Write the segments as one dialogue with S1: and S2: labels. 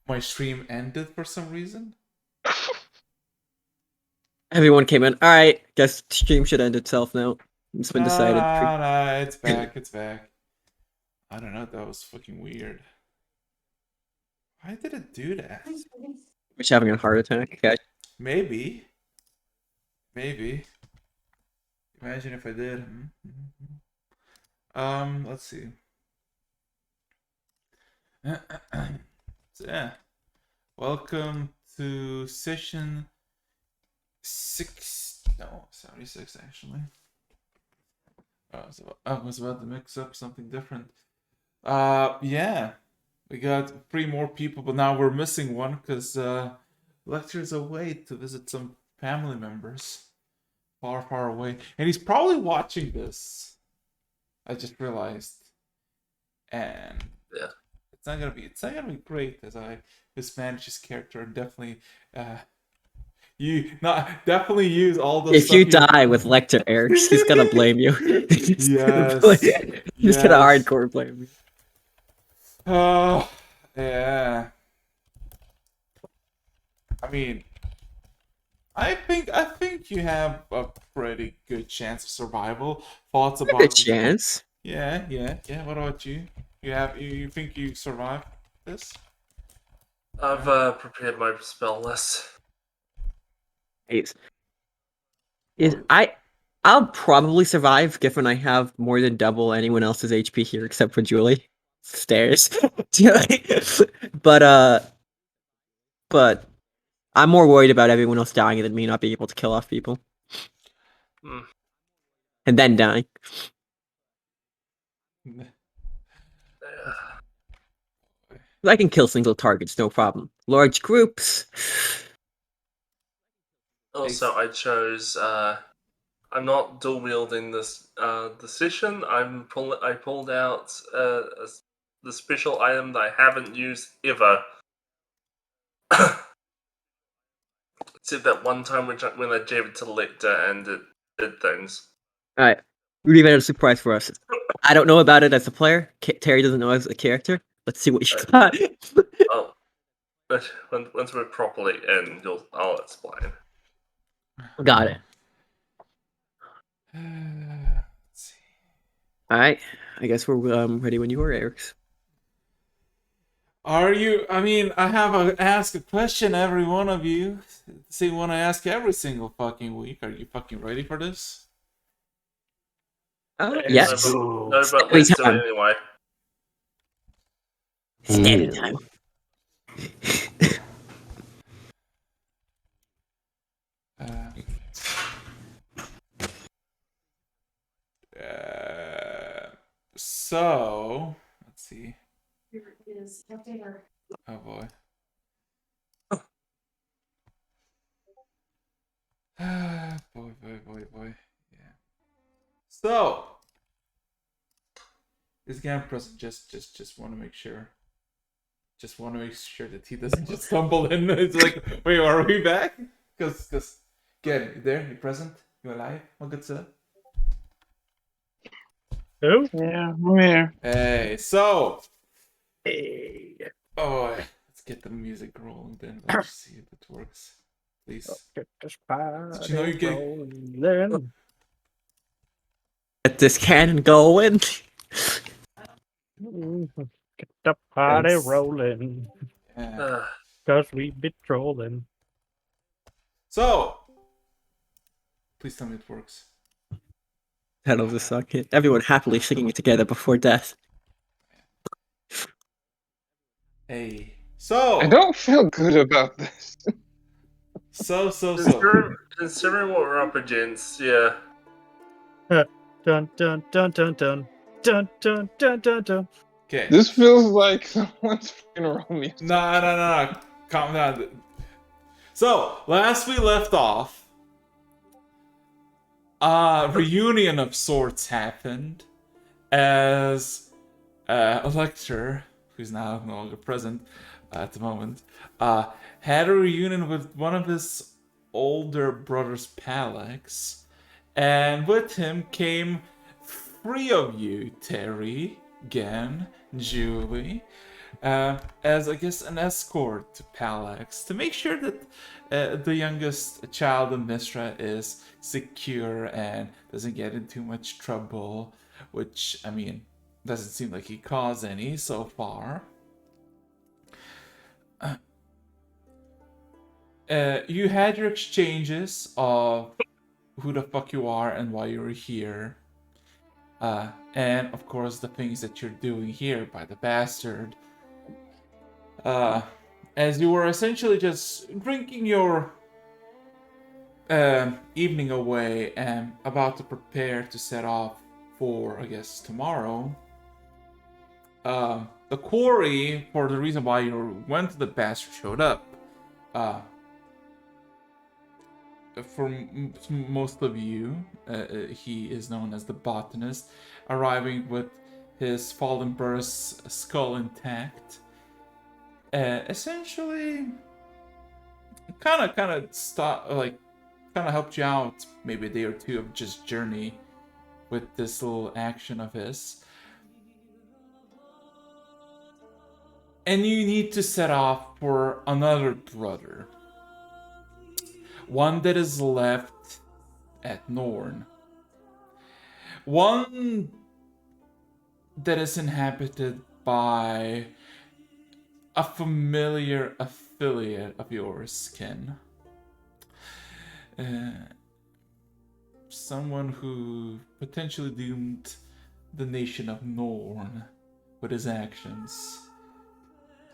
S1: My stream ended for some reason.
S2: Everyone came in. All right, guess stream should end itself now. It's been decided.
S1: Nah, it's back. It's back. I don't know. That was fucking weird. Why did it do that?
S2: Which having a heart attack. Okay.
S1: Maybe. Imagine if I did. Let's see. So, yeah. Welcome to session 76 actually. I was about to mix up something different. Yeah. We got 3 more people, but now we're missing one because Lecter's away to visit some family members far, far away. And he's probably watching this. I just realized. And
S3: yeah,
S1: it's not gonna be great as I mismanage his character and definitely definitely use all the
S2: If
S1: stuff
S2: you die with Lecter Erics, he's gonna blame you.
S1: Yes.
S2: He's gonna hardcore blame you.
S1: Oh, yeah. I mean, I think you have a pretty good chance of survival. Thoughts about
S2: A chance.
S1: Yeah. What about you? You think you survive this?
S3: I've prepared my spell list.
S2: I'll probably survive given I have more than double anyone else's HP here except for Julie. Stairs. but I'm more worried about everyone else dying than me not being able to kill off people. And then dying. I can kill single targets, no problem. Large groups.
S3: Also, I chose. I'm not dual wielding this decision. I pulled out the special item that I haven't used ever. Except that one time when I gave it to Lecter and it did things.
S2: Alright. Rudy made a surprise for us. I don't know about it as a player. Terry doesn't know as a character. Let's see what you got.
S3: Oh, once we're properly in, I'll explain.
S2: Got it.
S1: Let's see.
S2: Alright. I guess we're ready when you are, Erics.
S1: Are you? I mean, I have ask a question every one of you. Same one I ask every single fucking week. Are you fucking ready for this?
S2: Yes.
S3: No, but let's do it anyway.
S2: Standing time.
S1: So let's see.
S4: Here is dinner.
S1: Oh boy. boy. Yeah. So this game present just want to make sure. Just want to make sure that he doesn't just stumble in. It's like, wait, are we back? Because again, you there? You present? You alive? My good sir.
S5: Oh yeah, I'm here.
S1: Hey, so.
S5: Hey.
S1: Oh, let's get the music rolling then. Let's see if it works. Please.
S5: Get this party
S1: Did you know you can?
S5: rolling.
S2: Get this cannon going.
S5: Get the party rolling.
S1: Yeah.
S5: Cause we be trolling.
S1: So, please tell me it works.
S2: That was a suck hit. Everyone happily singing it together before death.
S1: Hey. So.
S6: I don't feel good about this.
S1: So.
S3: Considering what we're up against, yeah.
S5: Dun dun dun dun dun dun dun dun dun dun.
S1: Okay.
S6: This feels like someone's fucking roll me.
S1: No. Calm down. So, last we left off, a reunion of sorts happened as Lecter, who's now no longer present at the moment, had a reunion with one of his older brothers, Palex, and with him came 3 of you, Terry, Gen, Julie, as I guess an escort to Palax to make sure that the youngest child of Mistra is secure and doesn't get in too much trouble, which, I mean, doesn't seem like he caused any so far. You had your exchanges of who the fuck you are and why you're here. And of course the things that you're doing here by the bastard. As you were essentially just drinking your evening away and about to prepare to set off for, I guess, tomorrow. The quarry, for the reason why you went to the bastard, showed up. For most of you, he is known as the botanist, arriving with his fallen bird's skull intact. Essentially, kind of helped you out maybe a day or two of just journey with this little action of his. And you need to set off for another brother. One that is left at Norn. One that is inhabited by a familiar affiliate of yours, Ken. Someone who potentially doomed the nation of Norn with his actions.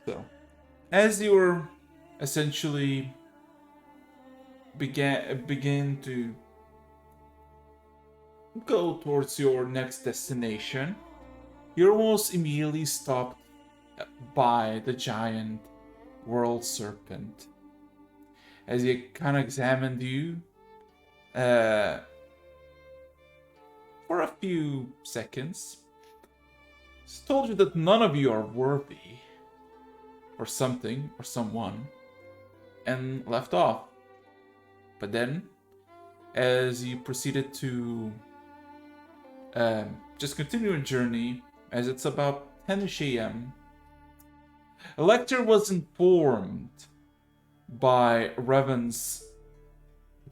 S1: So, as you were essentially begin to go towards your next destination, you're almost immediately stopped by the giant world serpent. As he kind of examined you for a few seconds, he's told you that none of you are worthy or something or someone, and left off. But then, as you proceeded to just continue your journey, as it's about 10ish a.m., Elector was informed by Revan's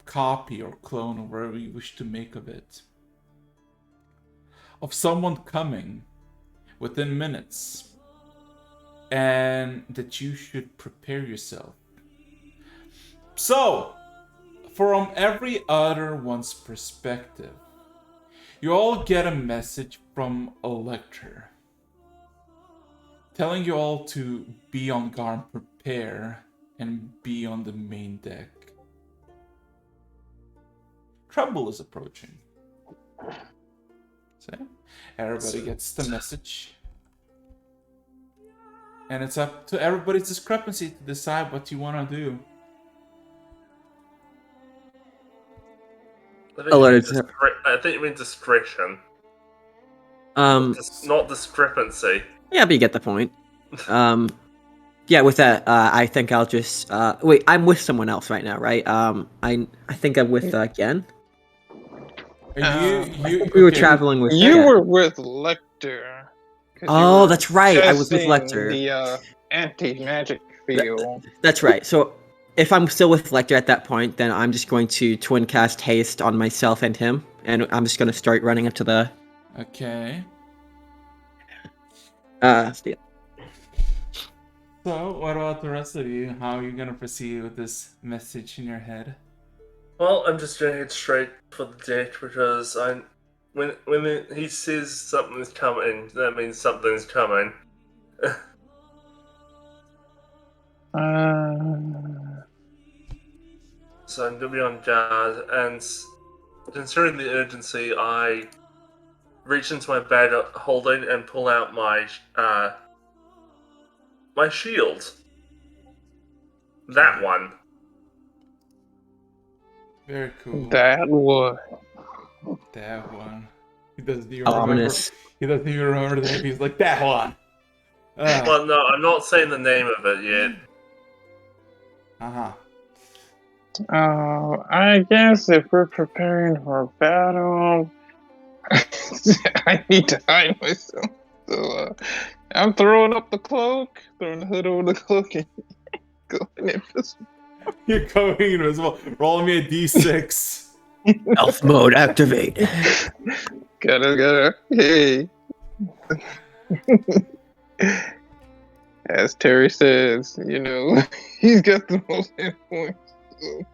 S1: copy or clone, or whatever you wish to make of it, of someone coming within minutes, and that you should prepare yourself. So, from every other one's perspective, you all get a message from Elector telling you all to be on guard, prepare, and be on the main deck. Trouble is approaching. So, everybody gets the message. And it's up to everybody's discrepancy to decide what you want to do.
S3: I think you mean discretion. Not discrepancy.
S2: Yeah, but you get the point. Yeah, with that, I think I'll just wait. I'm with someone else right now, right? I think I'm with Gen. We were traveling with.
S6: You
S2: Gen.
S6: were with Lecter. 'Cause you
S2: Oh,
S6: were
S2: that's right. I was with
S6: testing
S2: Lecter.
S6: The anti-magic field.
S2: That's right. So if I'm still with Lecter at that point, then I'm just going to twin cast haste on myself and him, and I'm just going to start running up to the.
S1: Okay.
S2: Yeah.
S1: So, what about the rest of you? How are you gonna proceed with this message in your head?
S3: Well, I'm just going to head straight for the deck because when he says something's coming, that means something's coming. So I'm going to be on guard, and considering the urgency, I reach into my bag holding and pull out my my shield. That one.
S1: Very cool.
S6: That one.
S1: That one. He doesn't even
S2: Ominous.
S1: remember. He doesn't even remember the name. He's like, that one.
S3: Well, no, I'm not saying the name of it yet.
S1: Uh-huh.
S6: I guess if we're preparing for battle, I need to hide myself. So, I'm throwing up the cloak, throwing the hood over the cloak, and going invisible.
S1: You're going invisible. Roll me a d6.
S2: Stealth mode activate.
S6: Gotta. Hey. As Terry says, he's got the most hit points. So.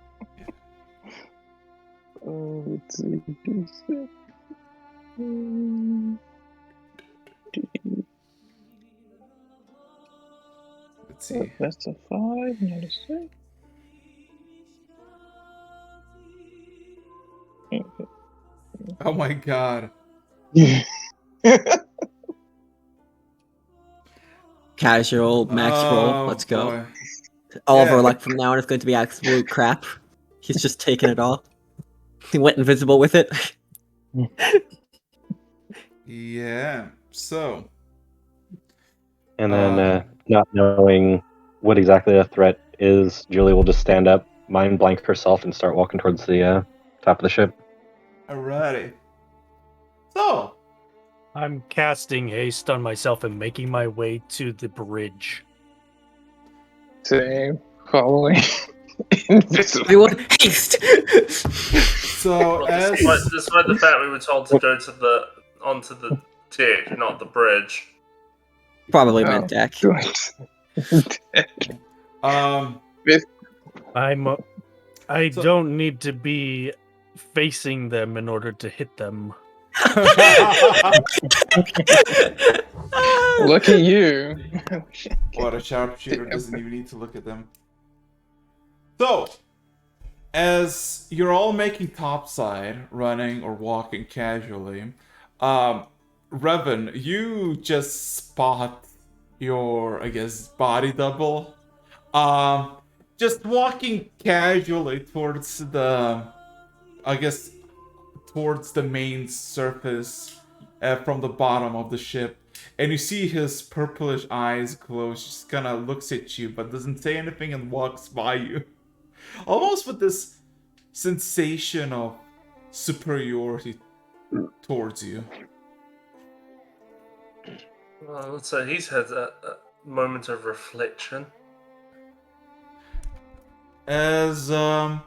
S6: Let's see. D6.
S1: Let's see.
S6: That's a 5, not a 6.
S1: Oh my god.
S2: Casual max roll. Let's go.
S1: Boy.
S2: All of our
S1: Yeah.
S2: luck from now on is going to be absolute crap. He's just taking it all. He went invisible with it.
S1: Yeah. So.
S7: And then, not knowing what exactly the threat is, Julie will just stand up, mind blank herself, and start walking towards the top of the ship.
S1: Alrighty. So.
S5: I'm casting haste on myself and making my way to the bridge.
S6: Same. Following. Invisible.
S2: Everyone, haste!
S1: So
S3: Well,
S1: as
S3: despite the fact we were told to go onto the deck, not the bridge.
S2: Probably
S6: Oh.
S2: meant deck.
S5: I
S1: So-
S5: don't need to be facing them in order to hit them.
S6: Look at you.
S1: What, a sharpshooter doesn't even need to look at them. So, as you're all making topside, running or walking casually, Revan, you just spot your, I guess, body double. Just walking casually towards the, towards the main surface from the bottom of the ship. And you see his purplish eyes close, just kind of looks at you, but doesn't say anything and walks by you. Almost with this sensation of superiority towards you.
S3: Well, so he's had a moment of reflection.
S1: As all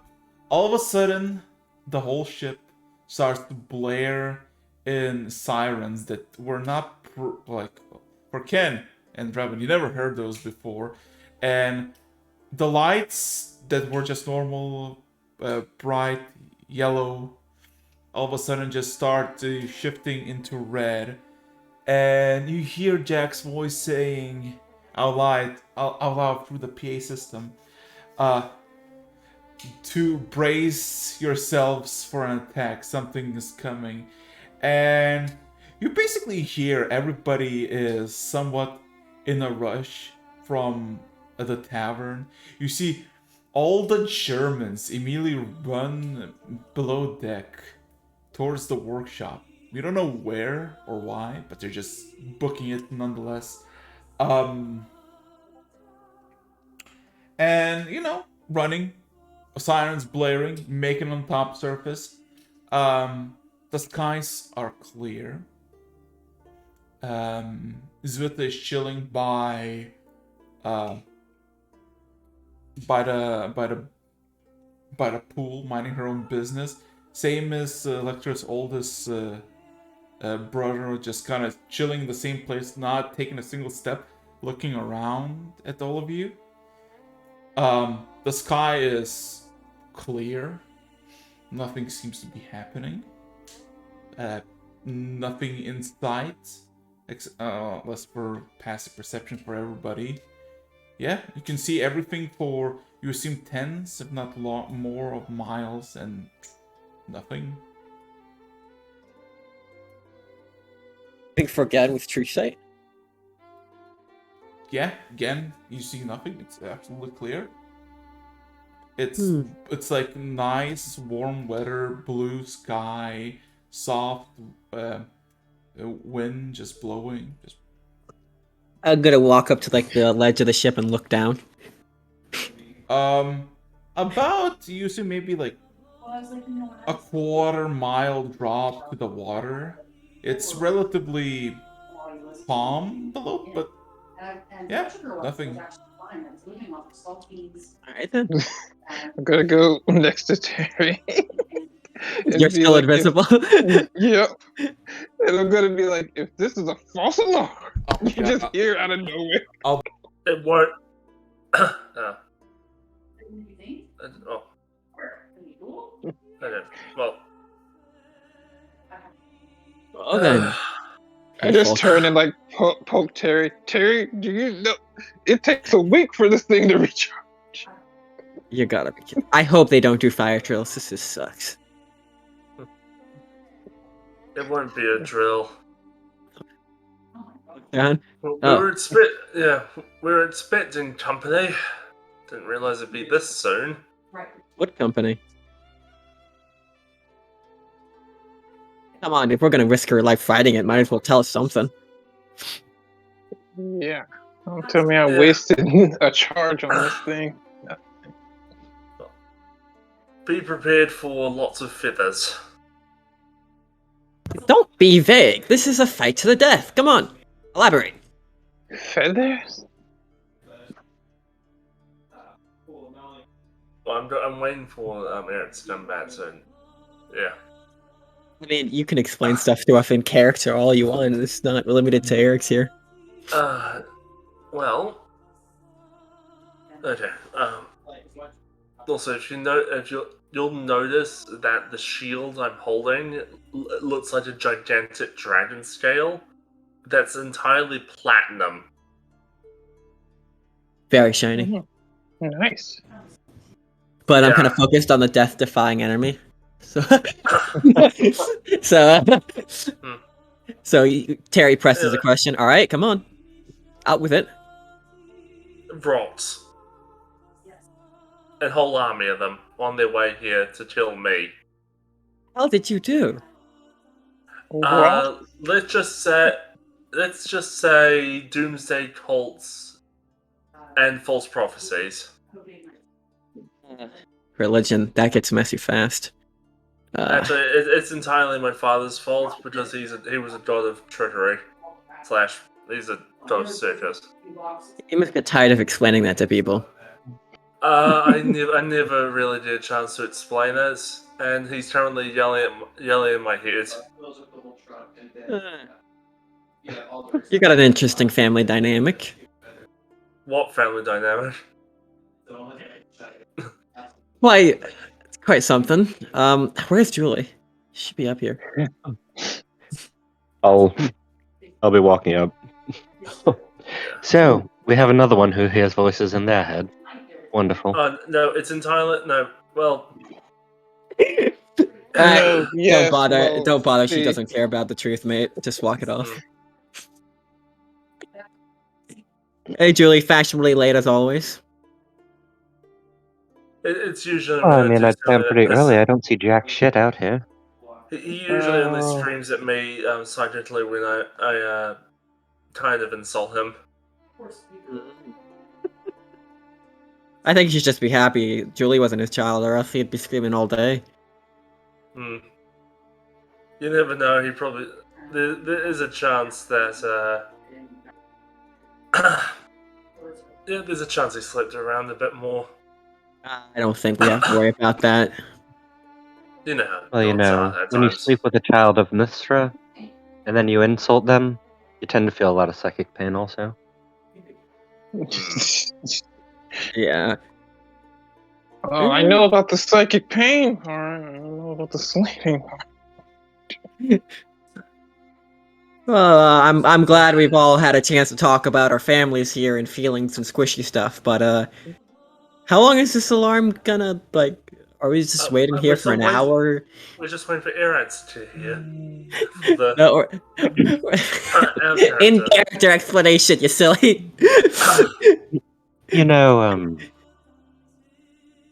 S1: of a sudden, the whole ship starts to blare in sirens that were not for Ken and Revan. You never heard those before, and the lights that were just normal, bright yellow, all of a sudden just start shifting into red, and you hear Jack's voice saying out loud through the PA system, to brace yourselves for an attack. Something is coming. And you basically hear everybody is somewhat in a rush from the tavern. You see all the Germans immediately run below deck towards the workshop. We don't know where or why, but they're just booking it nonetheless. And, running, sirens blaring, making on top surface. The skies are clear. Zera'thul is chilling by the pool, minding her own business. Same as Lecter's oldest brother, just kind of chilling in the same place, not taking a single step, looking around at all of you. The sky is clear. Nothing seems to be happening. Nothing in sight, unless for passive perception for everybody. Yeah, you can see everything for, you assume tens, if not more of miles, and nothing.
S2: I think for again with true sight.
S1: Yeah, again, you see nothing. It's absolutely clear. It's like nice, warm weather, blue sky, soft wind just blowing.
S2: I'm gonna walk up to like the ledge of the ship and look down.
S1: About, you assume maybe like a quarter mile drop to the water. It's relatively palm below, but yeah, nothing.
S2: Alright then.
S6: I'm gonna go next to Terry. and
S2: You're
S6: be
S2: still
S6: like,
S2: invisible.
S6: Yep. And I'm gonna be like, if this is a false alarm, you
S1: yeah,
S6: just hear out of nowhere.
S3: It won't. Oh. Okay. Well.
S2: Well then.
S6: I just
S2: Folk.
S6: turn and like poke Terry. Terry, do you know it takes a week for this thing to recharge?
S2: You gotta be kidding. I hope they don't do fire drills. This just sucks.
S3: It won't be a drill.
S2: John?
S3: We
S2: Oh.
S3: were we were expecting company. Didn't realize it'd be this soon.
S2: What company? Come on, if we're gonna risk her life fighting it, might as well tell us something.
S6: Yeah. Don't tell me I
S3: Yeah.
S6: wasted a charge on this thing.
S3: Be prepared for lots of feathers.
S2: Don't be vague. This is a fight to the death. Come on, elaborate.
S6: Feathers?
S3: Well, I'm waiting for Eric to come back soon. Yeah.
S2: I mean, you can explain stuff to us in character all you want. It's not limited to Eric's here.
S3: Well. Okay. Also, if you'll notice that the shield I'm holding looks like a gigantic dragon scale. That's entirely platinum.
S2: Very shiny.
S6: Nice.
S2: But I'm
S3: Yeah.
S2: kind of focused on the death-defying enemy. So, Terry presses the question. All right, come on, out with it.
S3: Rocks. A whole army of them on their way here to kill me.
S2: How did you do?
S3: Let's just say doomsday cults and false prophecies.
S2: Religion, that gets messy fast.
S3: Actually, it's entirely my father's fault because he was a god of trickery. / he's a god of circus.
S2: You must get tired of explaining that to people.
S3: I never really did a chance to explain it, and he's currently yelling in my head.
S2: You got an interesting family dynamic.
S3: What family dynamic?
S2: Why, it's quite something. Where's Julie? She should be up here.
S7: I'll be walking up. So, we have another one who hears voices in their head. Wonderful.
S3: No, it's entirely no. Well,
S2: don't bother. She doesn't care about the truth, mate. Just walk it off. Hey, Julie, fashionably late as always.
S3: It's usually.
S7: I mean, I'd say I'm pretty early. I don't see jack shit out here.
S3: He usually only screams at me silently when I kind of insult him.
S2: I think he should just be happy Julie wasn't his child, or else he'd be screaming all day.
S3: You never know. He probably there is a chance that yeah, there's a chance he slipped around a bit more.
S2: I don't think we have to worry about that.
S3: You know how
S7: Well, you
S3: dogs are
S7: know,
S3: at
S7: when you
S3: times.
S7: sleep with a child of Mistra, and then you insult them, you tend to feel a lot of psychic pain also.
S2: Yeah.
S6: Oh, I know about the psychic pain part. I don't know about the sleeping part.
S2: Well, I'm glad we've all had a chance to talk about our families here and feelings and squishy stuff. But how long is this alarm gonna Are we just waiting here for an hour?
S3: We're just waiting for Erats to hear.
S2: No, or in character explanation, you silly.
S7: You know,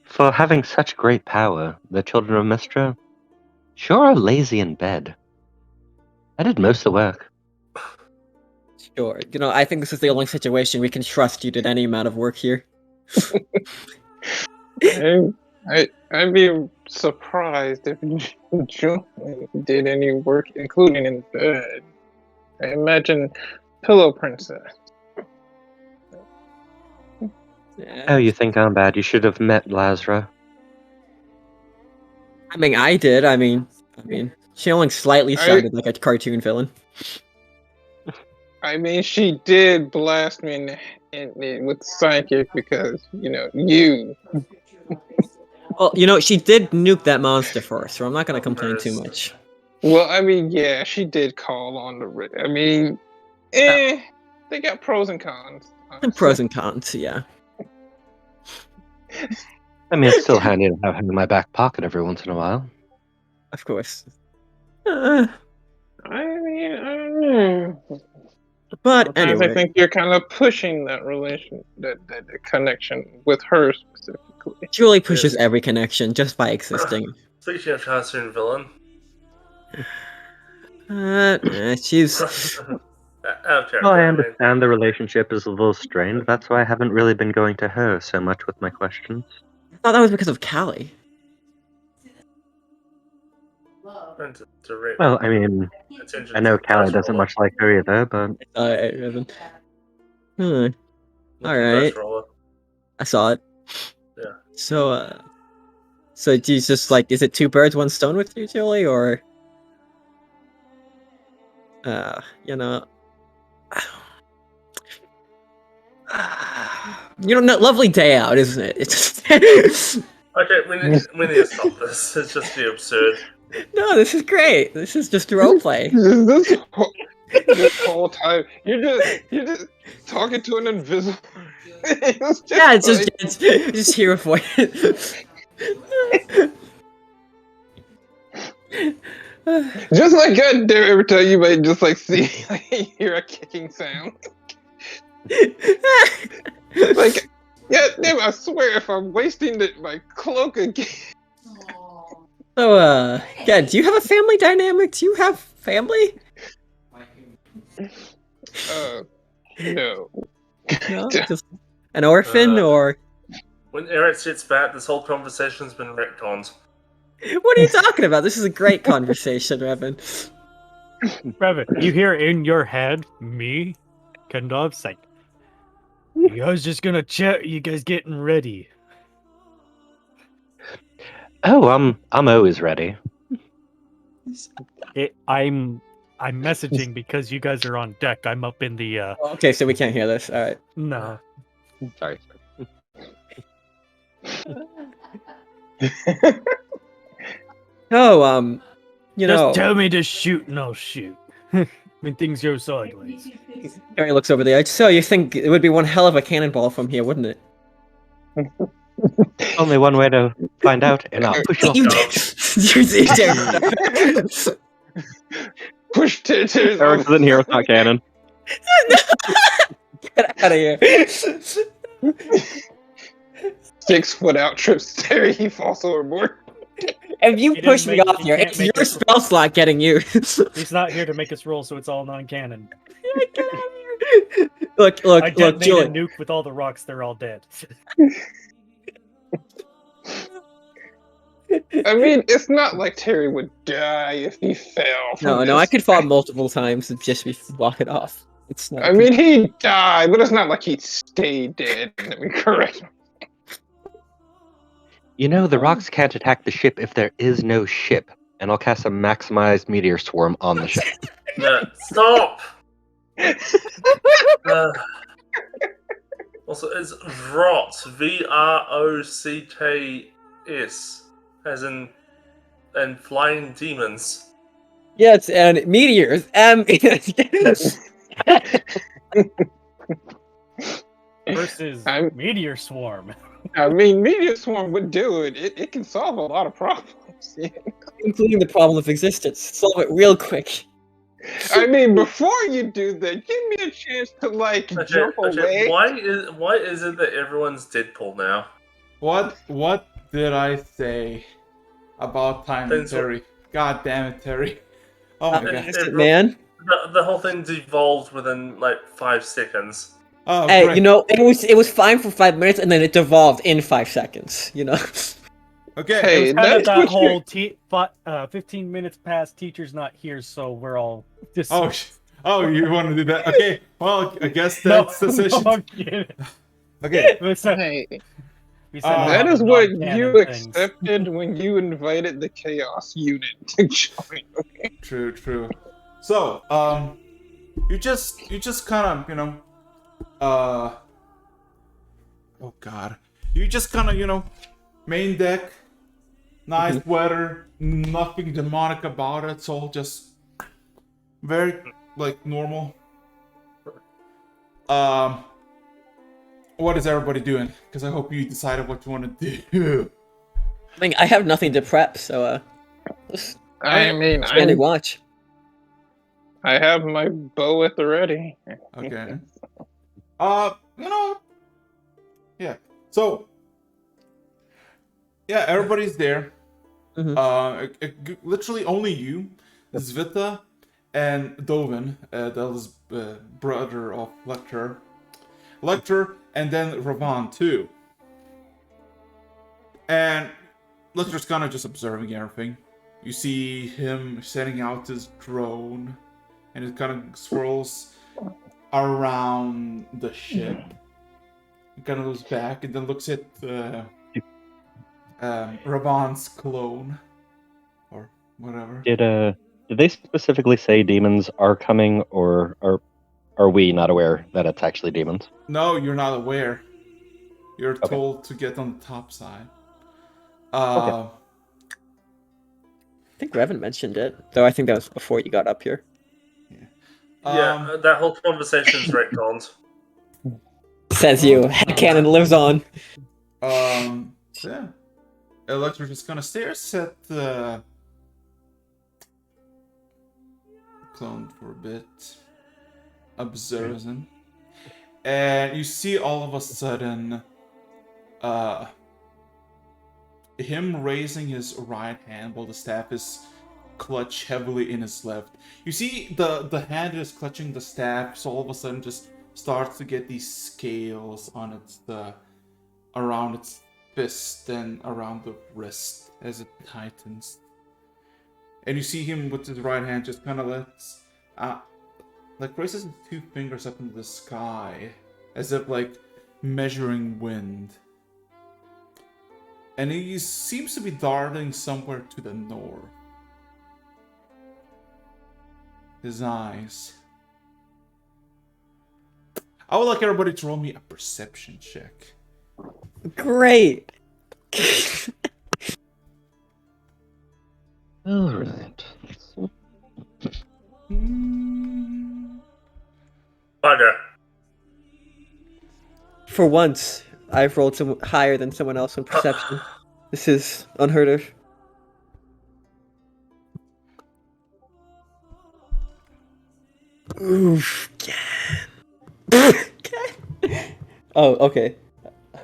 S7: for having such great power, the children of Mistra sure are lazy in bed. I did most of the work.
S2: Sure. You know, I think this is the only situation we can trust you did any amount of work here.
S6: I'd be surprised if June did any work, including in bed. I imagine Pillow Princess.
S7: Oh, you think I'm bad? You should have met Lazra.
S2: I mean, I did. I mean, she only slightly sounded like a cartoon villain.
S6: I mean, she did blast me with psychic because you.
S2: Well, she did nuke that monster first, so I'm not gonna complain too much.
S6: Well, I mean, yeah, she did call on the. I mean, they got pros and cons.
S2: Pros and cons, yeah.
S7: I mean, it's still handy to have him in my back pocket every once in a while.
S2: Of course.
S6: I mean, I don't know.
S2: But
S6: Sometimes
S2: anyway,
S6: I think you're kind of pushing that that connection with her specifically.
S2: Julie pushes every connection just by existing.
S3: Speaking of cartoon villain,
S2: she's.
S3: okay,
S7: Well, I understand the relationship is a little strained. That's why I haven't really been going to her so much with my questions.
S2: I thought that was because of Callie.
S7: Well, I mean, I know Callie doesn't much like her either, but...
S2: Alright. I saw it.
S3: Yeah.
S2: So do you just, is it two birds, one stone with you, Julie, or... lovely day out, isn't it? It's just...
S3: Okay, we need to stop this. It's just the absurd.
S2: No, this is great. This is just roleplay.
S6: this whole time, you're just talking to an invisible. It's
S2: just hear a voice.
S6: Just like God damn every time you might just see hear a kicking sound. Yeah, damn, I swear if I'm wasting my cloak again.
S2: So, yeah, do you have a family dynamic? Do you have family?
S6: No.
S2: No? Just an orphan, or...
S3: When Eric sits back, this whole conversation's been retconned.
S2: What are you talking about? This is a great conversation, Revan.
S5: Revan, you hear in your head, me, Kendall, like, you guys just gonna chat, you guys getting ready.
S7: Oh, I'm always ready.
S5: I'm messaging because you guys are on deck. I'm up in the
S2: Okay, so we can't hear this. All right.
S5: No.
S7: Sorry.
S2: Oh,
S5: Just tell me to shoot and I'll shoot. When things go sideways.
S2: Harry looks over the edge. So you think it would be one hell of a cannonball from here, wouldn't it?
S7: Only one way to find out, and I'll push you off.
S6: Push Tears
S7: Eric isn't here with my cannon.
S2: Get out of here.
S6: 6 foot out trips Terry, he falls overboard.
S2: If you push me off here, it's your spell slot getting you.
S5: He's not here to make us roll, so it's all non-canon.
S2: Get out of here. Look,
S5: I detonate
S2: Julie.
S5: a nuke with all the rocks, they're all dead.
S6: I mean, it's not like Terry would die if he fell.
S2: No, I could fall multiple times and just be walking off. It's not.
S6: I mean, he died, but it's not like he'd stay dead. Let me correct him.
S7: You know, the rocks can't attack the ship if there is no ship, and I'll cast a maximized meteor swarm on the ship.
S3: No, stop! Also, it's Vrot, V-R-O-C-K-S, as in, and flying demons.
S2: Yes, and meteors.
S5: Versus Meteor Swarm.
S6: I mean, Meteor Swarm would do it. It can solve a lot of problems.
S2: Including the problem of existence. Solve it real quick.
S6: I mean, before you do that, give me a chance to jump away.
S3: Why is it that everyone's Deadpool now?
S1: What did I say about time, Terry? God damn it, Terry. Oh my god.
S2: Man.
S3: The whole thing devolved within 5 seconds.
S1: Oh,
S2: hey,
S1: great.
S2: it was fine for 5 minutes, and then it devolved in 5 seconds.
S1: Okay.
S6: Hey,
S5: that whole 15 minutes past, teacher's not here, so we're all just.
S1: Oh, you want to do that? Okay. Well, I guess
S5: No,
S1: that's the session.
S5: no, I'm kidding.
S1: Okay.
S5: We said,
S6: Hey,
S5: we said a
S1: Uh,
S5: lot
S6: that
S5: of
S6: is what
S5: non-canon
S6: you
S5: things.
S6: accepted when you invited the Chaos Unit to join.
S1: True, true. So, you just kind of, oh god, you just kind of, main deck, nice weather, nothing demonic about it. It's all just very like normal. What is everybody doing? Because I hope you decided what you want to do.
S2: I mean, I have nothing to prep, so just
S6: I mean,
S2: standing watch.
S6: I have my bow at the ready.
S1: Okay. Yeah. So, yeah, everybody's there. Literally only you, Zvita, and Dovin, the eldest brother of Lecter, and then Ravan too. And Lecter's kind of just observing everything. You see him setting out his drone, and it kind of swirls around the ship. It kind of goes back and then looks at Ravan's clone, or whatever.
S7: Did they specifically say demons are coming, or are we not aware that it's actually demons?
S1: No, you're not aware. You're
S7: Okay.
S1: told to get on the top side.
S2: I think Revan mentioned it, though I think that was before you got up here.
S3: Yeah, that whole conversation's retconned.
S2: Says you. Headcanon lives on.
S1: Yeah. Electra just kind of stares at the clone for a bit, observes him, and you see all of a sudden, him raising his right hand while the staff is clutched heavily in his left. You see the hand is clutching the staff, so all of a sudden just starts to get these scales on its around its fist and around the wrist as it tightens. And you see him with his right hand just kind of lets raises his two fingers up into the sky as if like measuring wind. And he seems to be darting somewhere to the north. His eyes. I would like everybody to roll me a perception check.
S2: Great.
S7: All right.
S3: Bugger.
S2: For once, I've rolled some higher than someone else in perception. This is unheard of. Oof. Oh, okay.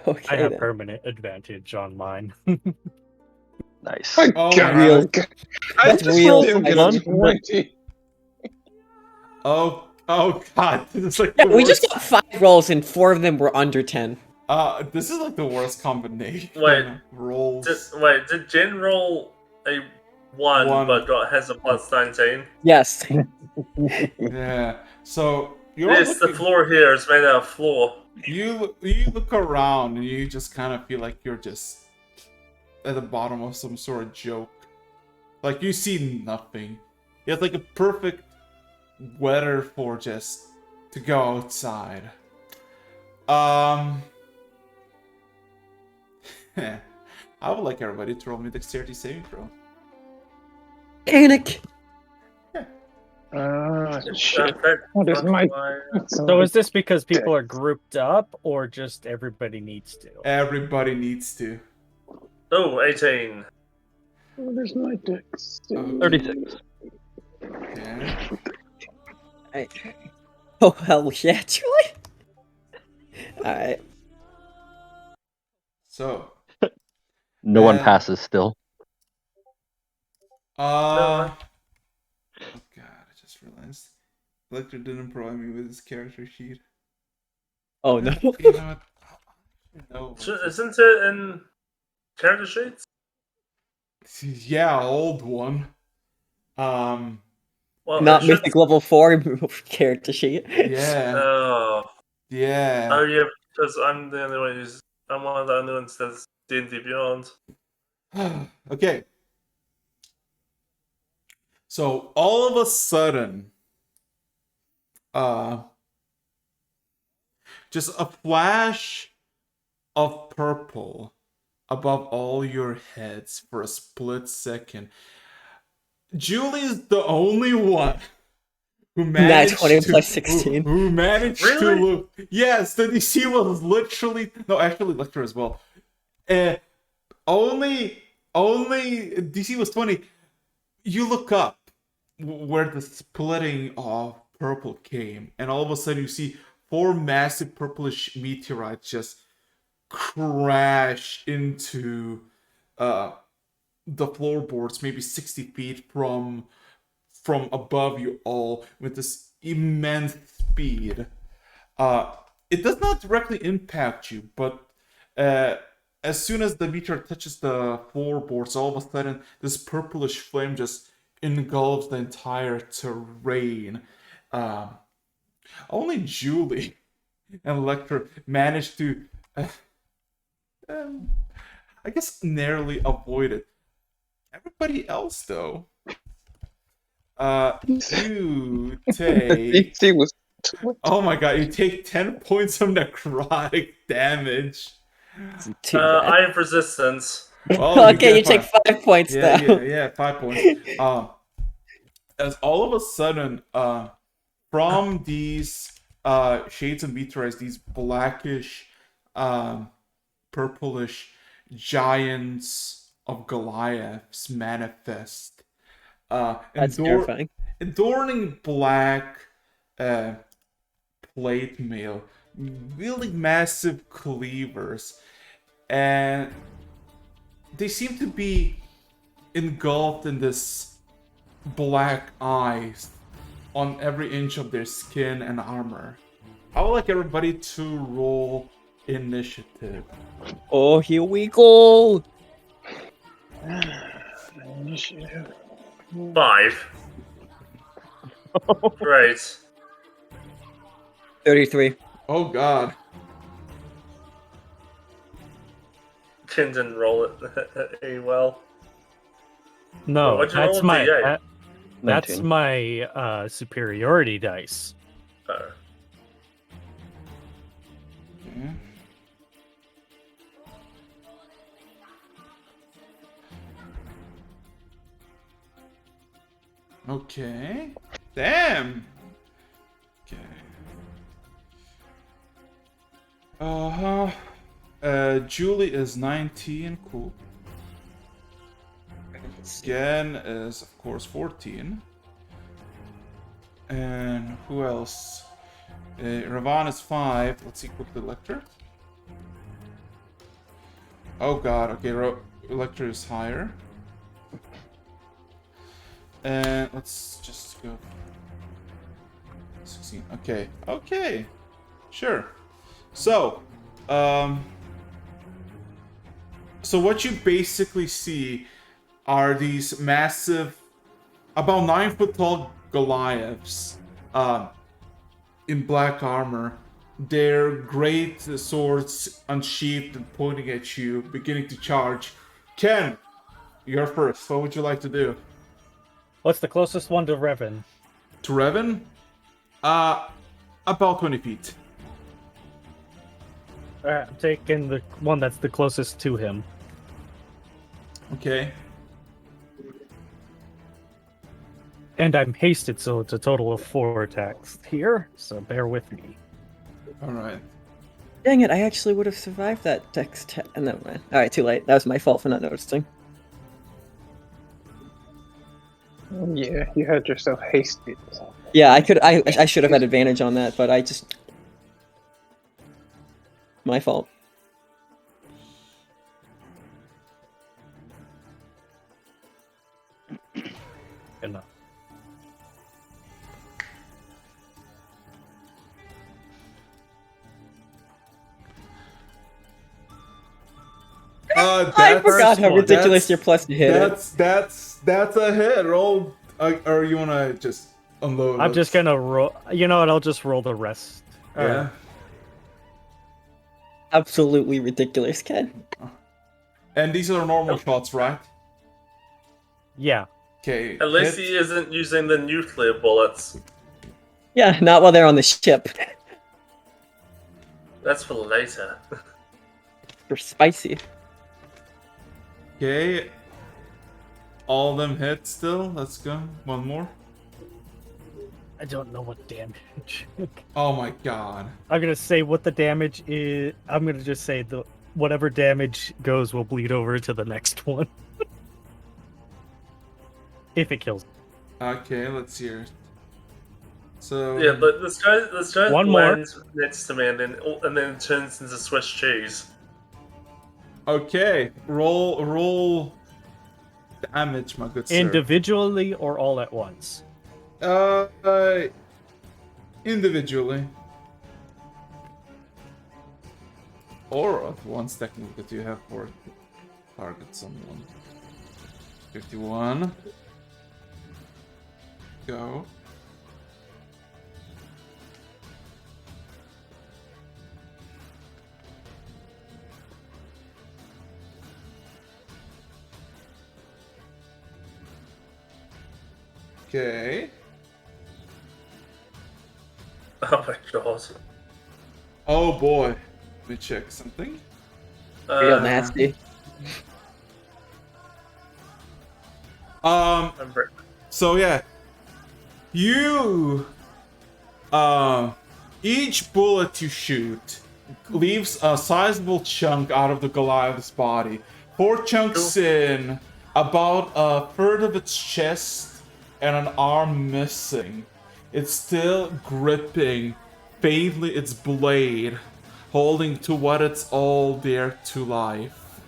S2: Okay.
S5: I have
S2: then.
S5: permanent advantage on mine.
S7: Nice.
S6: My
S1: Oh,
S6: God,
S2: real-
S6: I
S2: that's
S6: just
S2: real
S6: still get a
S2: fun.
S6: 20.
S1: Oh god, this is like
S2: Yeah,
S1: the
S2: we
S1: worst.
S2: just got 5 rolls and 4 of them were under 10.
S1: This is like the worst combination
S3: Wait,
S1: of rolls.
S3: Did Jen roll a 1
S1: One.
S3: but has a plus 19?
S2: Yes.
S1: Yeah. So you're all
S3: Yes, the
S1: looking,
S3: floor here is made out of floor.
S1: you look around and you just kind of feel like you're just at the bottom of some sort of joke. Like you see nothing. You have like a perfect weather for just to go outside. I would like everybody to roll me dexterity saving throw.
S2: Panic.
S6: Shit.
S3: That
S6: What is
S3: fucks
S6: my-
S5: So is this because people are grouped up, or just everybody needs to?
S1: Everybody needs to.
S3: Oh, 18.
S6: What is my dex?
S7: 36.
S1: Yeah.
S2: Oh, hell yeah, Julie. Alright.
S1: So,
S7: No one
S1: Uh,
S7: passes still.
S1: oh god, I just realized Lecter didn't provide me with his character sheet.
S2: Oh no.
S1: You know what? No.
S3: Isn't it in character sheets?
S1: Yeah, old one.
S3: Well,
S2: Not
S3: it should-
S2: Mythic level 4 character sheet.
S1: Yeah.
S3: Oh,
S1: Yeah.
S3: yeah, because I'm the only one who's. I'm one of the only ones that's D&D Beyond.
S1: Okay. So all of a sudden, just a flash of purple above all your heads for a split second. Julie is the only one who
S2: Nat
S1: managed
S2: 20
S1: to
S2: plus 16.
S1: who managed to
S3: Really?
S1: look. Yes, the DC was literally no, actually Lecter as well. Only DC was 20. You look up where the splitting of purple came, and all of a sudden you see 4 massive purplish meteorites just crash into the floorboards, maybe 60 feet from above you all with this immense speed. It does not directly impact you, but as soon as the meteor touches the floorboards, all of a sudden this purplish flame just engulfs the entire terrain. Only Julie and Electra managed to, I guess, narrowly avoid it. Everybody else, though, you take.
S6: DC was.
S1: Oh my god, you take 10 points of necrotic damage.
S2: Too bad.
S3: I have resistance.
S1: Well,
S2: Okay, you
S1: get
S2: take 5 points
S1: yeah,
S2: now.
S1: yeah, 5 points. As all of a sudden, from these shades of meteorites, these blackish, purplish giants of Goliaths manifest.
S2: That's terrifying.
S1: Adorning black plate mail, wielding massive cleavers, and they seem to be engulfed in this black ice on every inch of their skin and armor. I would like everybody to roll initiative.
S2: Oh, here we go.
S3: 5. Great.
S2: 33.
S1: Oh god.
S3: Ken didn't roll it very well.
S5: No,
S3: What'd you roll
S5: that's
S3: with
S5: my
S3: D8?
S5: that's
S7: 19.
S5: my superiority dice.
S1: Okay. Okay. Damn. Okay. Julie is 19. Cool. Gen is of course 14. And who else? Ravan is 5. Let's see quickly Lecter. Oh god, okay, Lecter is higher. And let's just go 16. Okay. Okay. Sure. So what you basically see are these massive, about 9-foot tall Goliaths in black armor. Their great swords unsheathed and pointing at you, beginning to charge. Ken, you're first. What would you like to do?
S5: What's the closest one to Revan?
S1: To Revan? About 20 feet.
S5: Alright, I'm taking the one that's the closest to him.
S1: Okay.
S5: And I'm hasted, so it's a total of 4 attacks here, so bear with me.
S1: Alright.
S2: Dang it, I actually would have survived that dex test. Never mind. Alright, too late. That was my fault for not noticing.
S6: Yeah, you had yourself hasted.
S2: Yeah, I should have had advantage on that, but I just... My fault.
S5: Enough.
S2: I forgot how ridiculous
S1: that's-
S2: your plus to hit it.
S1: That's a hit. Roll, or you wanna just unload.
S5: I'm just gonna roll. You know what? I'll just roll the rest.
S1: Yeah.
S2: Absolutely ridiculous, Ken.
S1: And these are normal shots, right?
S5: Yeah.
S1: Okay.
S3: At least
S1: hit.
S3: he isn't using the nuclear bullets.
S2: Yeah, not while they're on the ship.
S3: That's for later.
S2: They're spicy.
S1: Okay. All of them hit still. Let's go. One more.
S5: I don't know what damage.
S1: Oh my god.
S5: I'm gonna say what the damage is. I'm gonna just say the whatever damage goes will bleed over to the next one. If it kills.
S1: Okay, let's hear it. So
S3: Yeah, but this guy
S5: One more.
S3: lands next to me and then turns into Swiss cheese.
S1: okay, roll damage, my good sir.
S5: Individually or all at once?
S1: Individually. Or at once, technically, that you have for target someone. 51. Go. Okay.
S3: Oh my god.
S1: Oh boy. Let me check something.
S2: Real nasty.
S1: Um,
S3: I'm very-
S1: so yeah. You each bullet you shoot leaves a sizable chunk out of the Goliath's body. 4 chunks in, about a third of its chest, and an arm missing. It's still gripping faintly its blade, holding to what it's all there to life.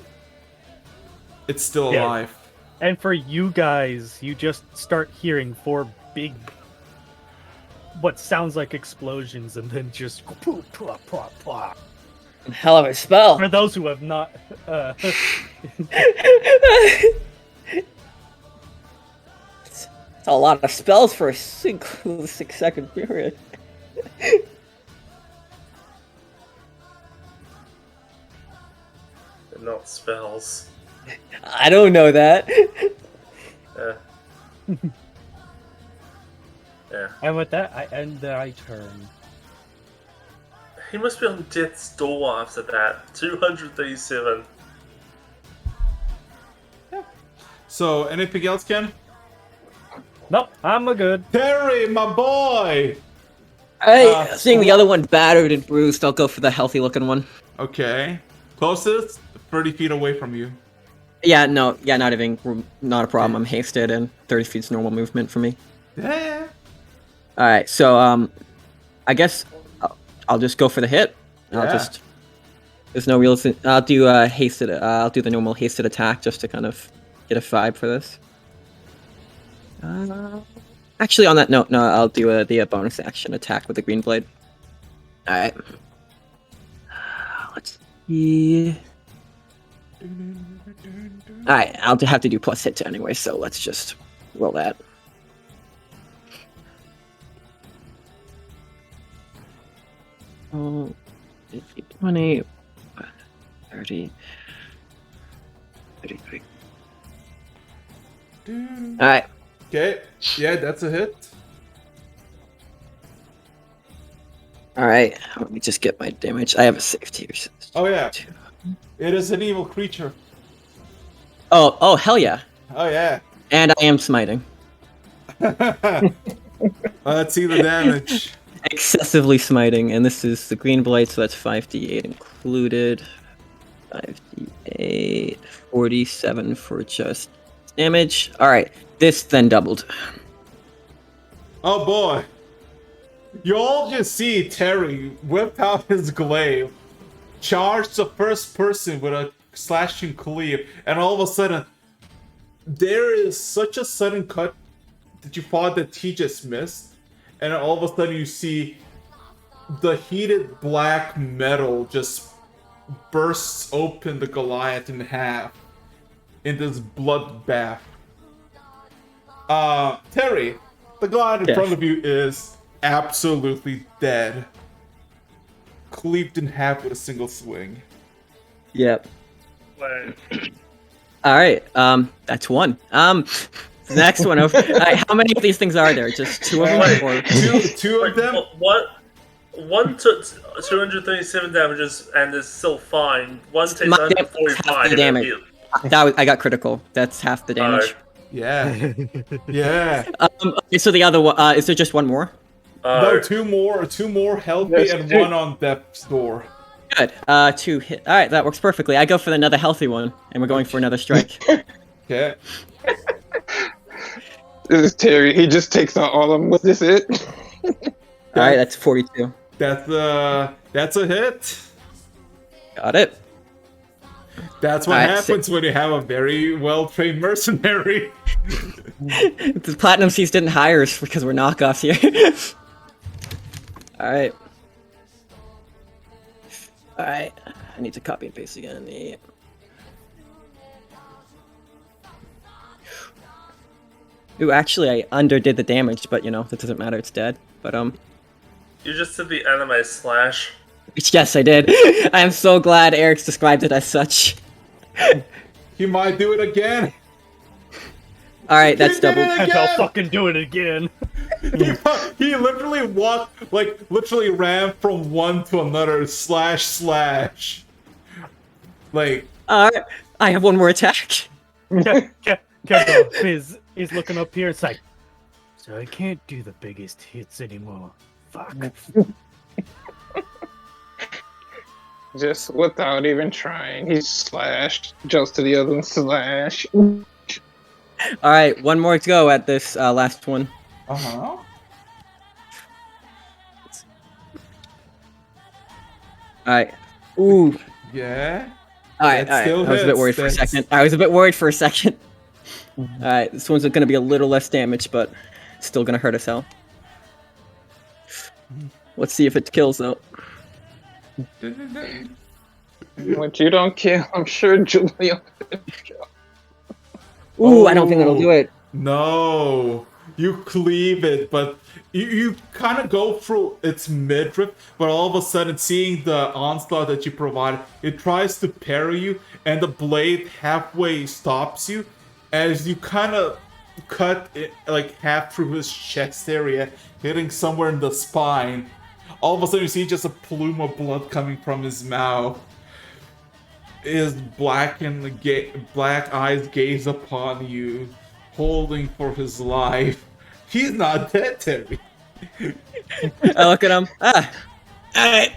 S1: It's still
S5: Yeah.
S1: alive.
S5: And for you guys, you just start hearing 4 big, what sounds like explosions, and then just poof, poof, poof, poof.
S2: Hell of a spell.
S5: For those who have not,
S2: It's a lot of spells for a single 6-second period.
S3: They're not spells.
S2: I don't know that.
S3: Yeah.
S5: and with that, I end my turn.
S3: He must be on death's door after that. 237.
S1: So, anything else, Ken?
S5: Nope, I'm a good.
S1: Terry, my boy!
S2: Seeing the other one battered and bruised, I'll go for the healthy looking one.
S1: Okay. Closest, 30 feet away from you.
S2: Yeah, no, yeah, not a problem. I'm hasted, and 30 feet's normal movement for me.
S1: Yeah.
S2: Alright, so, I guess I'll just go for the hit.
S1: Yeah.
S2: There's no real... I'll do hasted, I'll do the normal hasted attack just to kind of get a vibe for this. Actually, on that note, no, I'll do the bonus action attack with the green blade. Alright. Let's see... Alright, I'll have to do plus hit anyway, so let's just roll that. Oh, 20, 30, 33. Alright.
S1: Okay. Yeah, that's a hit.
S2: Alright, let me just get my damage. I have a safety.
S1: Oh, yeah. It is an evil creature.
S2: Oh, hell yeah.
S1: Oh, yeah.
S2: And I am smiting.
S1: Let's see the damage.
S2: Excessively smiting, and this is the green blade, so that's 5d8 included. 5d8, 47 for just damage. Alright, this then doubled.
S1: Oh, boy. You all just see Terry whip out his glaive, charge the first person with a slashing cleave, and all of a sudden, there is such a sudden cut that you thought that he just missed, and then all of a sudden you see the heated black metal just bursts open the Goliath in half in this bloodbath. Terry, The Goliath in
S2: Yeah.
S1: front of you is absolutely dead. Cleaved in half with a single swing.
S2: Yep.
S3: Wait.
S2: All right. That's one. The next one. All right, how many of these things are there? Just two of them, or
S1: Two of them.
S3: One took 237 damages and is still fine. One takes
S2: My damage-
S3: 145
S2: half the
S3: and
S2: damage.
S3: heal.
S2: I got critical. That's half the damage.
S1: Yeah. Yeah.
S2: Okay, so the other one. Is there just one more?
S1: No, two more healthy
S6: There's
S1: and
S6: two.
S1: one on death's door.
S2: Good. 2 hit. All right, that works perfectly. I go for another healthy one, and we're going for another strike.
S1: Okay.
S6: This is Terry. He just takes out all of them. Was this it?
S2: All right, that's 42.
S1: That's a hit.
S2: Got it.
S1: That's what
S2: Alright,
S1: happens when you have a very well-trained mercenary.
S2: The Platinum Seas didn't hire us because we're knockoffs here. Alright. Alright. I need to copy and paste again. Yeah. Ooh, actually, I underdid the damage, but you know, that doesn't matter. It's dead. But,
S3: You just did the anime slash.
S2: yes, I did. I am so glad Eric's described it as such.
S1: He might do it again.
S2: Alright, that's
S1: He did
S2: double.
S1: it
S5: And I'll
S1: again!
S5: fucking do it again.
S1: He literally walked, literally ran from one to another, slash. Like,
S2: Alright, I have one more attack.
S5: Kendo is looking up here. It's like, so I can't do the biggest hits anymore. Fuck.
S6: Just without even trying. He slashed. Jumps to the other and slash.
S2: Alright, one more to go at this last one.
S1: uh-huh.
S2: Alright. Ooh.
S1: Yeah.
S2: Alright,
S1: That still
S2: alright. I was a bit
S1: hits,
S2: worried for a
S1: that's-
S2: second. I was a bit worried for a second. Alright, this one's gonna be a little less damage, but still gonna hurt us hell. Let's see if it kills though.
S6: What you don't kill, I'm sure Julia.
S2: Ooh, I don't think that'll do it.
S1: No. You cleave it, but you kind of go through its midriff, but all of a sudden, seeing the onslaught that you provided, it tries to parry you, and the blade halfway stops you as you kind of cut it like half through his chest area, hitting somewhere in the spine. All of a sudden, you see just a plume of blood coming from his mouth. His black eyes gaze upon you, holding for his life. He's not dead, Terry.
S2: I look at him. Alright.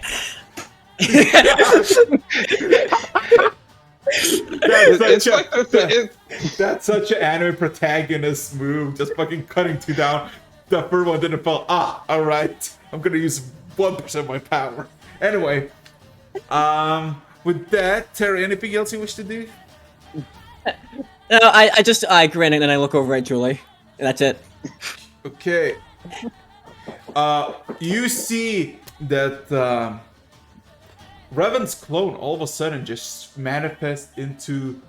S1: That's such an anime protagonist move, just fucking cutting two down. The first one didn't fall. Alright. I'm gonna use 1% of my power. Anyway, with that, Terry, anything else you wish to do?
S2: No, I grin and then I look over at Julie. And that's it.
S1: Okay. You see that Revan's clone all of a sudden just manifests into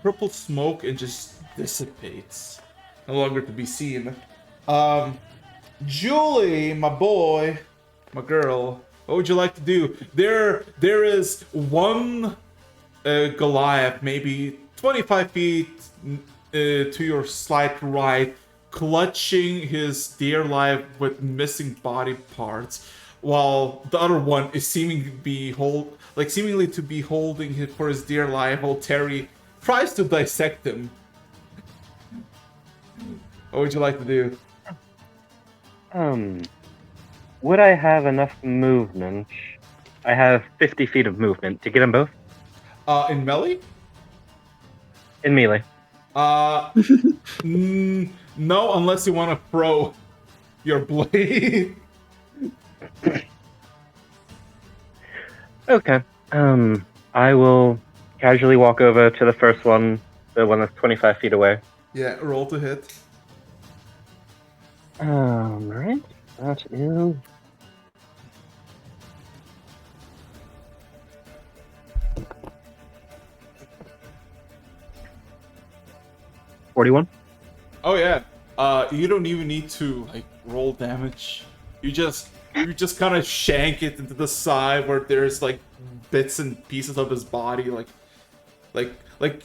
S1: purple smoke and just dissipates. No longer to be seen. Julie, my boy, my girl, what would you like to do? There is one Goliath, maybe 25 feet to your slight right, clutching his dear life with missing body parts, while the other one is seemingly to be holding him for his dear life, while Terry tries to dissect him. What would you like to do?
S7: Would I have enough movement? I have 50 feet of movement to get them both
S1: In melee?
S7: in melee.
S1: No, unless you want to throw your blade.
S7: Okay. I will casually walk over to the first one, the one that's 25 feet away.
S1: Yeah, roll to hit.
S7: Alright. That is. $41.
S1: Oh yeah, You don't even need to like roll damage. You just kind of shank it into the side where there's like bits and pieces of his body, like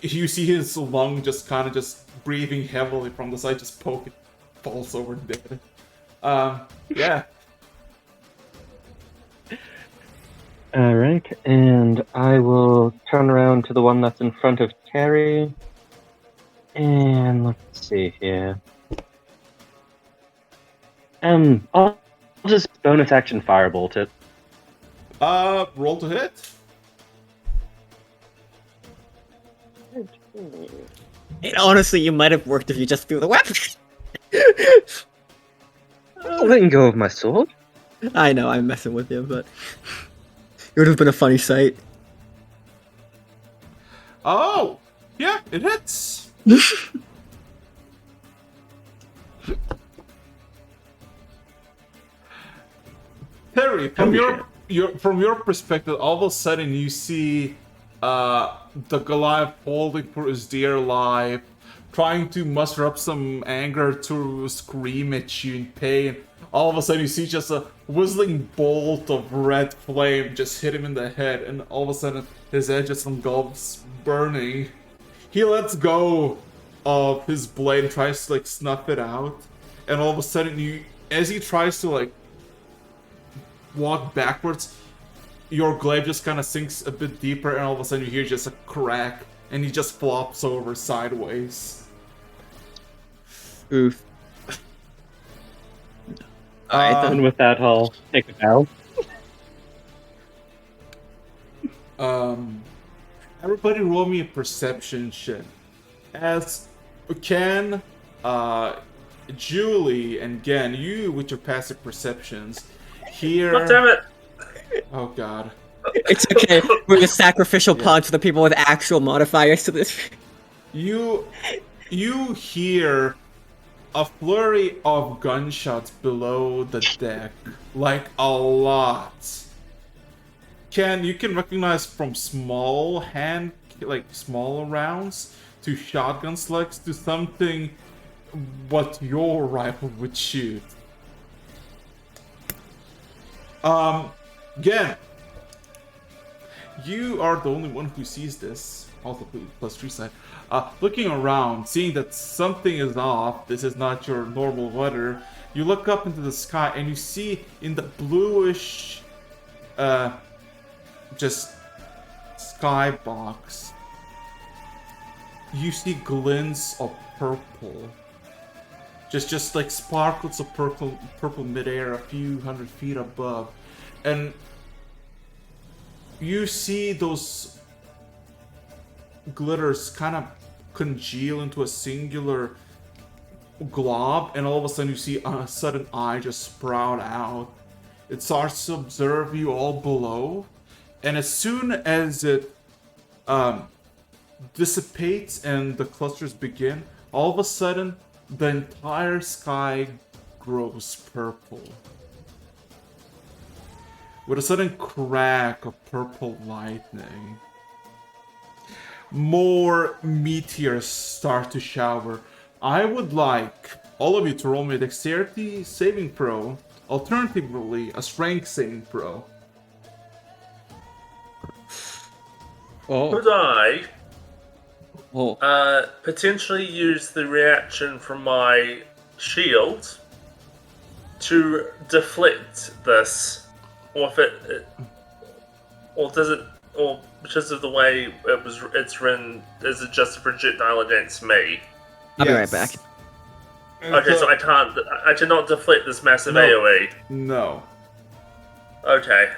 S1: you see his lung just kind of just breathing heavily from the side, just poke it, falls over dead. Yeah.
S7: Alright, and I will turn around to the one that's in front of Terry. And let's see here. I'll just bonus action firebolt it.
S1: Roll to hit.
S2: Honestly, you might have worked if you just threw the weapon.
S7: I'm letting go of my sword.
S2: I know, I'm messing with you, but it would have been a funny sight.
S1: Oh, yeah, it hits. Terry, from your perspective, all of a sudden you see the Goliath holding for his dear life, trying to muster up some anger to scream at you in pain. All of a sudden you see just a whistling bolt of red flame just hit him in the head, and all of a sudden his head just engulfs burning. He lets go of his blade and tries to like snuff it out, and all of a sudden as he tries to like walk backwards, your glaive just kind of sinks a bit deeper, and all of a sudden you hear just a crack, and he just flops over sideways.
S2: Oof. Alright
S7: And
S2: then.
S7: with that, I'll take it down.
S1: Everybody roll me a perception check. As Ken, Julie, and Gen, you with your passive perceptions hear...
S3: God damn it!
S1: Oh god.
S2: It's okay. We're the sacrificial pawn for the people with actual modifiers to this.
S1: You hear a flurry of gunshots below the deck, like a lot. Ken, you can recognize from small rounds to shotgun slugs to something what your rifle would shoot. Again, you are the only one who sees this. Also plus 3 side. Looking around, seeing that something is off, this is not your normal weather, you look up into the sky and you see in the bluish, just sky box, you see glints of purple. Just like sparkles of purple midair a few hundred feet above. And you see those glitters kind of congeal into a singular glob, and all of a sudden you see a sudden eye just sprout out. It starts to observe you all below, and as soon as it dissipates and the clusters begin, all of a sudden the entire sky grows purple. With a sudden crack of purple lightning, more meteors start to shower. I would like all of you to roll me a dexterity saving throw, alternatively a strength saving throw.
S3: Could I
S2: Oh.
S3: potentially use the reaction from my shield to deflect this, or if it or does it, or because of the way it's written, is it just a projectile against me?
S2: I'll be right back.
S3: Okay, so I cannot deflect this massive
S1: No.
S3: AoE.
S1: No.
S3: Okay.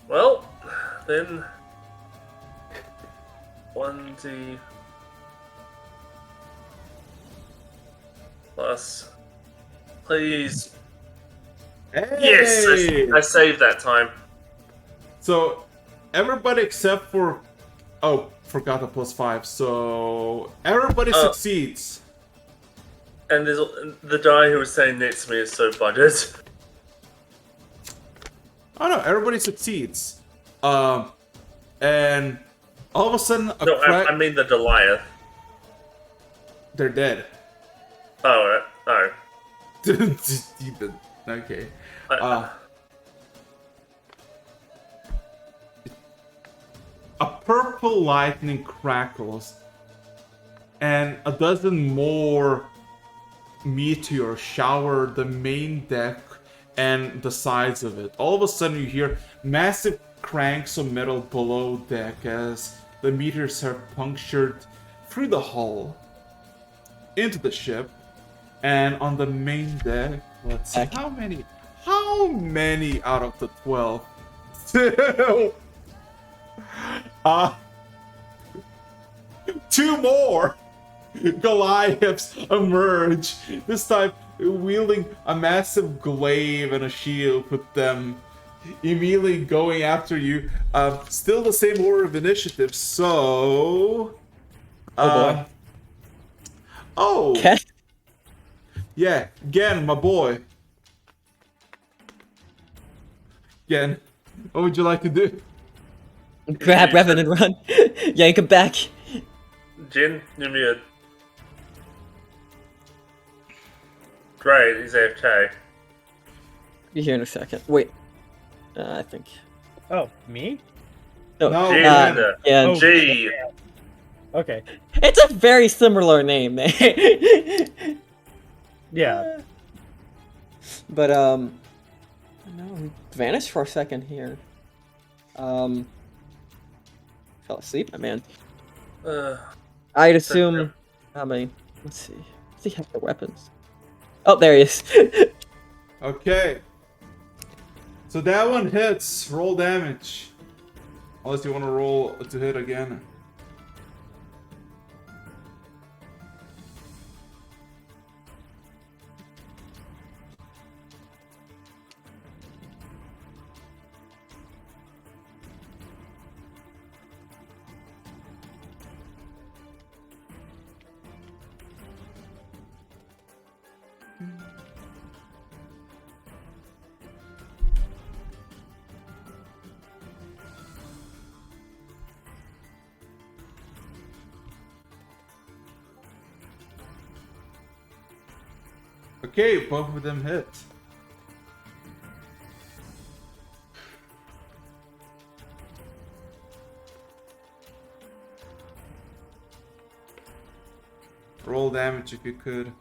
S3: Well, then 1d plus. Please.
S1: Hey!
S3: Yes, I saved that time.
S1: So everybody except for forgot the +5. So everybody succeeds.
S3: And there's the guy who was saying next to me is so buggered.
S1: Oh no, everybody succeeds. And all of a sudden,
S3: No, I mean the Goliath.
S1: they're dead.
S3: Oh, oh.
S1: Okay.
S3: Uh,
S1: A purple lightning crackles, and a dozen more meteors shower the main deck and the sides of it. All of a sudden, you hear massive cranks of metal below deck as the meteors have punctured through the hull into the ship. And on the main deck, let's see, how many out of the 12? uh, 2 more Goliaths emerge, this time wielding a massive glaive and a shield with them immediately going after you. Still the same order of initiative, so...
S2: Oh boy.
S1: Oh!
S2: Okay.
S1: Yeah, Gen, my boy. Gen, what would you like to do?
S2: Grab Revan and run. Yank him back.
S3: Jin, you're muted. Great, he's AFK.
S2: Be here in a second. Wait. I think.
S5: Oh, me?
S2: No.
S1: No,
S3: Jin,
S2: yeah.
S5: Oh,
S3: G.
S5: Okay.
S2: It's a very similar name, man.
S5: Yeah.
S2: But no, he vanished for a second here. Fell asleep, my man. I'd assume how many? Let's see. Does he have the weapons? Oh, there he is.
S1: Okay. So that one hits. Roll damage. Unless you want to roll to hit again. Okay, both of them hit. Roll damage if you could.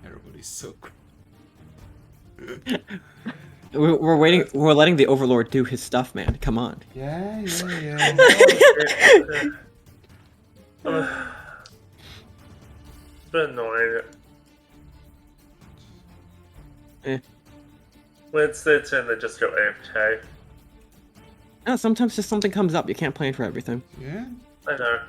S1: Everybody's so
S2: We're waiting. We're letting the Overlord do his stuff, man. Come on.
S1: Yeah.
S3: It's a bit annoying. When it's their turn, they just go AFK.
S2: No, sometimes just something comes up. You can't plan for everything.
S1: Yeah.
S3: I know.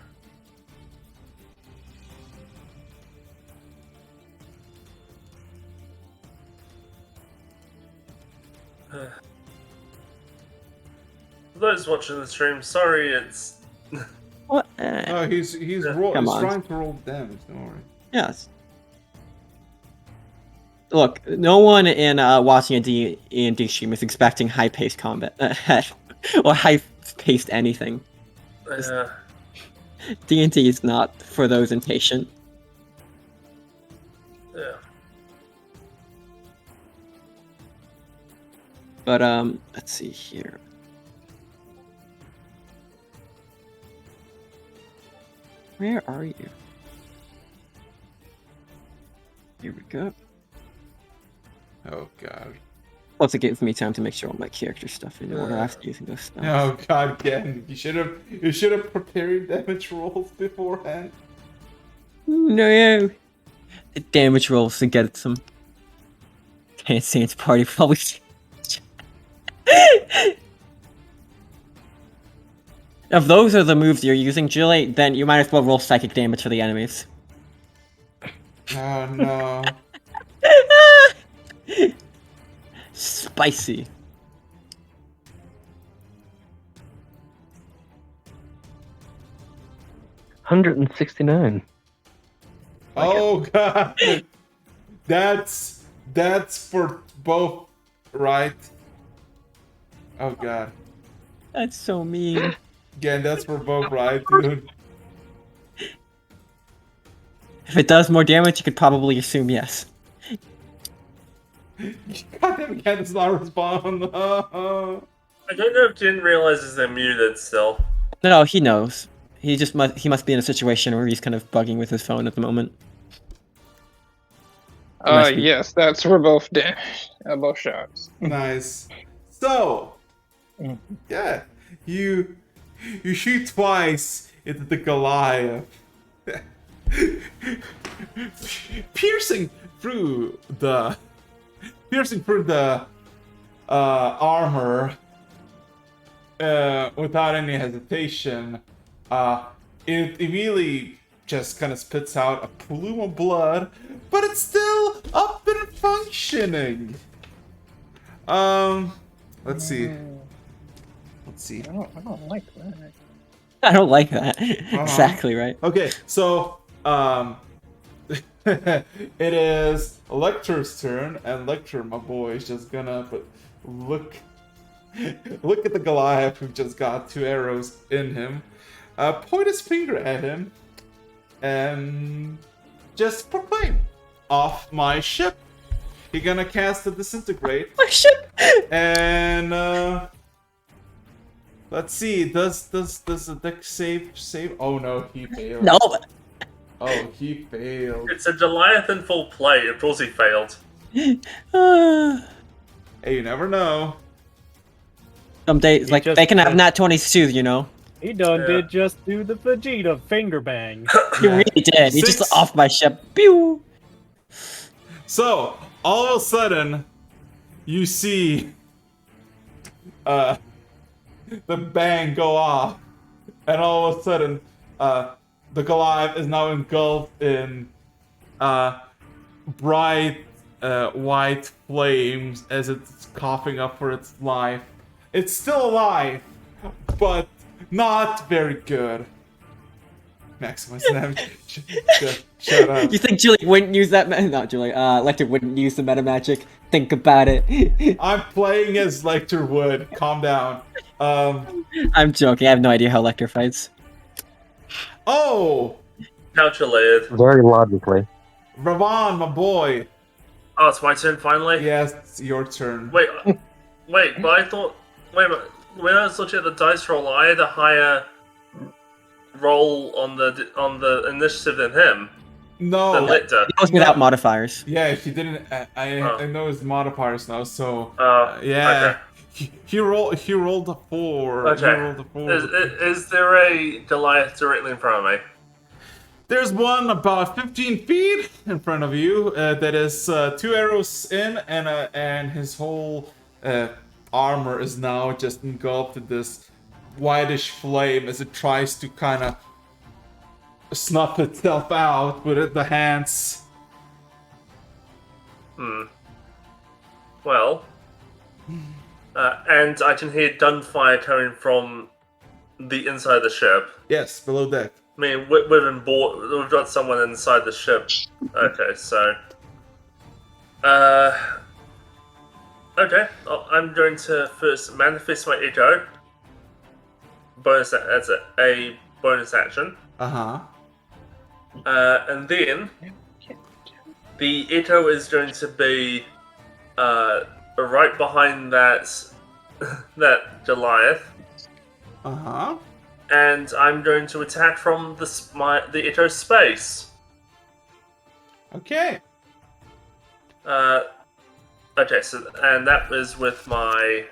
S3: For those watching the stream, sorry, it's
S2: What?
S1: Oh, he's
S2: Come on.
S1: trying to roll damage. Don't worry.
S2: Yes. Look, no one in watching a D&D stream is expecting high-paced combat or high-paced anything. D&D is not for those impatient.
S3: yeah.
S2: But let's see here. Where are you? Here we go.
S1: Oh god.
S2: Plus, it gives me time to make sure all my character stuff in order after using those spells.
S1: Oh god, Ken. You should have prepared damage rolls beforehand.
S2: No. The damage rolls to get some. Can't say it's party probably. If those are the moves you're using, Julie, then you might as well roll psychic damage for the enemies.
S1: Oh no.
S2: Spicy.
S7: $169.
S1: Oh god. That's for both, right? Oh god.
S2: That's so mean.
S1: Again, that's for both, right, dude?
S2: If it does more damage, you could probably assume yes.
S1: God damn it, cat does not respond.
S3: I don't know if Jin realizes they're muted still.
S2: No, he knows. He must be in a situation where he's kind of bugging with his phone at the moment. Must be.
S6: Yes, that's for both both shots.
S1: Nice. So, yeah, you shoot twice into the Goliath, piercing through the armor without any hesitation. It immediately just kind of spits out a plume of blood, but it's still up and functioning. Let's see.
S6: I don't like that.
S2: I don't like that. Exactly right.
S1: Okay, so it is Lecter's turn, and Lecter, my boy, is just gonna look at the Goliath who just got 2 arrows in him, point his finger at him, and just proclaim, "Off my ship!" You're gonna cast a disintegrate.
S2: My ship.
S1: And let's see. Does a deck save? Oh no, he failed.
S2: No.
S1: Oh, he failed.
S3: It's a Goliath in full play. Of course he failed.
S1: Hey, you never know.
S2: Some days,
S5: He
S2: like
S5: just
S2: they can have
S5: did.
S2: nat 20s too, you know.
S5: He done
S3: Yeah.
S5: did just do the Vegeta finger bang.
S2: He really did. He just
S1: 6.
S2: off my ship. Pew.
S1: So all of a sudden, you see the bang go off, and all of a sudden, the Goliath is now engulfed in bright white flames as it's coughing up for its life. It's still alive, but not very good. Maximize damage. Shut up.
S2: You think Julie wouldn't use that? Not Julie. Lecter wouldn't use the meta magic. Think about it.
S1: I'm playing as Lecter would. Calm down.
S2: I'm joking. I have no idea how Lecter fights.
S1: Oh,
S3: Calculated.
S7: Very logically.
S1: Ravan, my boy.
S3: Oh, it's my turn finally?
S1: Yes, it's your turn.
S3: Wait, but I thought... Wait a minute. When I was looking at the dice roll, I had a higher roll on the initiative than him.
S1: No.
S3: Than Lictor.
S2: It goes without modifiers.
S1: Yeah, he didn't. I know his modifiers now. So
S3: Okay.
S1: yeah, he rolled a 4.
S3: Okay.
S1: He rolled a 4.
S3: Is there a Goliath directly in front of me?
S1: There's one about 15 feet in front of you that is 2 arrows in, and his whole armor is now just engulfed in this whitish flame as it tries to kind of snuff itself out with the hands.
S3: Well, and I can hear gunfire coming from the inside of the ship.
S1: Yes, below deck.
S3: I mean, we've got someone inside the ship. Okay, so... Okay, I'm going to first manifest my echo. That's a bonus action.
S1: Uh-huh.
S3: And then... The echo is going to be right behind that Goliath.
S1: Uh-huh.
S3: And I'm going to attack from the echo space.
S1: Okay.
S3: Okay, so and that was with my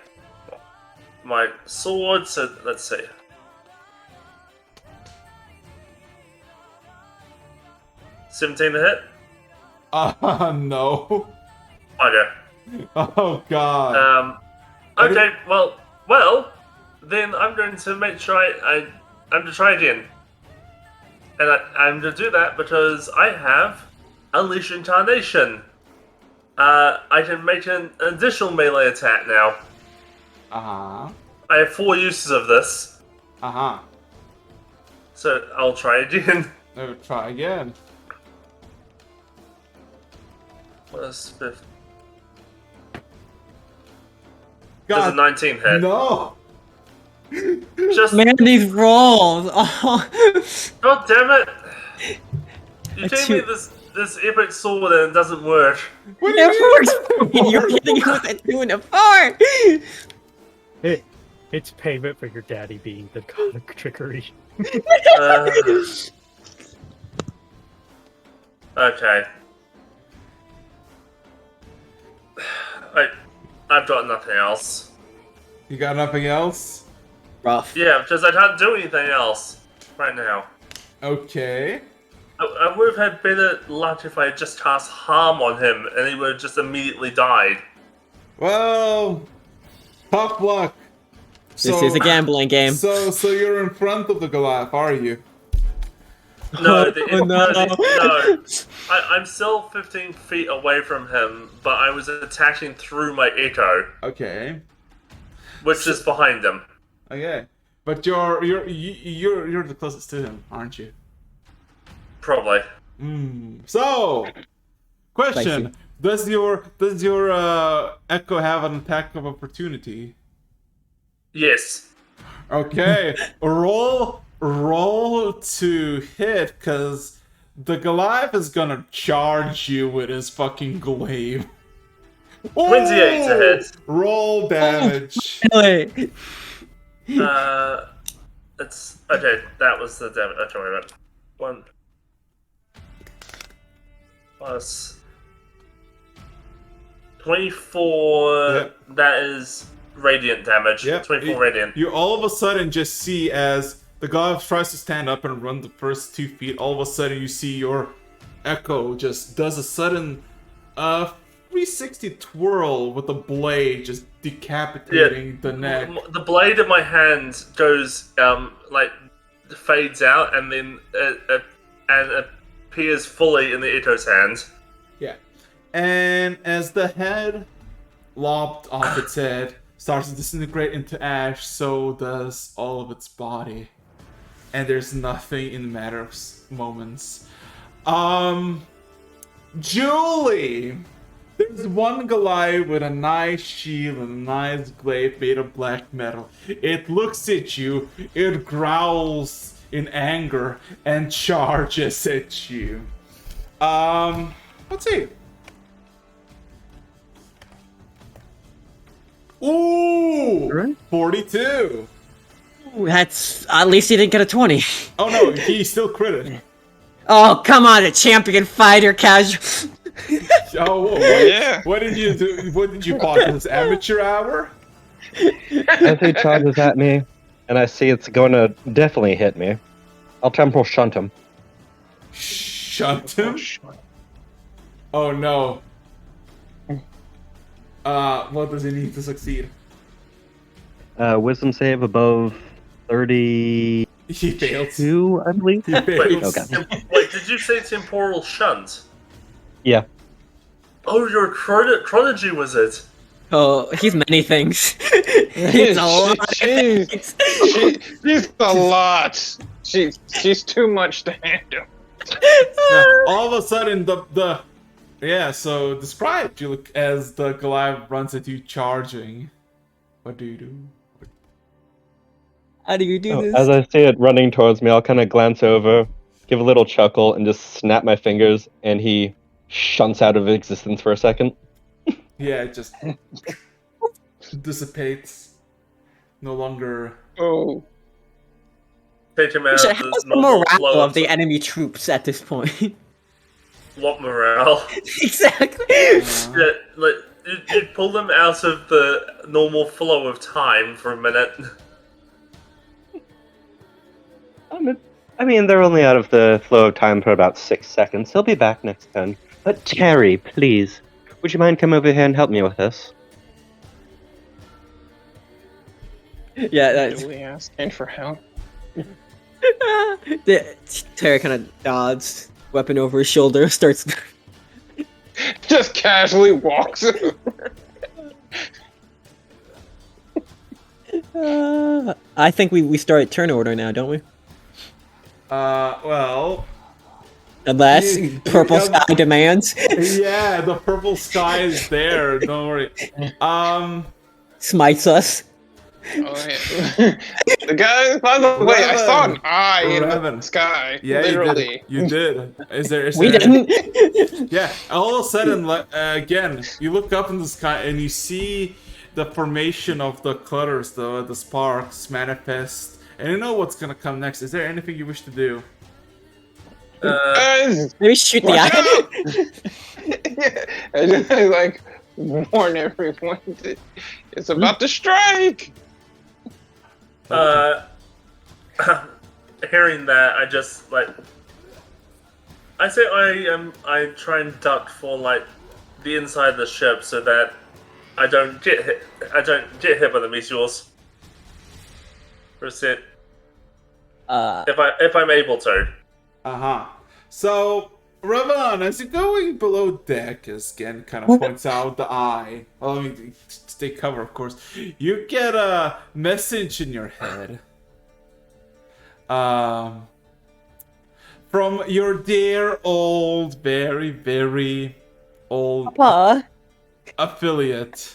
S3: sword. So let's see. $17 to hit.
S1: No.
S3: Okay.
S1: Oh god.
S3: Okay. Well. then I'm going to I'm going to try again. And I'm going to do that because I have Unleash Incarnation. I can make an additional melee attack now.
S1: Uh-huh.
S3: I have 4 uses of this.
S1: Uh-huh.
S3: So I'll try again.
S1: Oh, try again.
S3: What's fifth? Does a
S1: God,
S3: 19 hit?
S1: no!
S3: Just
S2: Man, these rolls. Oh.
S3: God damn it! You
S2: A
S3: gave me
S2: two-
S3: this epic sword and it doesn't work.
S1: What
S2: It
S1: do
S2: works. You're hitting it with a 2 and a 4.
S5: It's payment for your daddy being the god of trickery.
S3: Uh, okay. I've got nothing else.
S1: You got nothing else?
S2: Rough.
S3: Yeah, because I can't do anything else right now.
S1: Okay.
S3: I would have had better luck if I had just cast harm on him and he would have just immediately died.
S1: Well, tough luck.
S2: This is a gambling game.
S1: So you're in front of the Goliath, are you?
S3: No,
S2: no.
S3: I'm still 15 feet away from him, but I was attacking through my echo,
S1: Okay.
S3: which is behind him.
S1: Okay. But you're the closest to him, aren't you?
S3: Probably.
S1: So, question:
S2: Spicy.
S1: Does your Echo have an attack of opportunity?
S3: Yes.
S1: Okay, roll to hit, cause the Goliath is gonna charge you with his fucking glaive.
S3: 28 to hit.
S1: Roll damage.
S2: Really?
S3: It's okay. That was the damage. Okay, wait a minute. 1 plus 24.
S1: Yep.
S3: That is radiant damage.
S1: Yep.
S3: 24 radiant.
S1: You all of a sudden just see as the Goliath tries to stand up and run the first 2 feet. All of a sudden, you see your Echo just does a sudden 360 twirl with the blade, just decapitating the neck.
S3: The blade in my hand goes like fades out and then and appears fully in the Echo's hand.
S1: Yeah. And as the head lopped off its head starts to disintegrate into ash, so does all of its body. And there's nothing in a matter of moments. Julie! There's one Goliath with a nice shield and a nice glaive made of black metal. It looks at you, it growls in anger, and charges at you. Let's see. Ooh!
S2: Right.
S1: 42!
S2: That's at least he didn't get a 20.
S1: Oh no, he still critted.
S2: Oh, come on, a champion fighter casual.
S1: Oh, what,
S6: Yeah.
S1: what did you do? What did you pause this amateur hour?
S7: As he charges at me, and I see it's going to definitely hit me, I'll temporal shunt him.
S1: Shunt him? Oh no. What does he need to succeed?
S7: Wisdom save above 32,
S1: He fails.
S7: I believe.
S1: He fails.
S7: Okay.
S3: Wait, did you say temporal shunt?
S7: Yeah.
S3: Oh, you're a chronology wizard.
S2: Oh, he's many things. He's a lot of things.
S6: She's a lot. She's too much to handle.
S1: Yeah, all of a sudden, so describe you look as the Goliath runs at you charging. What do you do?
S2: How do you do this?
S7: As I see it running towards me, I'll kind of glance over, give a little chuckle, and just snap my fingers, and he shunts out of existence for a second.
S1: Yeah, it just dissipates. No longer.
S6: Oh.
S3: Take him out
S2: So
S3: of
S2: how's
S3: this
S2: the
S3: normal
S2: morale
S3: flow
S2: of the enemy troops at this point?
S3: What morale?
S2: Exactly.
S3: Yeah, like you pull them out of the normal flow of time for a minute.
S7: I mean, they're only out of the flow of time for about 6 seconds. He'll be back next turn. But Terry, please, would you mind come over here and help me with this?
S2: Yeah, that's
S6: Julie asking for help.
S2: Terry kind of nods, weapon over his shoulder, starts.
S6: Just casually walks.
S2: I think we start at turn order now, don't we?
S1: Well,
S2: Unless
S1: You-
S2: Purple
S1: you-
S2: Sky demands.
S1: yeah, the purple sky is there. Don't worry.
S2: Smites us.
S6: Oh, yeah. The guy, by the way, I saw an eye in the
S1: Revan.
S6: sky.
S1: Yeah,
S6: literally.
S1: you did. Is there?
S2: We didn't.
S1: Yeah, all of a sudden, again, you look up in the sky and you see the formation of the clutters, the sparks manifest, and you know what's gonna come next. Is there anything you wish to do?
S6: Guys,
S2: Maybe shoot the
S6: watch
S2: eye.
S6: out! Yeah, I just like warn everyone that it's about to strike.
S3: Hearing that, I just like. I say I try and duck for like the inside of the ship so that I don't get hit. I don't get hit by the meteors. That's it. If I'm able to.
S1: So, Ravan, as you're going below deck, as Gen kind of points out the eye. Well, I mean, stay cover, of course. You get a message in your head. From your dear old, very, very old
S2: Papa.
S1: affiliate.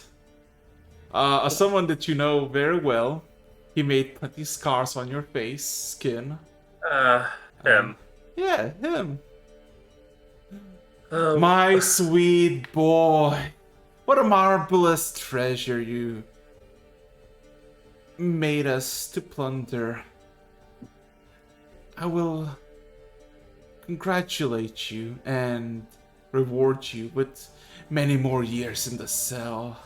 S1: Someone that you know very well. He made plenty scars on your face, skin.
S3: Him.
S1: Yeah, him.
S3: Oh,
S1: My sweet boy. What a marvelous treasure you made us to plunder. I will congratulate you and reward you with many more years in the cell.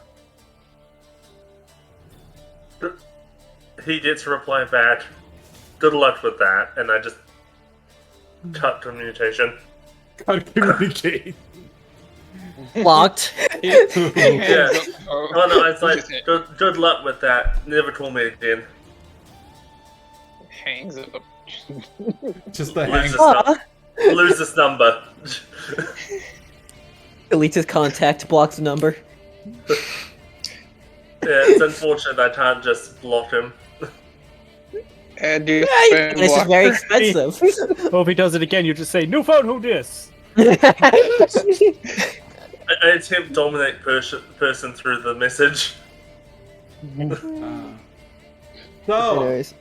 S3: he gets a reply back. Good luck with that, and I just cut communication.
S1: Can't communicate.
S2: Blocked.
S3: Yeah.
S6: Oh,
S3: Oh no, it's like good luck with that. Never call me again.
S6: hangs up.
S1: Just the
S3: Lose
S1: hang.
S3: this, lose this number.
S2: Deletes his contact, blocks the number.
S3: Yeah, it's unfortunate I can't just block him.
S6: And you
S2: Yeah, this is very expensive.
S5: Well, if he does it again, you just say, "New phone, who dis?"
S3: I attempt dominate person through the message.
S1: So,
S2: Anyways.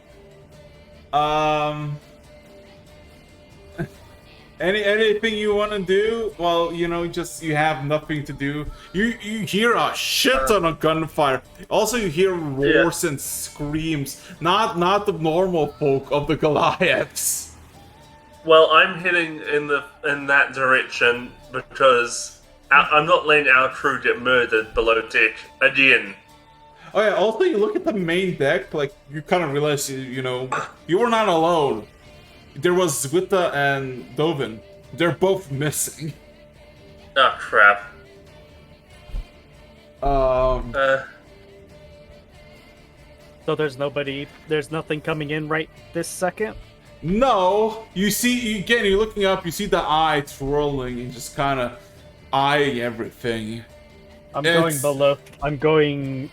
S1: anything you want to do? Well, you know, just you have nothing to do. You hear a shit ton of gunfire. Also, you hear roars and screams. Not the normal folk of the Goliaths.
S3: Well, I'm heading in that direction because I'm not letting our crew get murdered below deck again.
S1: Oh yeah. Also, you look at the main deck. Like you kind of realize you know you were not alone. There was Zwita and Dovin. They're both missing.
S3: Oh crap.
S5: So there's nothing coming in right this second?
S1: No, you see, again, you're looking up, you see the eye twirling and just kind of eyeing everything.
S5: I'm going below. I'm going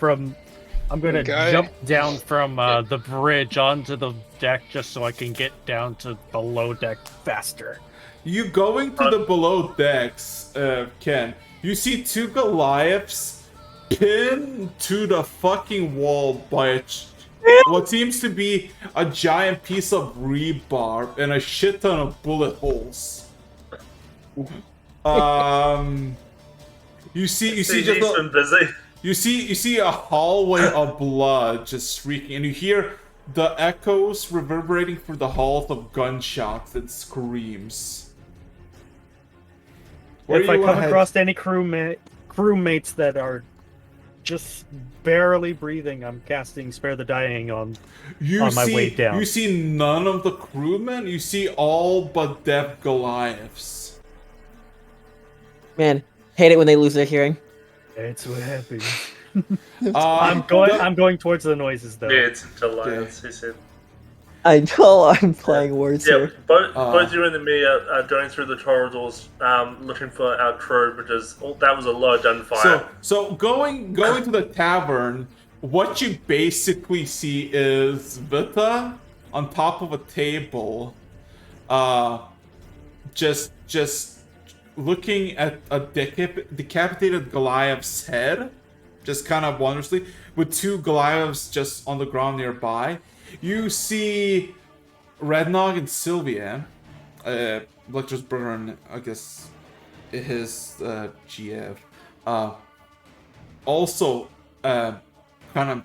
S5: to
S6: Okay.
S5: jump down from the bridge onto the deck just so I can get down to below deck faster.
S1: You going to the below decks, Ken, you see two Goliaths pinned to the fucking wall by what seems to be a giant piece of rebar and a shit ton of bullet holes. You see
S3: He's
S1: just
S3: been busy.
S1: You see a hallway of blood just shrieking, and you hear the echoes reverberating through the halls of gunshots and screams. Where
S5: If
S1: do
S5: I
S1: you
S5: come
S1: wanna head?
S5: across any crewmates that are just barely breathing, I'm casting Spare the Dying on my way down.
S1: You see none of the crewmen. You see all but deaf Goliaths.
S2: Man, hate it when they lose their hearing.
S5: That's what happens. I'm going towards the noises though.
S3: Yeah, it's Alliance, he said.
S2: I know I'm playing words
S3: Yeah,
S2: here.
S3: both you and me are going through the corridors, looking for our crew because that was a low gunfire.
S1: So going to the tavern, what you basically see is Vita on top of a table, just looking at a decapitated Goliath's head, just kind of wondrously, with two Goliaths just on the ground nearby. You see Rednog and Sylvia, Lecter's brother and I guess his GF, also kind of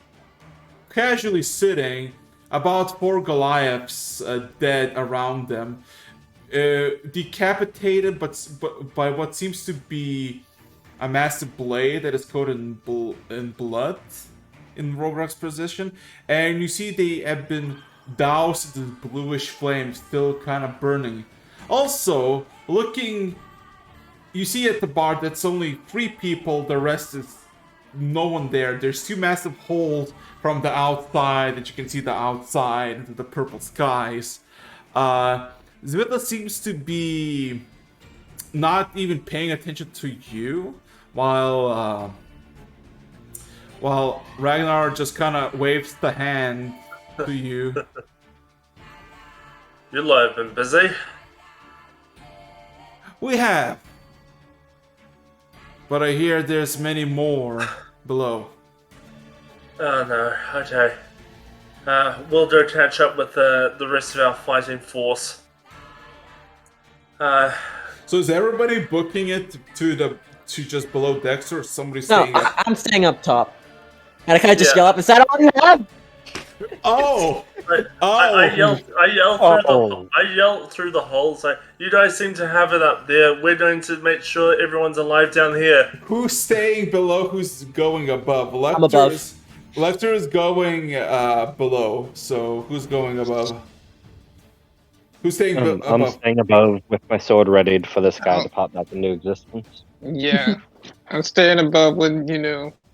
S1: casually sitting, about 4 Goliaths dead around them, decapitated but by what seems to be a massive blade that is coated in blood in Rograk's position, and you see they have been doused in bluish flames, still kind of burning. Also, you see at the bar that's only 3 people, the rest is no one there. There's 2 massive holes from the outside that you can see the outside into the purple skies. Zvitla seems to be not even paying attention to you, while Ragnar just kind of waves the hand to you.
S3: You lot have been busy.
S1: We have. But I hear there's many more below.
S3: Oh no, okay. We'll go catch up with the rest of our fighting force.
S1: So is everybody booking it to just below decks, or somebody
S2: No,
S1: staying up?
S2: I'm staying up top. And I kind of just
S3: Yeah.
S2: yell up, is that all you have?
S1: Oh!
S3: I yelled through the hole, so you guys seem to have it up there. We're going to make sure everyone's alive down here.
S1: Who's staying below? Who's going above?
S2: I'm above.
S1: Lecter is going below. So who's going above? Who's staying
S7: I'm
S1: above?
S7: staying above with my sword readied for this guy to pop back into existence.
S6: Yeah, I'm staying above with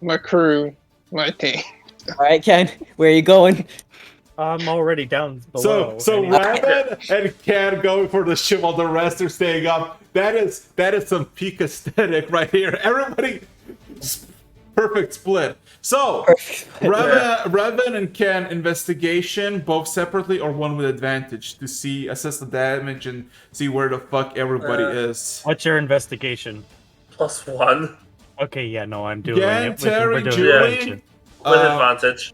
S6: my crew, my team.
S2: Alright, Ken, where are you going?
S5: I'm already down below.
S1: So
S5: anyway.
S1: Rabbit and Cat going for the ship while the rest are staying up. That is some peak aesthetic right here. Everybody, perfect split. So Rabbit and Ken, investigation both separately or one with advantage to assess the damage and see where the fuck everybody is.
S5: What's your investigation?
S3: +1
S5: Okay, yeah, no, I'm doing
S1: Again,
S5: it.
S1: Terry,
S5: We're doing
S1: Julie?
S5: advantage.
S3: with advantage.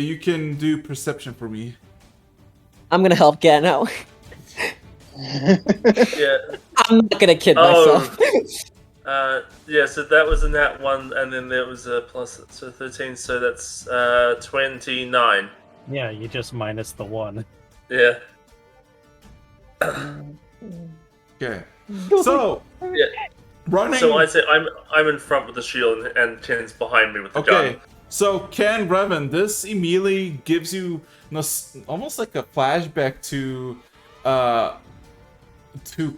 S1: You can do perception for me.
S2: I'm gonna help Ken out.
S3: Yeah.
S2: I'm not gonna kid
S3: Oh.
S2: myself.
S3: Yeah, so that was in that one, and then there was a plus, so 13, so that's 29.
S5: Yeah, you just minus the 1.
S3: Yeah.
S1: Okay. So
S3: Yeah.
S1: running.
S3: So I say I'm in front with the shield, and Ken's behind me with the
S1: Okay.
S3: gun.
S1: So Ken Revan, this immediately gives you almost like a flashback to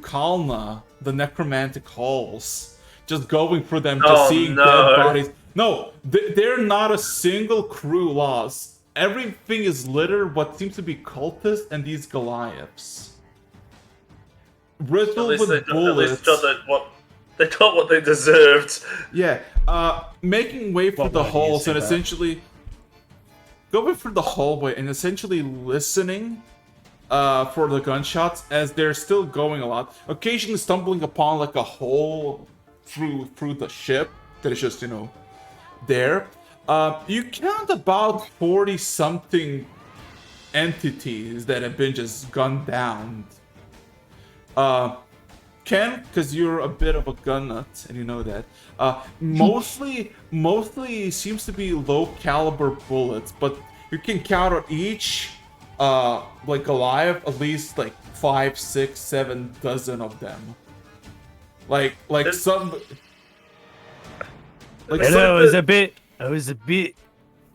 S1: Kalna, the necromantic halls. Just going through them, just seeing
S3: no.
S1: dead bodies. No, they're not a single crew lost. Everything is littered what seems to be cultists and these Goliaths. Riddled with
S3: At
S1: bullets.
S3: least they got what they deserved.
S1: Yeah, making way for
S5: Well,
S1: the
S5: why do you
S1: halls
S5: say
S1: and
S5: that?
S1: essentially going through the hallway and essentially listening for the gunshots as they're still going a lot. Occasionally stumbling upon like a hole through the ship that is just there. You count about 40-something entities that have been just gunned down. Ken, because you're a bit of a gun nut and you know that, mostly seems to be low caliber bullets, but you can count on each like Goliath at least like 5, 6, 7 dozen of them. Like some. Like
S5: And
S1: some,
S5: I was a bit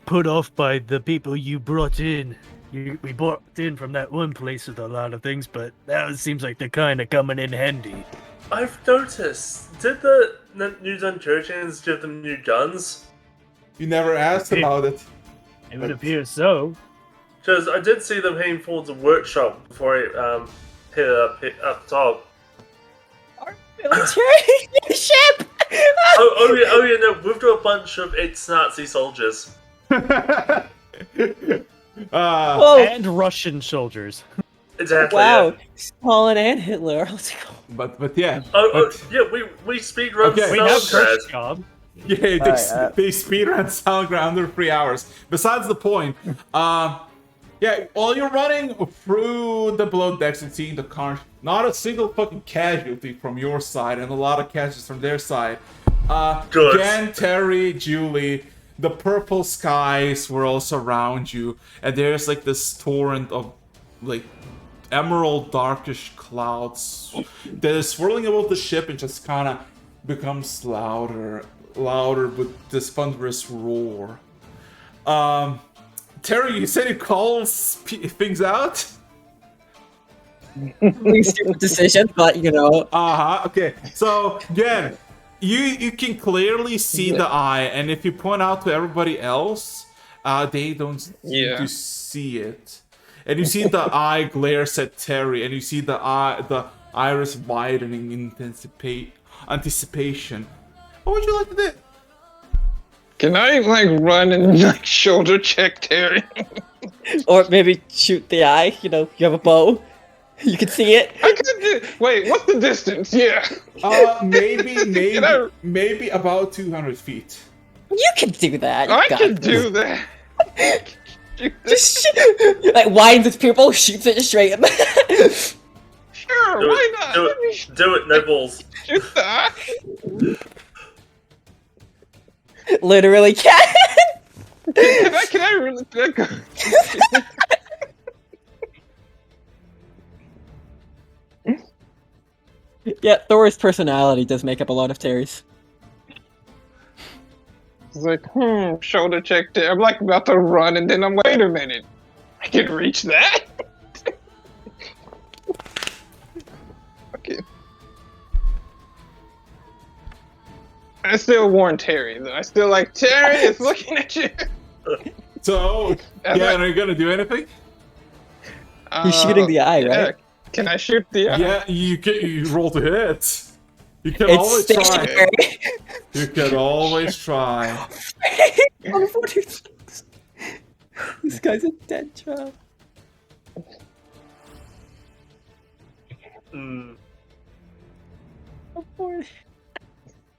S5: put off by the people you brought in. We brought in from that one place with a lot of things, but that seems like they're kind of coming in handy.
S3: I've noticed. Did the new Dungeons give them new guns?
S1: You never asked about it.
S5: It would appear so.
S3: Because I did see them heading towards the workshop before it hit up top.
S2: Our military ship.
S3: Oh yeah, no, we've got a bunch of ex-Nazi soldiers.
S2: Whoa!
S5: And Russian soldiers.
S3: Exactly.
S2: Wow,
S3: Yeah.
S2: Stalin and Hitler. Let's go.
S1: But yeah.
S3: Yeah, we speedrun
S1: Okay.
S5: We have
S3: Stalingrad.
S5: first job.
S1: Yeah, they,
S2: Alright,
S1: they speedrun Stalingrad under 3 hours. Besides the point, yeah, while you're running through the below decks and seeing the carnage, not a single fucking casualty from your side and a lot of casualties from their side.
S3: Good.
S1: Again, Terry, Julie, the purple skies swirl around you, and there's like this torrent of like emerald darkish clouds that is swirling above the ship and just kind of becomes louder with this thunderous roar. Terry, you said you calls things out?
S2: Really stupid decision, but you know.
S1: Okay. So again, you can clearly see the eye, and if you point out to everybody else, they don't seem to see it. And you see the eye glares at Terry, and you see the iris widening in anticipation. What would you like to do?
S6: Can I like run and like shoulder check Terry?
S2: Or maybe shoot the eye. You know, you have a bow. You can see it.
S6: I could do. Wait, what's the distance? Yeah.
S1: Maybe about 200 feet.
S2: You can do that. You
S6: I
S2: got
S6: can
S2: it.
S6: do that.
S2: Just shoot. Like winds its pupil, shoots it straight.
S6: Sure,
S3: Do
S6: why
S3: it,
S6: not?
S3: do
S6: Let me
S3: it, do it, no balls.
S6: shoot the eye.
S2: Literally can.
S6: Can I really?
S2: Yeah, Thor's personality does make up a lot of Terry's.
S6: It's like, shoulder check Terry. I'm like about to run, and then I'm wait a minute. I can reach that. Okay. I still warn Terry though. I still like Terry is looking at you.
S1: So, yeah, are you gonna do anything?
S2: He's shooting the eye,
S6: yeah.
S2: right?
S6: Can I shoot the eye?
S1: Yeah, you roll to hit. You can
S2: It's
S1: always try.
S2: stationary.
S1: You can always try.
S2: Oh, 46. This guy's a dead child.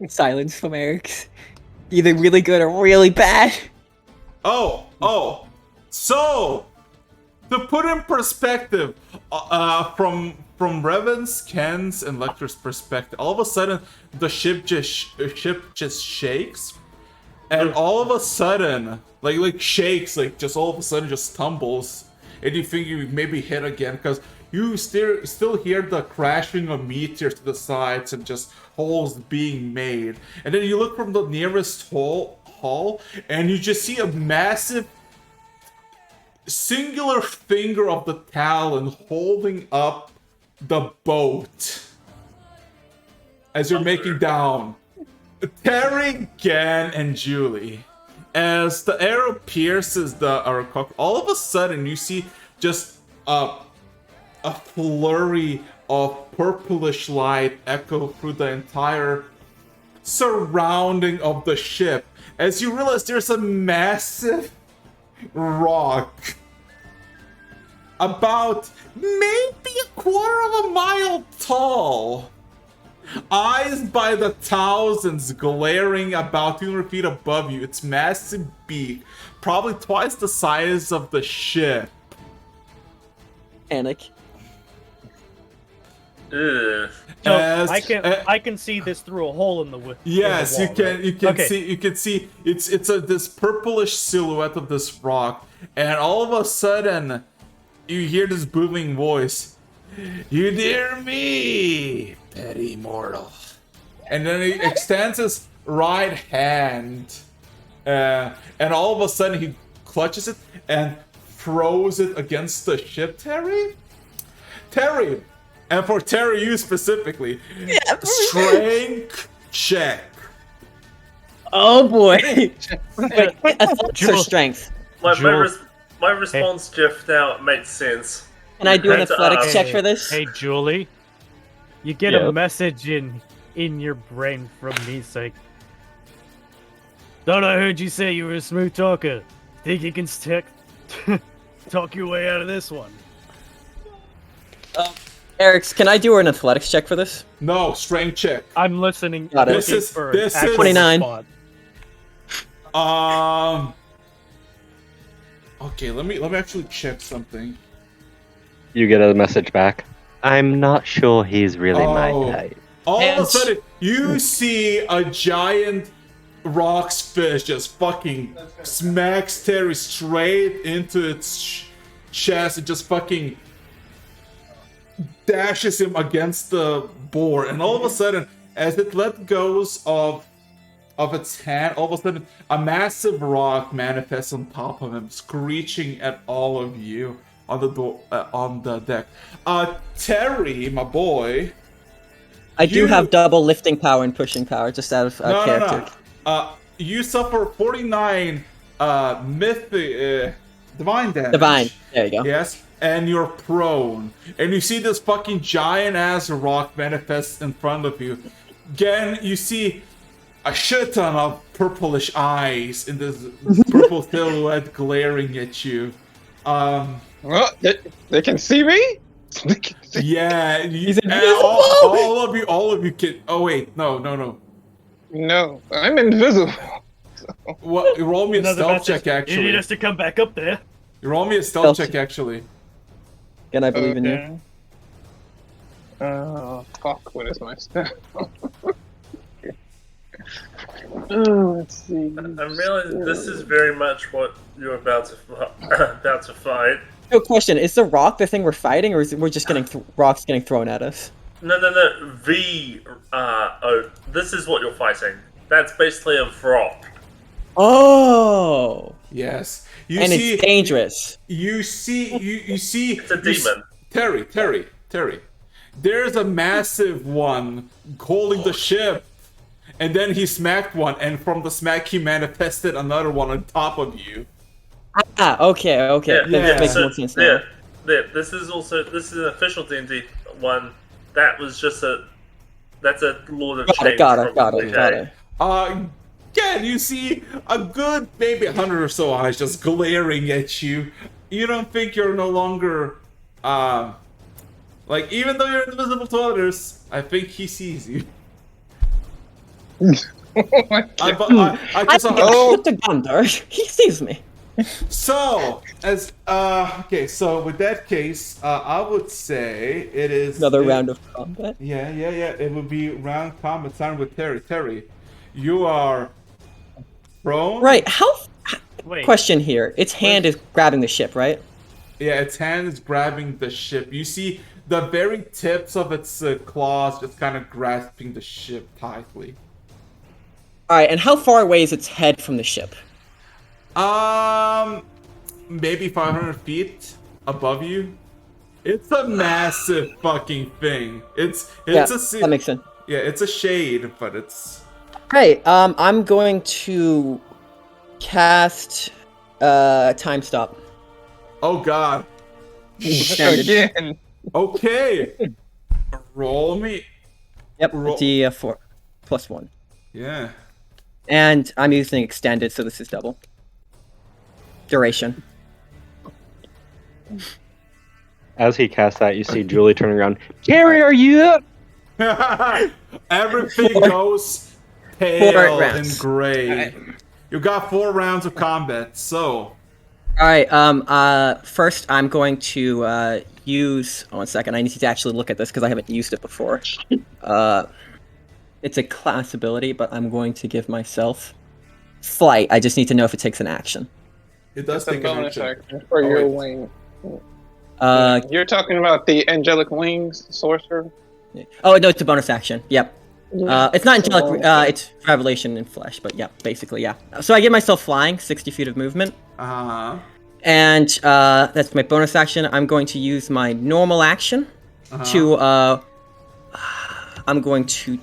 S2: Silence from Eric's. Either really good or really bad.
S1: Oh. So, to put in perspective, from Revan's, Ken's, and Lecter's perspective, all of a sudden the ship just shakes, and all of a sudden, like shakes, like just all of a sudden just tumbles, and you think you maybe hit again because you still hear the crashing of meteors to the sides and just holes being made, and then you look from the nearest hall, and you just see a massive singular finger of the Talon holding up the boat as you're making down. Terry, Gan, and Julie. As the arrow pierces the Archipeligo, all of a sudden you see just a flurry of purplish light echo through the entire surrounding of the ship as you realize there's a massive rock about maybe a quarter of a mile tall, eyes by the thousands glaring about 200 feet above you, its massive beak probably twice the size of the ship.
S2: Panic.
S3: Ugh.
S5: So
S1: As-
S5: I can see this through a hole in the wall.
S1: Yes,
S5: right?
S1: you can
S5: Okay.
S1: see it's this purplish silhouette of this rock, and all of a sudden you hear this booming voice. You dare me, petty mortal. And then he extends his right hand, and all of a sudden he clutches it and throws it against the ship. Terry, and for Terry, you specifically, strength check.
S2: Oh boy. Wait, athletics or
S5: Jewel.
S2: strength?
S3: My response just now makes sense.
S2: Can I do an
S3: Had to
S2: athletics
S3: ask.
S2: check for this?
S5: Hey, Julie. You get
S7: Yeah.
S5: a message in your brain from me saying, "Thought I heard you say you were a smooth talker. Think you can talk your way out of this one?"
S2: Eric's, can I do an athletics check for this?
S1: No, strength check.
S5: I'm listening.
S2: Got it.
S5: Looking
S1: This is-
S5: for
S1: this
S5: an actual
S1: is-
S2: 29.
S5: response.
S1: Okay, let me actually check something.
S7: You get a message back. I'm not sure he's really my
S1: Oh.
S7: type.
S1: All of a
S2: And-
S1: sudden, you see a giant roc's fish just fucking smacks Terry straight into its chest and just fucking dashes him against the board. And all of a sudden, as it let goes of its hand, all of a sudden, a massive rock manifests on top of him, screeching at all of you on the door, on the deck. Terry, my boy.
S2: I do
S1: You-
S2: have double lifting power and pushing power, just out of character.
S1: No. You suffer 49 divine damage.
S2: Divine. There you go.
S1: Yes, and you're prone. And you see this fucking giant ass rock manifest in front of you. Again, you see a shit ton of purplish eyes in this purple silhouette glaring at you.
S6: Well, they can see me? They can see-
S1: Yeah,
S2: He's
S1: and
S2: invisible!
S1: all of you can. Oh wait, no.
S6: No, I'm invisible.
S1: What? Roll me a
S5: Another
S1: stealth
S5: message.
S1: check,
S5: You need
S1: actually.
S5: us to come back up there.
S1: Roll me a stealth
S2: Stealth
S1: check, actually.
S2: And I believe in you.
S6: Okay. Fuck, what is my step? Let's see.
S3: I'm realizing this is very much what you're about to fight.
S2: No question. Is the rock the thing we're fighting, or is it we're just getting rocks getting thrown at us?
S3: No. This is what you're fighting. That's basically a rock.
S2: Oh,
S1: Yes.
S2: and it's dangerous.
S1: You see.
S3: It's a demon.
S1: Terry. There's a massive one holding the ship, and then he smacked one, and from the smack he manifested another one on top of you.
S2: Ah, okay.
S3: Yeah,
S2: That makes
S3: so-
S2: more sense now.
S3: This is an official D&D one. That's a Lord of Change.
S2: Got it.
S3: probably, okay?
S1: Again, you see a good maybe 100 or so eyes just glaring at you. You don't think you're no longer, like, even though you're invisible to others, I think he sees you.
S6: Oh my
S1: I
S6: God.
S1: just
S6: Oh.
S2: Put the gun there. He sees me.
S1: So so with that case, I would say it is
S2: Another round of combat.
S1: Yeah. It would be round combat time with Terry. Terry, you are prone.
S2: Right. How?
S5: Wait.
S2: Question here. Its hand is grabbing the ship, right?
S1: Yeah, its hand is grabbing the ship. You see the very tips of its claws just kind of grasping the ship tightly.
S2: All right. And how far away is its head from the ship?
S1: Maybe 500 feet above you. It's a massive fucking thing. It's
S2: Yeah,
S1: a
S2: that makes sense.
S1: yeah, it's a shade, but it's
S2: Hey, I'm going to cast time stop.
S1: oh god.
S2: Standard.
S6: Again.
S1: Okay. Roll me.
S2: Yep,
S1: Roll.
S2: D4 plus 1.
S1: Yeah.
S2: And I'm using extended, so this is double. Duration.
S7: As he casts that, you see Julie turning around. Jerry, are you up?
S1: Everything goes
S2: Four
S1: pale
S2: rounds.
S1: and gray. You got 4 rounds of combat, so
S2: Alright, first I'm going to use... Oh, 1 second, I need to actually look at this because I haven't used it before. It's a class ability, but I'm going to give myself flight. I just need to know if it takes an action.
S1: it does
S6: That's a
S1: take an
S6: bonus
S1: action.
S6: action for
S1: Oh,
S6: your
S1: wait.
S6: wing. You're talking about the angelic wings sorcerer?
S2: Oh, no, it's a bonus action. Yep. It's not
S6: It's a
S2: angelic,
S6: bonus
S2: it's revelation in flesh, but yeah, basically, yeah. So I give myself flying, 60 feet of movement.
S1: Uh-huh.
S2: And that's my bonus action. I'm going to use my normal action to I'm going to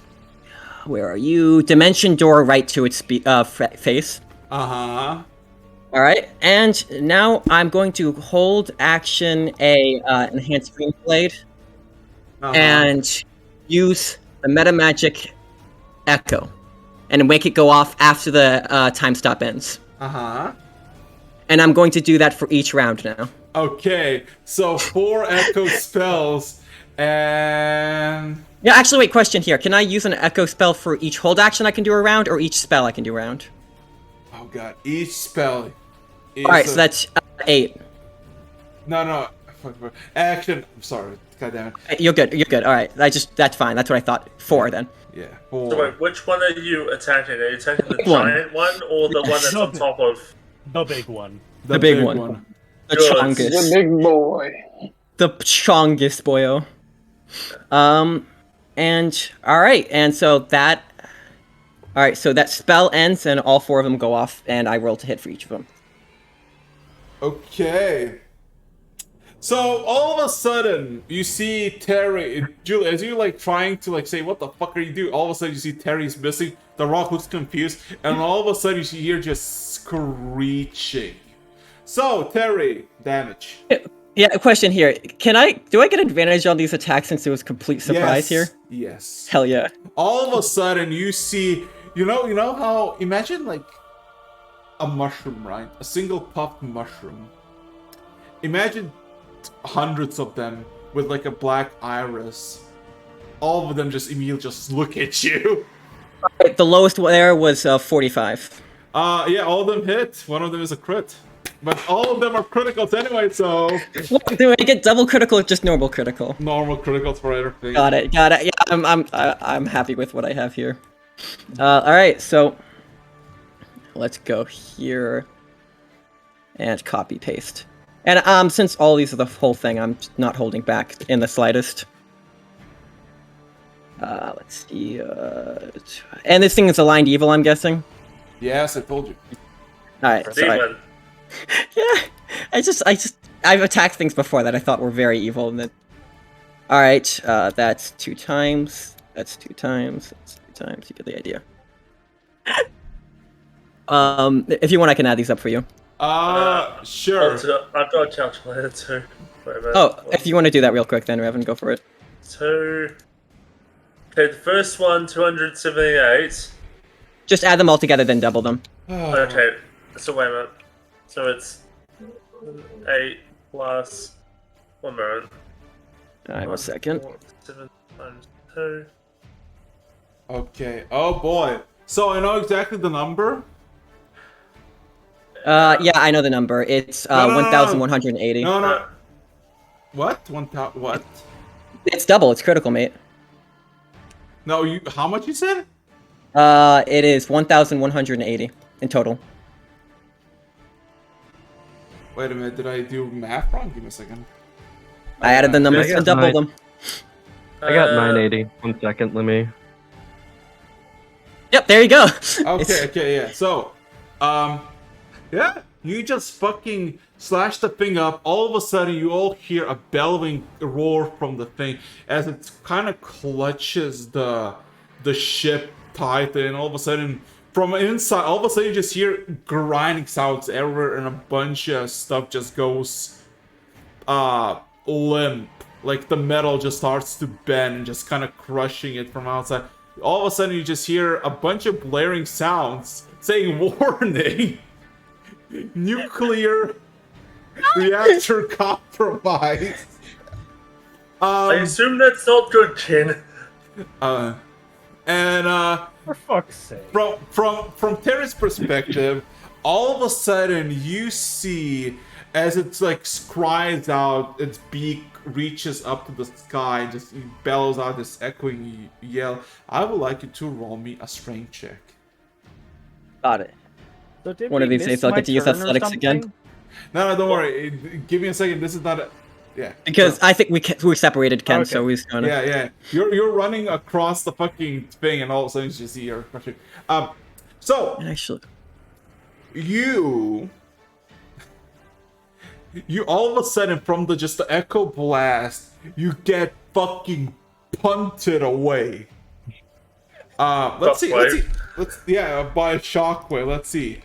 S2: where are you? Dimension door right to its face.
S1: Uh-huh.
S2: All right, and now I'm going to hold action a enhanced green blade and use the meta magic echo, and make it go off after the time stop ends.
S1: Uh-huh.
S2: And I'm going to do that for each round now.
S1: Okay, so 4 echo spells, and...
S2: Yeah, actually, wait, question here. Can I use an echo spell for each hold action I can do a round, or each spell I can do a round?
S1: Oh god, each spell is...
S2: Alright, so that's 8.
S1: No. Action. I'm sorry. God damn it.
S2: You're good. Alright, that's fine. That's what I thought. 4 then.
S1: Yeah, 4.
S3: So wait, which one are you attacking? Are you attacking the
S2: Big one.
S3: giant one or the one that's on top of?
S5: The big one.
S2: The big one. The
S3: Good.
S6: The
S2: chongus.
S6: big boy.
S2: The chongus, boyo. And alright, and so that... Alright, so that spell ends and all 4 of them go off, and I roll to hit for each of them.
S1: Okay. So all of a sudden, you see Terry, Julie, as you like trying to like say, "What the fuck are you doing?" All of a sudden, you see Terry's missing. The Rock looks confused, and all of a sudden, you hear just screeching. So Terry, damage.
S2: Yeah, a question here. Do I get advantage on these attacks since it was complete surprise here?
S1: Yes.
S2: Hell yeah.
S1: All of a sudden, you see, you know how, imagine like a mushroom, right? A single puffed mushroom. Imagine hundreds of them with like a black iris. All of them just immediately just look at you.
S2: The lowest there was 45.
S1: Yeah, all of them hit. One of them is a crit. But all of them are criticals anyway, so...
S2: Do I get double critical or just normal critical?
S1: Normal criticals for everything.
S2: Got it. Yeah, I'm happy with what I have here. Alright, so... Let's go here. And copy paste. And since all these are the whole thing, I'm not holding back in the slightest. Let's see. And this thing is aligned evil, I'm guessing.
S1: Yes, I told you.
S2: All right. Sorry.
S3: Demon.
S2: Yeah. I've attacked things before that I thought were very evil, and then. All right. That's 2 times. That's 2 times. That's 3 times. You get the idea. If you want, I can add these up for you.
S1: Sure.
S3: I've got a calculator too. Wait a minute.
S2: Oh, if you want to do that real quick, then Revan, go for it.
S3: 2. Okay, the first one, 278.
S2: Just add them all together, then double them.
S3: Okay, so wait a minute. So it's 8 plus 1 minute.
S2: All right, 1 second.
S3: 7 times 2.
S1: Okay. Oh boy. So I know exactly the number.
S2: Yeah, I know the number. It's
S1: No.
S2: 1,180.
S1: No. What? What?
S2: It's double. It's critical, mate.
S1: No, you. How much you said?
S2: It is 1,180 in total.
S1: Wait a minute. Did I do math wrong? Give me a second.
S2: I added the numbers
S7: I
S2: and
S7: got
S2: doubled
S7: mine.
S2: them.
S7: I got 980. 1 second, let me.
S2: Yep, there you go.
S1: Okay, yeah. So, yeah, you just fucking slash the thing up. All of a sudden, you all hear a bellowing roar from the thing as it kind of clutches the ship titan. And all of a sudden, from inside, all of a sudden, you just hear grinding sounds everywhere, and a bunch of stuff just goes limp. Like the metal just starts to bend, just kind of crushing it from outside. All of a sudden, you just hear a bunch of blaring sounds saying warning. Nuclear reactor compromised.
S3: I assume that's not good, Ken.
S5: For fuck's sake.
S1: From Terry's perspective, all of a sudden you see as it's like cries out, its beak reaches up to the sky and just bellows out this echoing yell. I would like you to roll me a strength check.
S2: Got it.
S5: So did
S2: One
S5: we
S2: of these
S5: miss
S2: days I'll
S5: my
S2: get to use
S5: turn or
S2: athletics again.
S5: something?
S1: No, don't worry. Give me a second. This is not a... Yeah.
S2: Because I think we're separated, Ken,
S5: Okay.
S2: so he's gonna...
S1: Yeah. You're running across the fucking thing, and all of a sudden you just see your crushing. So
S2: Actually...
S1: you all of a sudden from the echo blast, you get fucking punted away. Let's see.
S3: Shockwave.
S1: By shockwave. Let's see.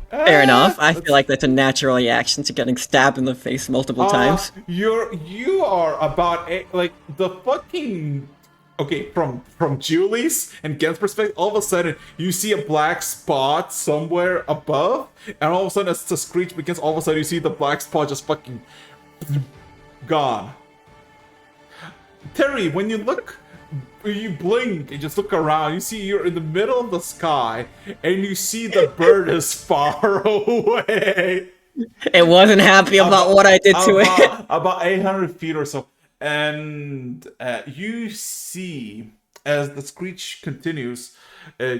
S2: Fair enough. I
S1: let's
S2: feel like that's a natural reaction to getting stabbed in the face multiple times.
S1: You are about like the fucking. Okay, from Julie's and Gen's perspective, all of a sudden you see a black spot somewhere above, and all of a sudden it's the screech begins. All of a sudden you see the black spot just fucking gone. Terry, when you look, you blink and just look around. You see you're in the middle of the sky, and you see the bird is far away.
S2: It wasn't happy about what I did to it.
S1: About 800 feet or so. And you see, as the screech continues,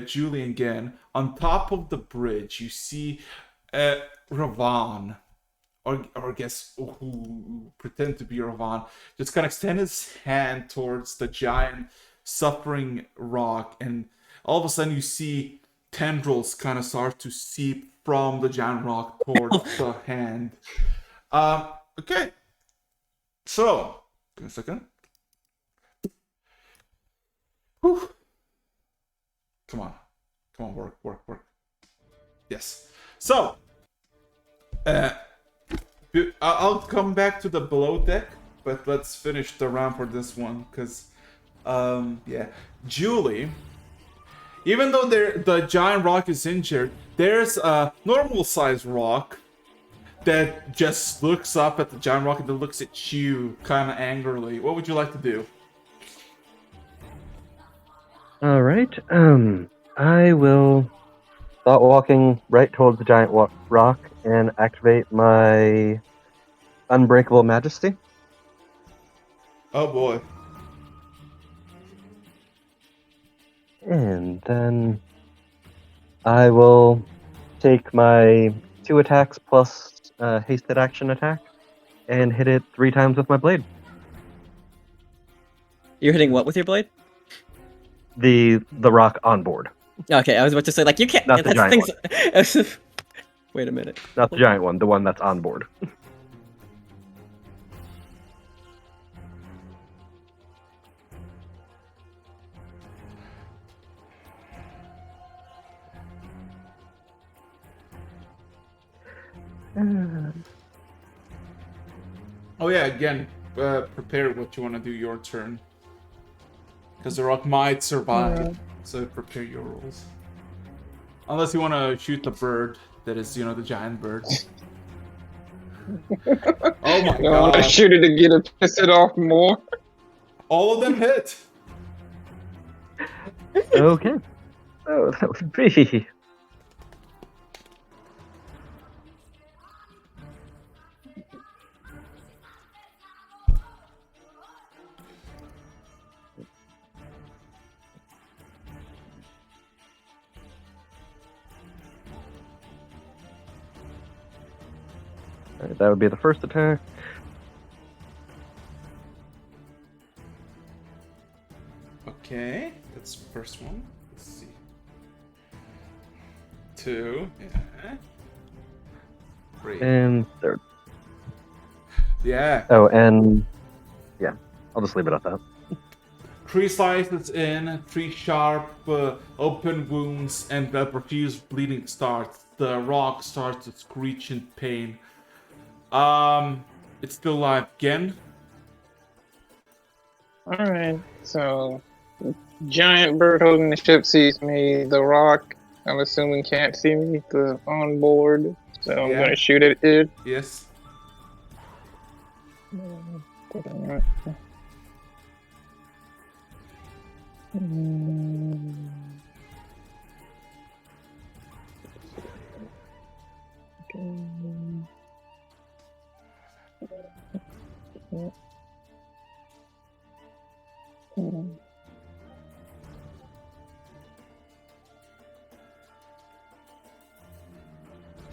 S1: Julie again, on top of the bridge, you see Ravan, or I guess who pretend to be Ravan, just kind of extend his hand towards the giant suffering rock, and all of a sudden you see tendrils kind of start to seep from the giant rock towards the hand. Okay. So, give me a second. Whew. Come on, work. Yes. So, I'll come back to the below deck, but let's finish the round for this one, because, yeah. Julie, even though the giant rock is injured, there's a normal sized rock that just looks up at the giant rock and then looks at you kind of angrily. What would you like to do?
S7: All right. I will start walking right towards the giant rock and activate my Unbreakable Majesty.
S1: Oh boy.
S7: And then I will take my 2 attacks plus hasted action attack and hit it 3 times with my blade.
S2: You're hitting what with your blade?
S7: The rock on board.
S2: Okay, I was about to say, like, you can't.
S7: Not the giant
S2: one. Wait a minute.
S7: Not the giant one, the one that's on board.
S1: Oh yeah, again, prepare what you want to do your turn. Because the rock might survive, so prepare your rolls. Unless you want to shoot the bird that is, the giant bird. Oh my
S6: No, I want to
S1: god.
S6: shoot it to get it, piss it off more.
S1: All of them hit.
S7: Okay. So that would be... Alright, that would be the first attack.
S1: Okay, that's the first one. Let's see. 2. Yeah. 3.
S7: And third.
S1: Yeah.
S7: Oh, and... yeah, I'll just leave it at that.
S1: 3 slices in, 3 sharp open wounds, and the profuse bleeding starts. The rock starts to screech in pain. It's still alive again.
S6: Alright, so giant bird holding the ship sees me. The rock, I'm assuming, can't see me. The on board, so I'm
S1: Yeah.
S6: gonna shoot at it.
S1: Yes.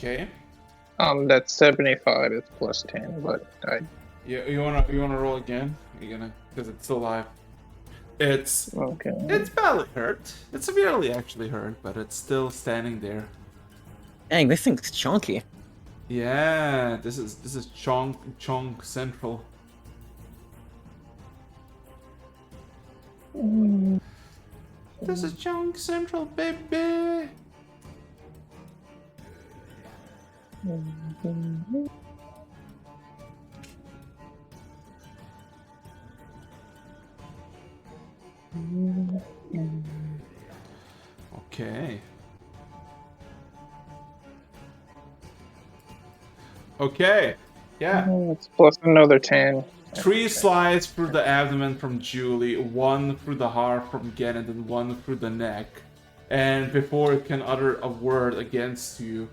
S1: Okay.
S6: That's 75. It's plus 10, but
S1: Yeah, you wanna roll again? You're gonna, because it's still alive. It's
S6: okay.
S1: badly hurt. It's severely actually hurt, but it's still standing there.
S2: Dang, this thing's chunky.
S1: Yeah, this is Chong Central. This is Junk Central, baby. Okay. Okay. Yeah.
S6: It's plus another 10.
S1: 3 slides through the abdomen from Julie, 1 through the heart from Gen, and then 1 through the neck. And before it can utter a word against you,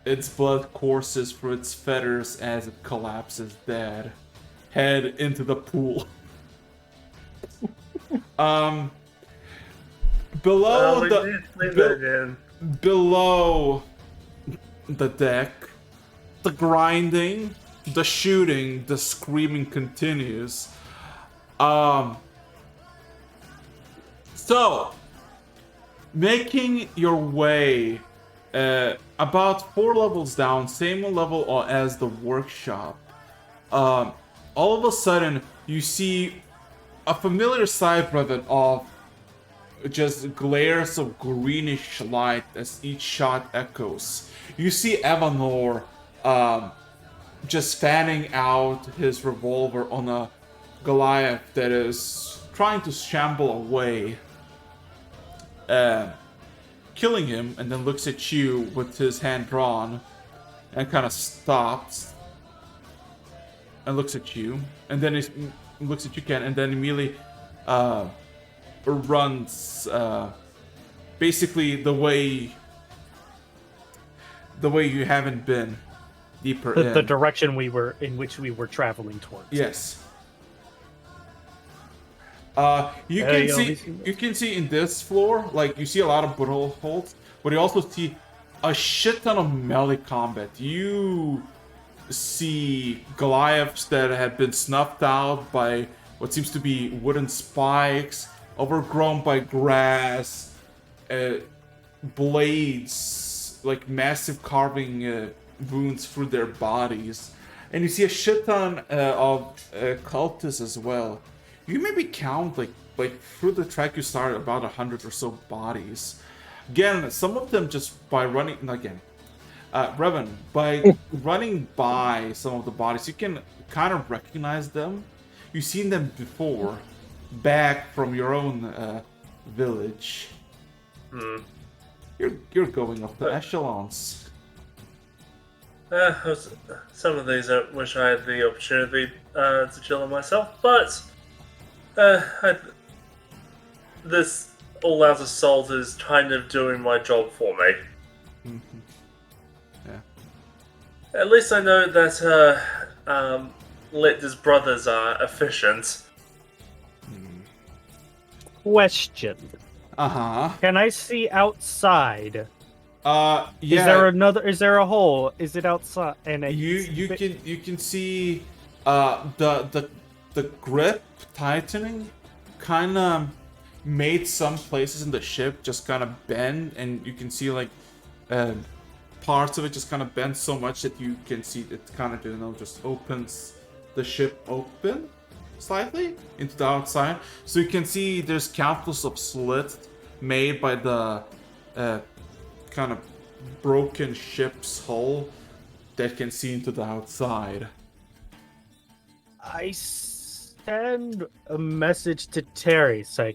S1: its blood courses through its feathers as it collapses dead. Head into the pool. Below below the deck, the grinding, the shooting, the screaming continues. So, making your way about 4 levels down, same level as the workshop, all of a sudden you see a familiar sight, brother, of just glares of greenish light as each shot echoes. You see Evanor just fanning out his revolver on a Goliath that is trying to shamble away, killing him, and then looks at you with his hand drawn and kind of stops and looks at you, and then he looks at you, Ken, and then immediately runs basically the way you haven't been, deeper in.
S5: The direction in which we were traveling towards.
S1: Yes. You can see in this floor, like, you see a lot of bullet holes, but you also see a shit ton of melee combat. You see Goliaths that have been snuffed out by what seems to be wooden spikes, overgrown by grass, blades, like massive carving wounds through their bodies, and you see a shit ton of cultists as well. You maybe count like through the track you started about 100 or so bodies. Again, some of them just by running Revan, by running by some of the bodies, you can kind of recognize them. You've seen them before, back from your own village. You're going up the echelons.
S3: Some of these I wish I had the opportunity to kill them myself, but this all-out assault is kind of doing my job for me.
S1: Yeah.
S3: At least I know that Lecter's brothers are efficient.
S5: Question.
S1: Uh-huh.
S5: Can I see outside?
S1: Yeah.
S5: Is there a hole? Is it outside? And
S1: You can see the grip tightening kind of made some places in the ship just kind of bend, and you can see like parts of it just kind of bend so much that you can see it kind of just opens the ship open slightly into the outside, so you can see there's countless of slits made by the kind of broken ship's hull that can see into the outside.
S5: I send a message to Terry, say,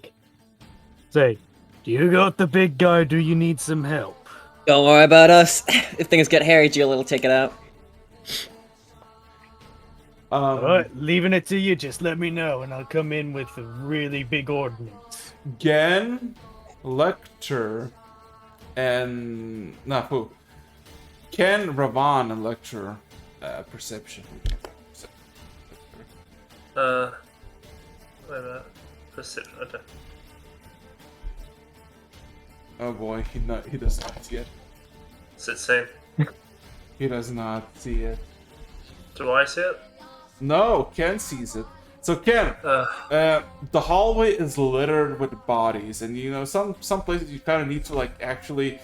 S5: do you got the big guy? Do you need some help?
S2: Don't worry about us. If things get hairy, Jill will take it out.
S5: Alright, leaving it to you. Just let me know, and I'll come in with a really big ordnance.
S1: Gen, Lecter, and Ken, Ravan, and Lecter, perception.
S3: Wait a minute. Perception. Okay.
S1: Oh boy, he does not see it.
S3: Is it same?
S1: He does not see it.
S3: Do I see it?
S1: No, Ken sees it. So Ken, the hallway is littered with bodies, and some places you kind of need to like actually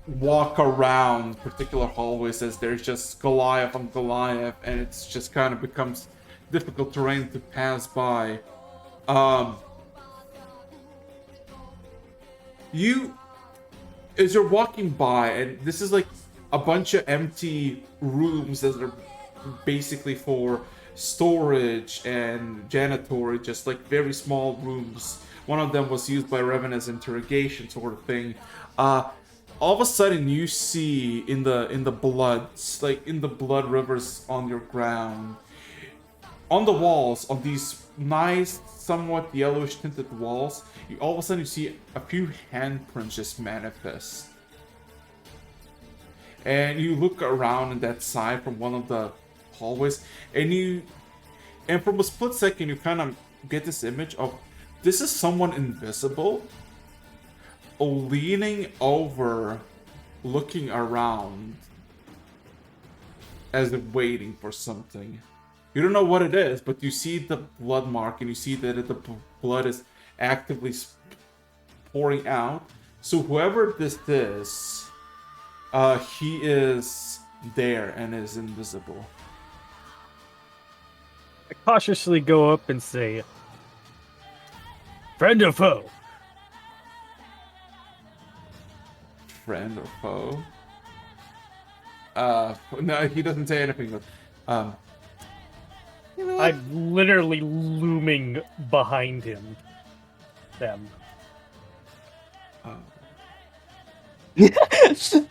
S1: walk around particular hallways as there's just Goliath on Goliath, and it's just kind of becomes difficult terrain to pass by. you, as you're walking by, and this is like a bunch of empty rooms that are basically for storage and janitorial, just like very small rooms. One of them was used by Revan as interrogation sort of thing. All of a sudden you see in the blood, like in the blood rivers on your ground, on the walls, on these nice, somewhat yellowish tinted walls, all of a sudden you see a few handprints just manifest. And you look around in that side from one of the hallways, and from a split second you kind of get this image of this is someone invisible leaning over, looking around as if waiting for something. You don't know what it is, but you see the blood mark and you see that the blood is actively pouring out. So whoever this is, he is there and is invisible.
S5: I cautiously go up and say, "Friend or foe?"
S1: Friend or foe? No, he doesn't say anything, but, you know what?
S5: I'm literally looming behind him. Them.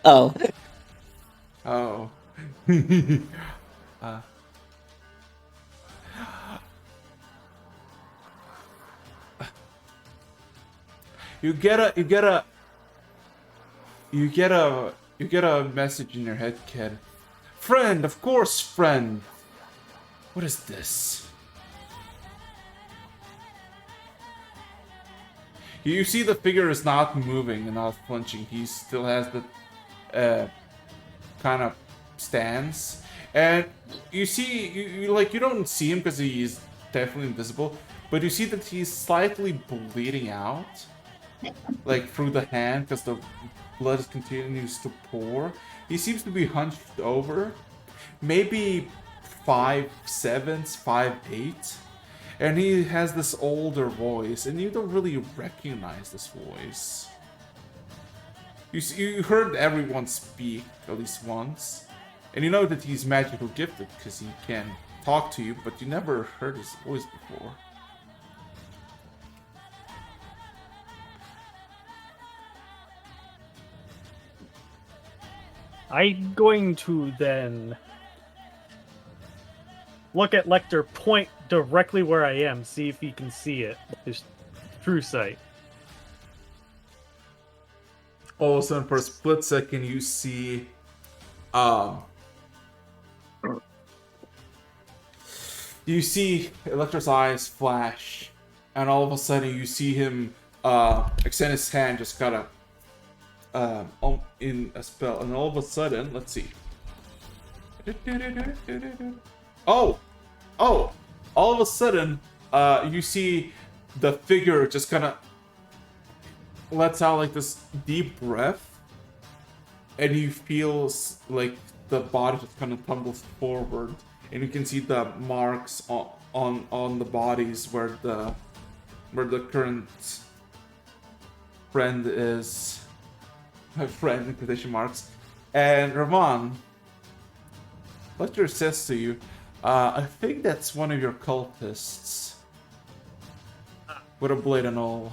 S2: Oh.
S1: Oh. You get a message in your head, kid. Friend, of course, friend. What is this? You see the figure is not moving and not flinching. He still has the kind of stance. And you see, you don't see him because he's definitely invisible, but you see that he's slightly bleeding out, like through the hand, because the blood continues to pour. He seems to be hunched over, maybe 5'7", 5'8", and he has this older voice, and you don't really recognize this voice. You heard everyone speak at least once, and you know that he's magically gifted because he can talk to you, but you never heard his voice before.
S5: I'm going to then look at Lecter, point directly where I am, see if he can see it. His true sight.
S1: All of a sudden, for a split second, you see, Electra's eyes flash, and all of a sudden you see him extend his hand, just kind of in a spell, and all of a sudden, let's see. Oh, all of a sudden, you see the figure just kind of lets out like this deep breath, and you feel like the body just kind of tumbles forward, and you can see the marks on the bodies where the current friend is. Friend in quotation marks. And Ravan, Lecter says to you, I think that's one of your cultists with a blade and all.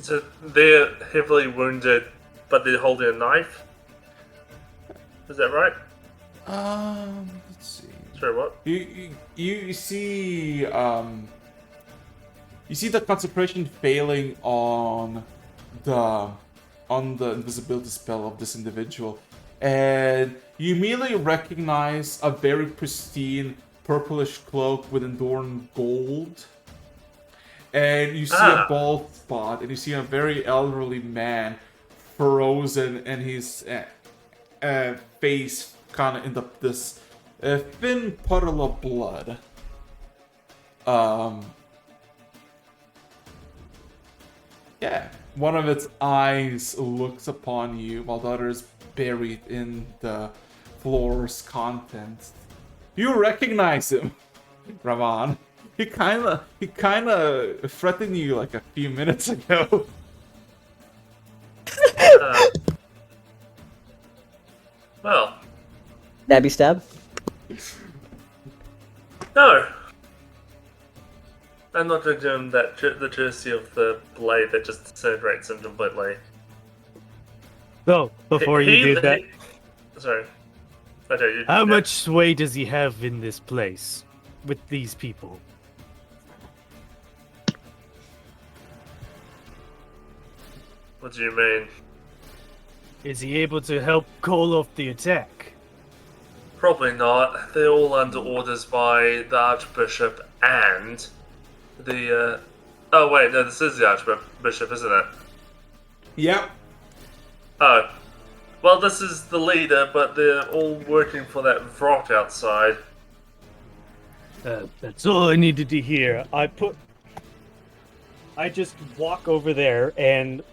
S3: So they're heavily wounded, but they're holding a knife? Is that right?
S1: Let's see.
S3: Sorry, what?
S1: You see you see the concentration failing on the invisibility spell of this individual, and you immediately recognize a very pristine purplish cloak with adorned gold, and you see a bald spot, and you see a very elderly man frozen, and his face kind of in this thin puddle of blood. Yeah, one of its eyes looks upon you while the other is buried in the floor's contents. You recognize him, Ravan. he kind of threatened you like a few minutes ago.
S3: Uh, well,
S2: Stabby stab.
S3: no. I'm not going to give him the courtesy of the blade that just disintegrates him completely.
S5: So, before you do that,
S3: Sorry. Okay,
S5: how much sway does he have in this place with these people?
S3: What do you mean?
S5: Is he able to help call off the attack?
S3: Probably not. They're all under orders by the Archbishop and the, Oh, wait, no, this is the Archbishop, isn't it?
S1: Yep.
S3: Oh. Well, this is the leader, but they're all working for that rock outside.
S5: That's all I needed to hear. I just walk over there and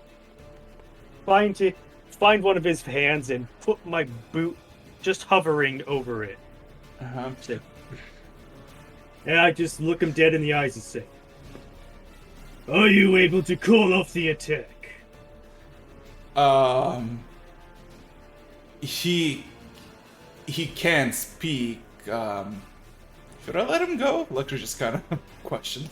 S5: find one of his hands and put my boot just hovering over it.
S1: Uh-huh.
S5: And I just look him dead in the eyes and say, "Are you able to call off the attack?"
S1: He can't speak. Should I let him go? Lecter just kind of questioned.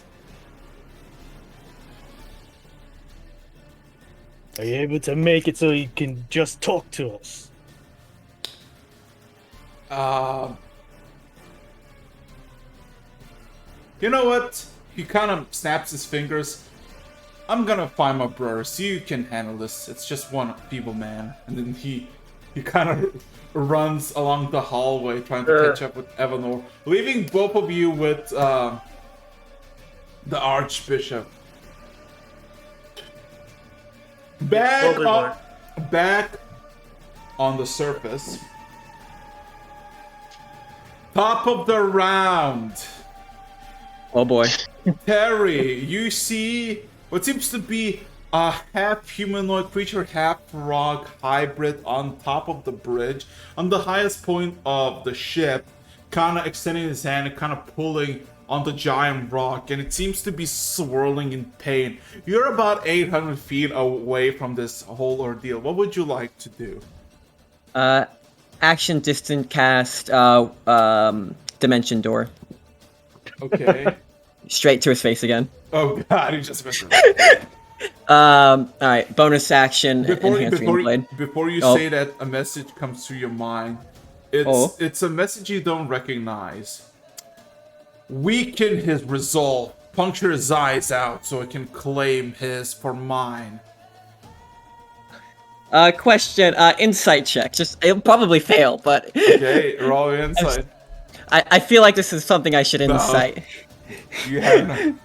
S5: Are you able to make it so he can just talk to us?
S1: You know what? He kind of snaps his fingers. I'm gonna find my brothers. You can handle this. It's just one feeble man. And then he kind of runs along the hallway trying to catch up with Evanor, leaving both of you with the Archbishop. Back on the surface. Top of the round.
S2: Oh boy.
S1: Terry, you see what seems to be a half humanoid creature, half frog hybrid on top of the bridge, on the highest point of the ship, kind of extending his hand and kind of pulling on the giant rock, and it seems to be swirling in pain. You're about 800 feet away from this whole ordeal. What would you like to do?
S2: Action distant cast, dimension door.
S1: Okay.
S2: Straight to his face again.
S1: Oh god, he just missed it.
S2: Alright, bonus action, enhance ring blade.
S1: Before you say that, a message comes to your mind. It's a message you don't recognize. Weaken his resolve. Puncture his eyes out so I can claim his for mine.
S2: Question, insight check. It'll probably fail, but...
S1: Okay, roll your insight.
S2: I feel like this is something I should insight.
S1: You have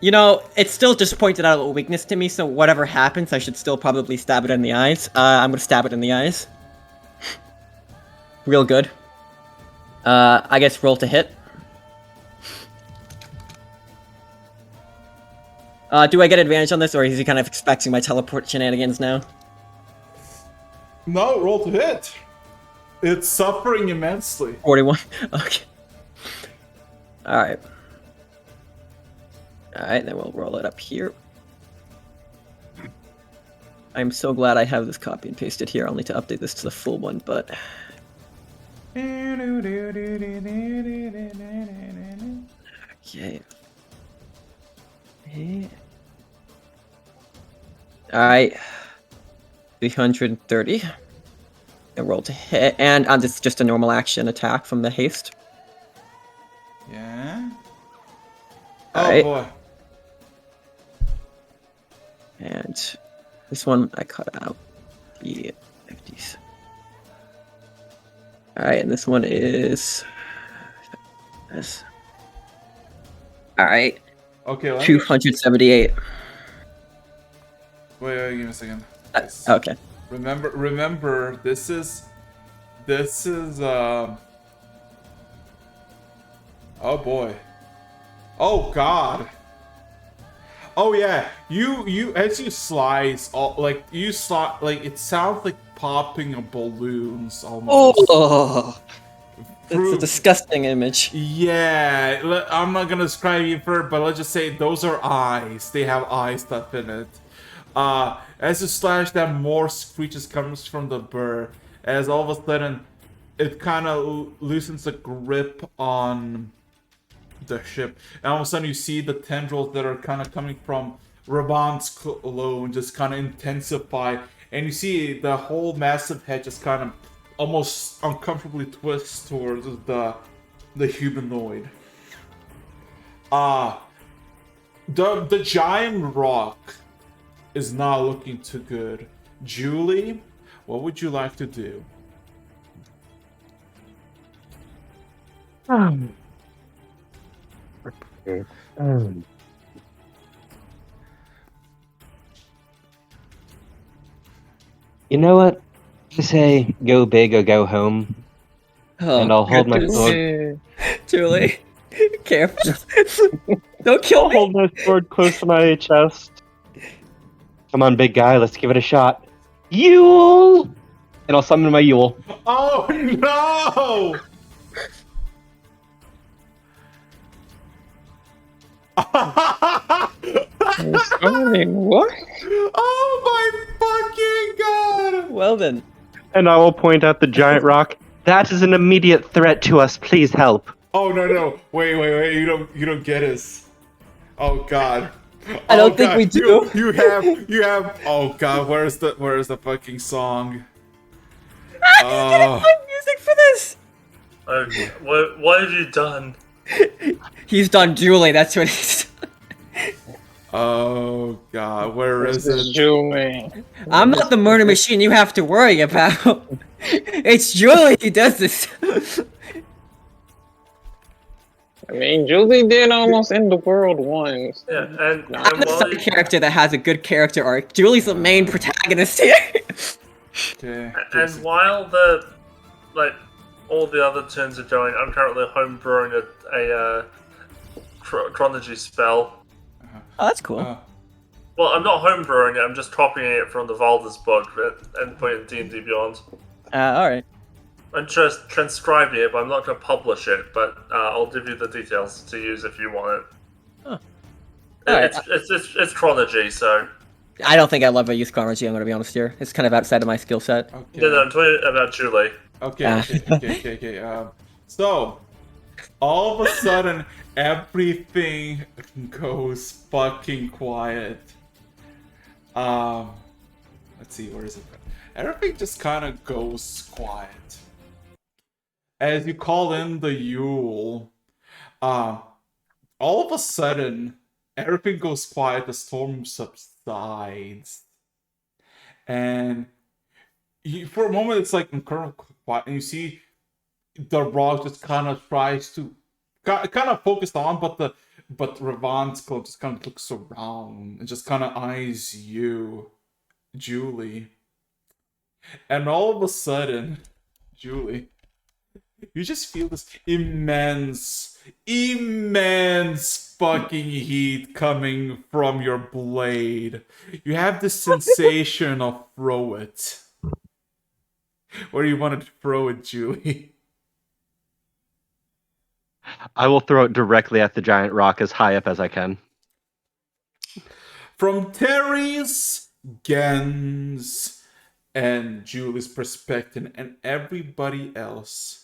S2: you know, it's still just pointed out a weakness to me, so whatever happens, I should still probably stab it in the eyes. I'm gonna stab it in the eyes. Real good. I guess roll to hit. Do I get advantage on this, or is he kind of expecting my teleport shenanigans now?
S1: No, roll to hit. It's suffering immensely.
S2: 41. Okay. Alright. Alright, then we'll roll it up here. I'm so glad I have this copy and pasted here. I'll need to update this to the full one, but... Okay. Alright. 330. And roll to hit. And this is just a normal action attack from the haste.
S1: Yeah.
S2: All
S1: oh
S2: right.
S1: boy.
S2: And this one I cut out the 50s. Alright, and this one is this. Alright.
S1: Okay. Let me...
S2: 278.
S1: Wait, give me a second.
S2: Okay.
S1: Remember, this is oh boy. Oh god. Oh yeah. You as you slice it sounds like popping of balloons almost.
S2: Oh. It's a disgusting image.
S1: Yeah, I'm not gonna describe it further, but let's just say those are eyes. They have eye stuff in it. As you slash that, more screeches comes from the bird. As all of a sudden, it kind of loosens the grip on the ship, and all of a sudden you see the tendrils that are kind of coming from Raban's clone just kind of intensify, and you see the whole massive head just kind of almost uncomfortably twist towards the humanoid. The giant rock is not looking too good. Julie, what would you like to do?
S7: Okay. You know what? I say go big or go home, and I'll hold my sword.
S2: Julie, careful. Don't kill
S7: I'll
S2: me.
S7: hold my sword close to my chest. Come on, big guy, let's give it a shot. Yule! And I'll summon my Yule.
S1: Oh no!
S6: What?
S1: Oh my fucking god!
S2: Well then.
S7: And I will point out the giant rock. That is an immediate threat to us. Please help.
S1: Oh no! Wait! You don't get us. Oh god!
S2: I don't
S1: Oh,
S2: think
S1: God.
S2: we do.
S1: You have. Oh god! Where's the fucking song?
S2: Music for this.
S3: Okay, what have you done?
S2: He's done Julie. That's what he's done.
S1: Oh god! Where is
S6: This is
S1: it?
S6: Julie.
S2: I'm not the murder machine you have to worry about. It's Julie who does this.
S6: I mean, Julie did almost end the world once.
S3: Yeah, and
S2: I'm the
S3: while
S2: side
S3: you,
S2: character that has a good character arc. Julie's the main protagonist here.
S1: Okay.
S3: and while all the other turns are going, I'm currently homebrewing a chronology spell.
S2: Oh, that's cool.
S3: Well, I'm not homebrewing it. I'm just copying it from the Valda's book and putting it in D&D Beyond.
S2: All right.
S3: I'm just transcribing it, but I'm not going to publish it. But I'll give you the details to use if you want it.
S2: Huh. Alright.
S3: It's chronology, so
S2: I don't think I love a youth chronology. I'm gonna be honest here. It's kind of outside of my skill set.
S1: Okay.
S3: no, I'm talking about Julie.
S1: Okay. So, all of a sudden, everything goes fucking quiet. Let's see, where is it? Everything just kind of goes quiet. As you call in the Yule, all of a sudden, everything goes quiet, the storm subsides. And for a moment, it's like incredibly quiet, and you see the rock just kind of tries to kind of focus on, but Ravan's clone just kind of looks around and just kind of eyes you, Julie. And all of a sudden, Julie, you just feel this immense fucking heat coming from your blade. You have this sensation of throw it. Where do you want to throw it, Julie?
S7: I will throw it directly at the giant rock as high up as I can.
S1: From Terry's, Gen's, and Julie's perspective, and everybody else,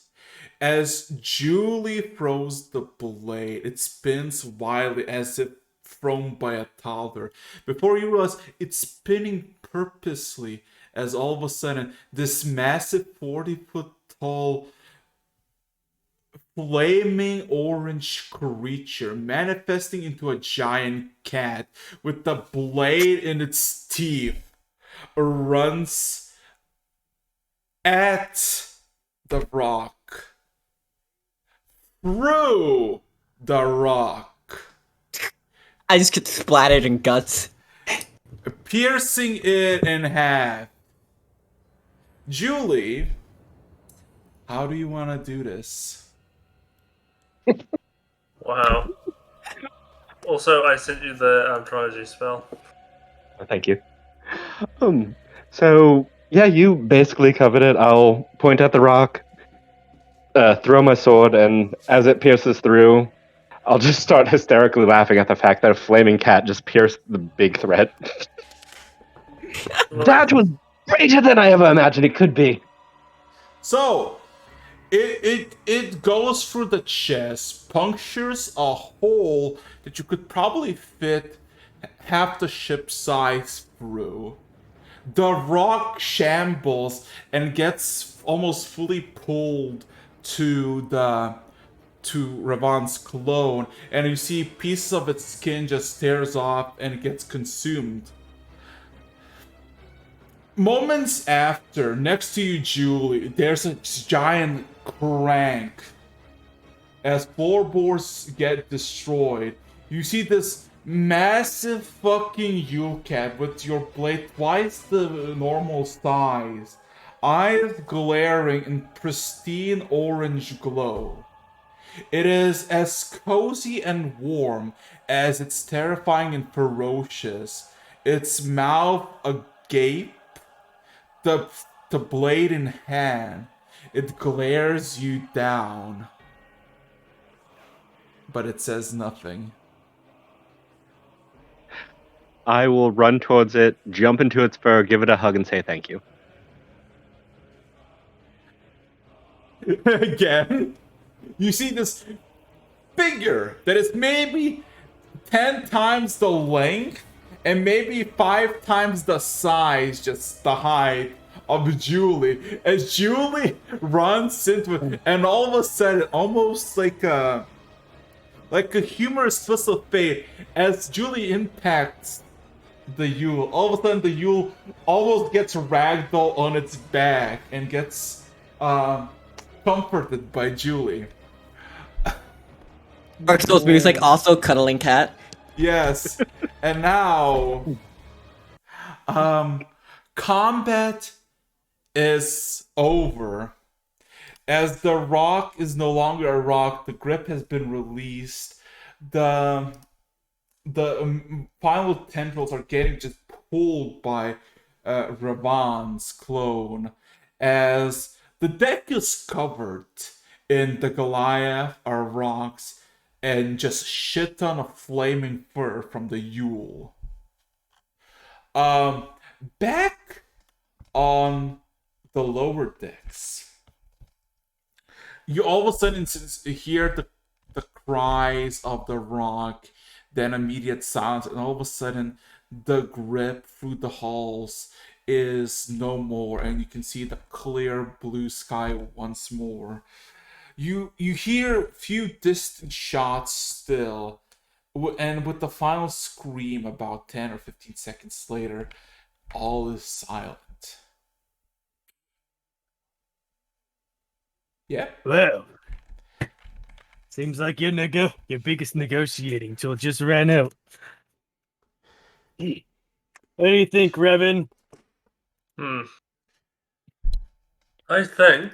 S1: as Julie throws the blade, it spins wildly as if thrown by a toddler. Before you realize, it's spinning purposely, as all of a sudden, this massive 40-foot tall flaming orange creature manifesting into a giant cat with the blade in its teeth runs at the rock, through the rock,
S2: I just get splattered in guts.
S1: piercing it in half. Julie, how do you want to do this?
S3: Wow. Also, I sent you the chronology spell.
S7: Oh, thank you. So yeah, you basically covered it. I'll point at the rock. throw my sword, and as it pierces through, I'll just start hysterically laughing at the fact that a flaming cat just pierced the big threat. That was greater than I ever imagined it could be.
S1: So it goes through the chest, punctures a hole that you could probably fit half the ship size through. The rock shambles and gets almost fully pulled to Ravan's clone, and you see pieces of its skin just tears off and it gets consumed. Moments after, next to you, Julie, there's a giant crank. As floorboards get destroyed, you see this massive fucking Yule cat with your blade twice the normal size, eyes glaring in pristine orange glow. It is as cozy and warm as it's terrifying and ferocious. Its mouth agape, the, the blade in hand. It glares you down. But it says nothing.
S7: I will run towards it, jump into its fur, give it a hug, and say thank you.
S1: Again, you see this figure that is maybe 10 times the length and maybe 5 times the size, just the height of Julie. As Julie runs into it, and all of a sudden, almost like a humorous twist of fate, as Julie impacts the Yule, all of a sudden the Yule almost gets ragdoll on its back and gets comforted by Julie.
S2: Dark music also cuddling cat.
S1: Yes. And now combat is over. As the rock is no longer a rock, the grip has been released. The final tendrils are getting just pulled by Ravan's clone, as the deck is covered in the Goliath or rocks and just shit ton of flaming fur from the Yule. Back on the lower decks, you all of a sudden hear the cries of the rock, then immediate silence, and all of a sudden the grip through the halls is no more, and you can see the clear blue sky once more. You hear a few distant shots still, and with the final scream about 10 or 15 seconds later, all is silent. Yep.
S5: Well, seems like your biggest negotiating tool just ran out. What do you think, Revan?
S3: I think,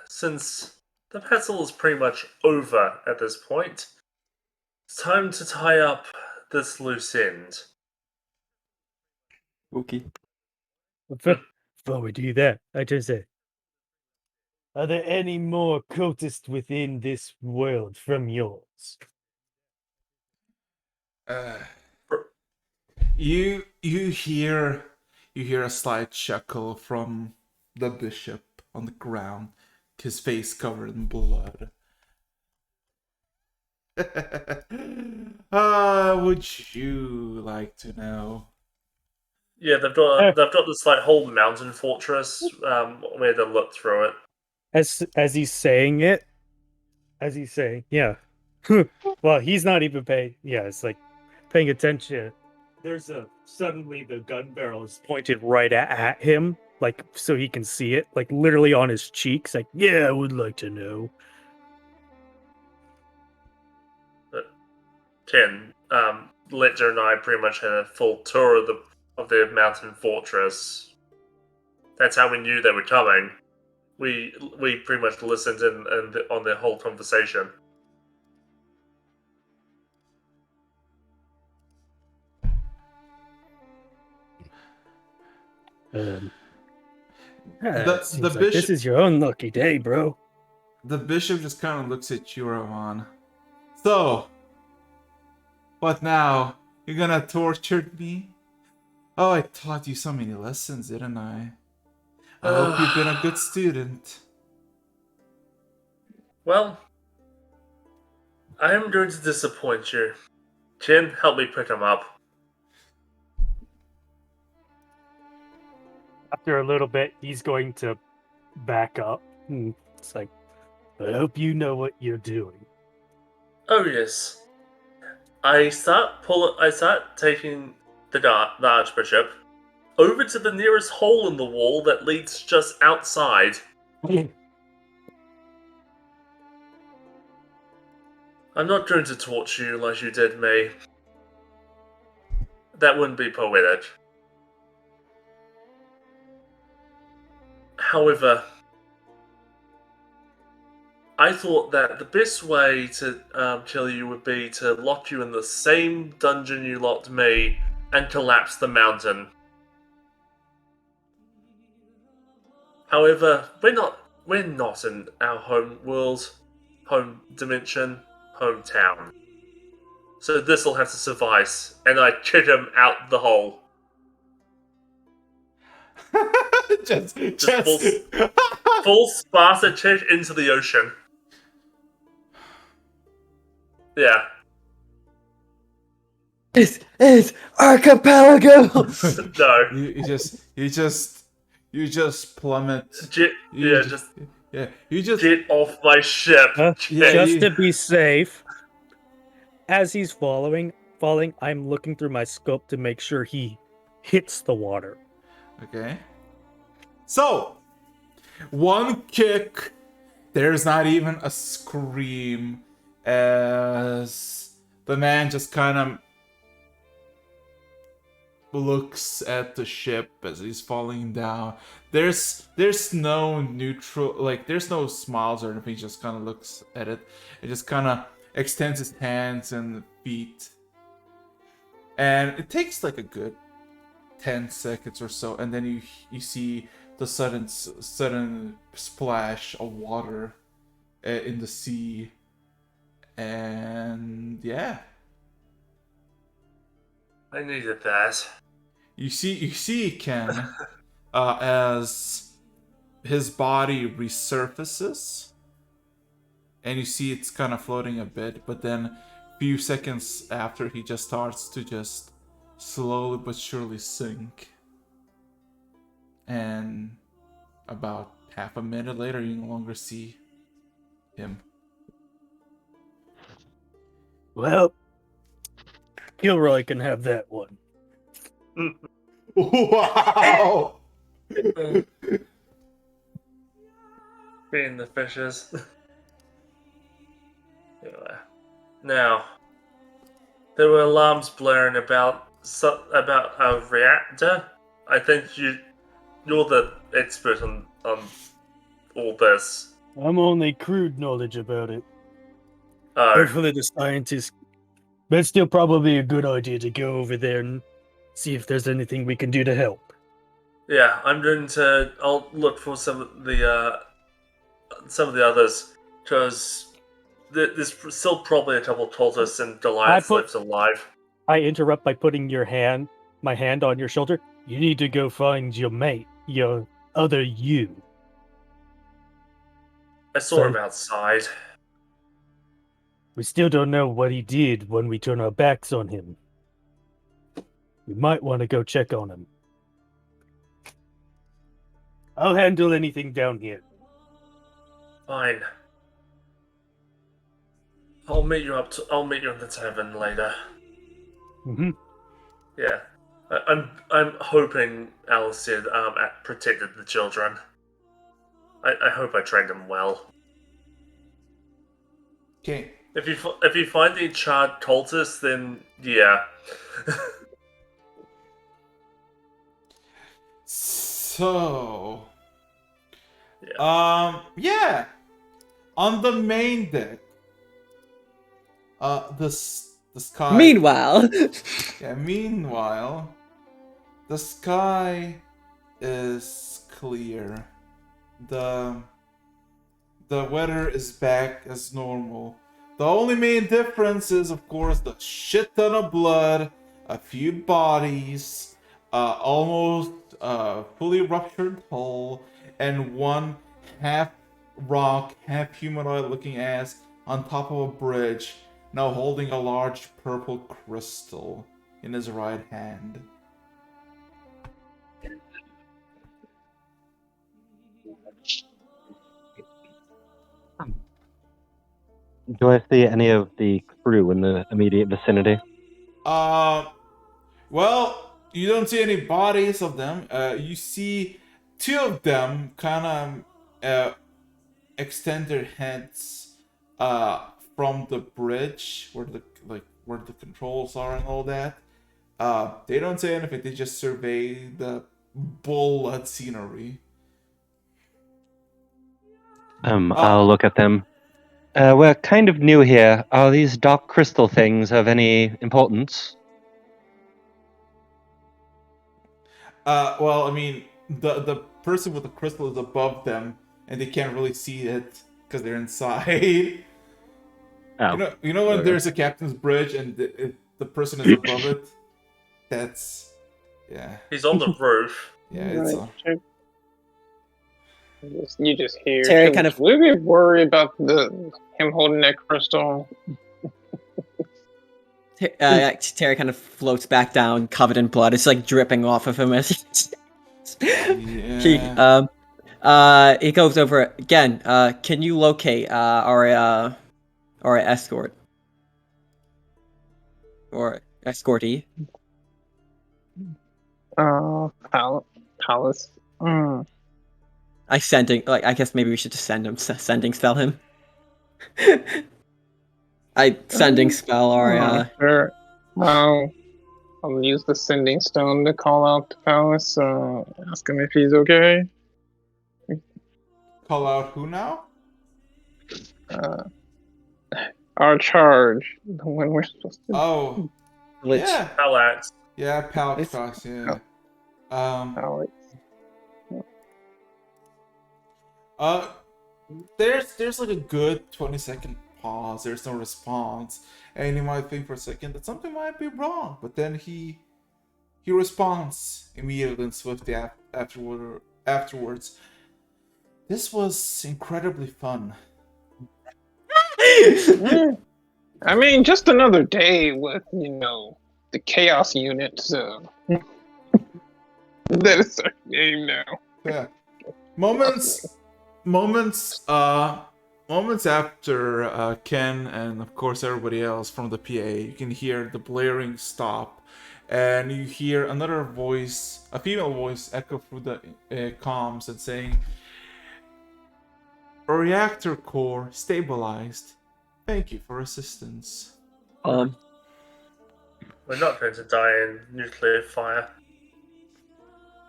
S3: since the battle is pretty much over at this point, it's time to tie up this loose end.
S2: Okay.
S5: Before we do that, I just say, are there any more cultists within this world from yours?
S1: You hear a slight chuckle from the bishop on the ground, his face covered in blood. Would you like to know?
S3: Yeah, they've got this like whole mountain fortress. We had to look through it.
S5: As he's saying, yeah. Well, he's not even paying. Yeah, it's like paying attention. There's suddenly the gun barrel is pointed right at him, like so he can see it, like literally on his cheeks. Like, yeah, I would like to know.
S3: Ken, Ledger and I pretty much had a full tour of the mountain fortress. That's how we knew they were coming. We pretty much listened in on their whole conversation.
S5: Seems like this is your unlucky day, bro.
S1: The bishop just kind of looks at you, Roman. So, what now? You're gonna torture me? Oh, I taught you so many lessons, didn't I? I hope you've been a good student.
S3: Well, I am going to disappoint you. Jin, help me pick him up.
S5: After a little bit, he's going to back up. It's like, I hope you know what you're doing.
S3: Oh yes. I start taking the Archbishop over to the nearest hole in the wall that leads just outside. I'm not going to torture you like you did me. That wouldn't be poetic. However, I thought that the best way to kill you would be to lock you in the same dungeon you locked me and collapse the mountain. However, we're not in our home world, home dimension, hometown. So this'll have to suffice, and I kick him out the hole.
S1: just
S3: Full Sparta kick into the ocean. Yeah.
S2: This is Archipelago!
S3: No.
S1: You just plummet.
S3: You
S1: just
S3: get off my ship.
S1: Yeah,
S5: Just
S1: you-
S5: to be safe, as he's falling, I'm looking through my scope to make sure he hits the water.
S1: Okay. So, one kick. There's not even a scream as the man just kind of looks at the ship as he's falling down. There's no neutral, like there's no smiles or anything. He just kind of looks at it. It just kind of extends his hands and feet. And it takes like a good 10 seconds or so, and then you see the sudden splash of water in the sea, and yeah,
S3: I needed that.
S1: you see Ken as his body resurfaces, and you see it's kind of floating a bit, but then a few seconds after he just starts to just slowly but surely sink. And about half a minute later, you no longer see him.
S5: Well, Gilroy can have that one.
S1: Wow!
S3: Being the fishes. Anyway. Now, there were alarms blaring about a reactor. I think you're the expert on all this.
S5: I'm only crude knowledge about it.
S3: Oh,
S5: Hopefully the scientists. But it's still probably a good idea to go over there and see if there's anything we can do to help.
S3: yeah. I'll look for some of the others because there's still probably a couple cultists and Goliath lives alive.
S5: I interrupt by putting my hand on your shoulder. You need to go find your mate, your other you.
S3: I saw him outside.
S5: We still don't know what he did when we turn our backs on him. We might want to go check on him. I'll handle anything down here.
S3: Fine. I'll meet you in the tavern later.
S5: Mm-hmm.
S3: Yeah. I'm hoping Alice did protected the children. I hope I trained them well.
S1: Okay.
S3: If you find the charred cultists, then yeah.
S1: So,
S3: Yeah.
S1: yeah. On the main deck, the sky.
S2: Meanwhile,
S1: Yeah, meanwhile, the sky is clear. The the weather is back as normal. The only main difference is, of course, the shit ton of blood, a few bodies, almost fully ruptured hull, and one half rock, half humanoid looking ass on top of a bridge, now holding a large purple crystal in his right hand.
S7: Do I see any of the crew in the immediate vicinity?
S1: Well, you don't see any bodies of them. You see two of them kind of extend their heads from the bridge where the controls are and all that. They don't say anything. They just survey the bullet scenery.
S7: I'll look at them. We're kind of new here. Are these dark crystal things of any importance?
S1: Well, I mean, the person with the crystal is above them, and they can't really see it because they're inside.
S7: Oh,
S1: You know when
S7: okay.
S1: there's a captain's bridge and the person is above it. That's yeah,
S3: He's on the roof.
S1: yeah. It's
S6: Right. You just hear.
S2: Terry
S6: Should
S2: kind of-
S6: we be worried about him holding that crystal?
S2: Terry kind of floats back down, covered in blood. It's like dripping off of him as
S1: yeah.
S2: he goes over again. Can you locate our escort or escortee?
S6: Palace.
S2: I guess maybe we should just sending spell him. Sending spell our
S6: Sure. I'll use the sending stone to call out to Palace. Ask him if he's okay.
S1: Call out who now?
S6: Our charge. When we're supposed to.
S1: Oh,
S2: Lich.
S1: yeah,
S3: Palax.
S1: yeah. Palacross, yeah.
S6: Alex.
S1: There's like a good 20-second pause. There's no response, and you might think for a second that something might be wrong, but then he responds immediately and swiftly afterwards. This was incredibly fun.
S6: I mean, just another day with, the chaos unit, so. That is our game now.
S1: Yeah. Moments after Ken and of course everybody else from the PA, you can hear the blaring stop, and you hear another voice, a female voice, echo through the comms and saying, "A reactor core stabilized. Thank you for assistance."
S3: We're not going to die in nuclear fire.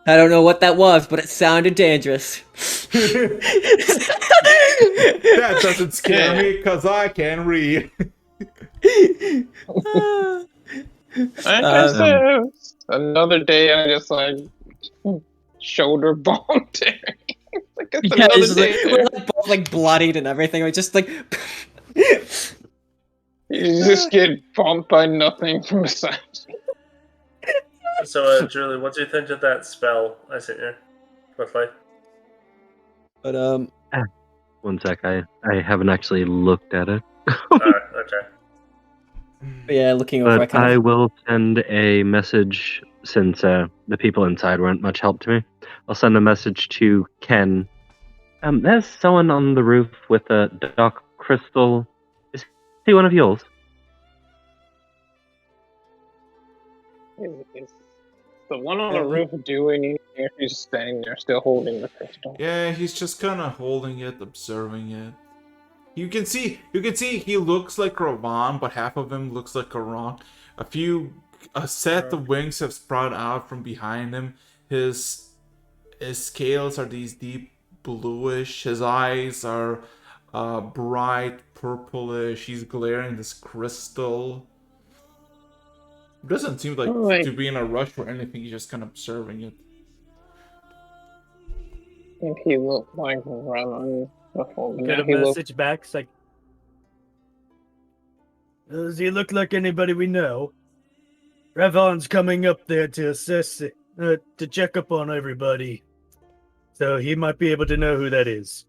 S2: I don't know what that was, but it sounded dangerous.
S1: That doesn't scare me because I can read.
S6: Another day, I just shoulder bone tearing. Like it's
S2: Yeah,
S6: another
S2: it's
S6: day.
S2: we're both like bloodied and everything. We're just like.
S6: You just get bumped by nothing from the side.
S3: So, Julie, what do you think of that spell I sent you? Quickly.
S2: But
S7: One sec, I haven't actually looked at it.
S3: Okay.
S2: yeah, looking over.
S7: But I will send a message, since the people inside weren't much help to me. I'll send a message to Ken. There's someone on the roof with a dark crystal. Is he one of yours?
S6: Is the one on the roof doing anything? He's just standing there, still holding the crystal.
S1: Yeah, he's just kind of holding it, observing it. You can see he looks like Ravan, but half of him looks like Karan. A set of wings have sprouted out from behind him. His scales are these deep bluish. His eyes are bright purplish. He's glaring this crystal. It doesn't seem like to be in a rush or anything. He's just kind of observing it.
S6: If he looked like Raman, Oh,
S5: Get
S6: now
S5: a
S6: he looks.
S5: message back. It's like, does he look like anybody we know? Revon's coming up there to assess it, to check up on everybody. So he might be able to know who that is.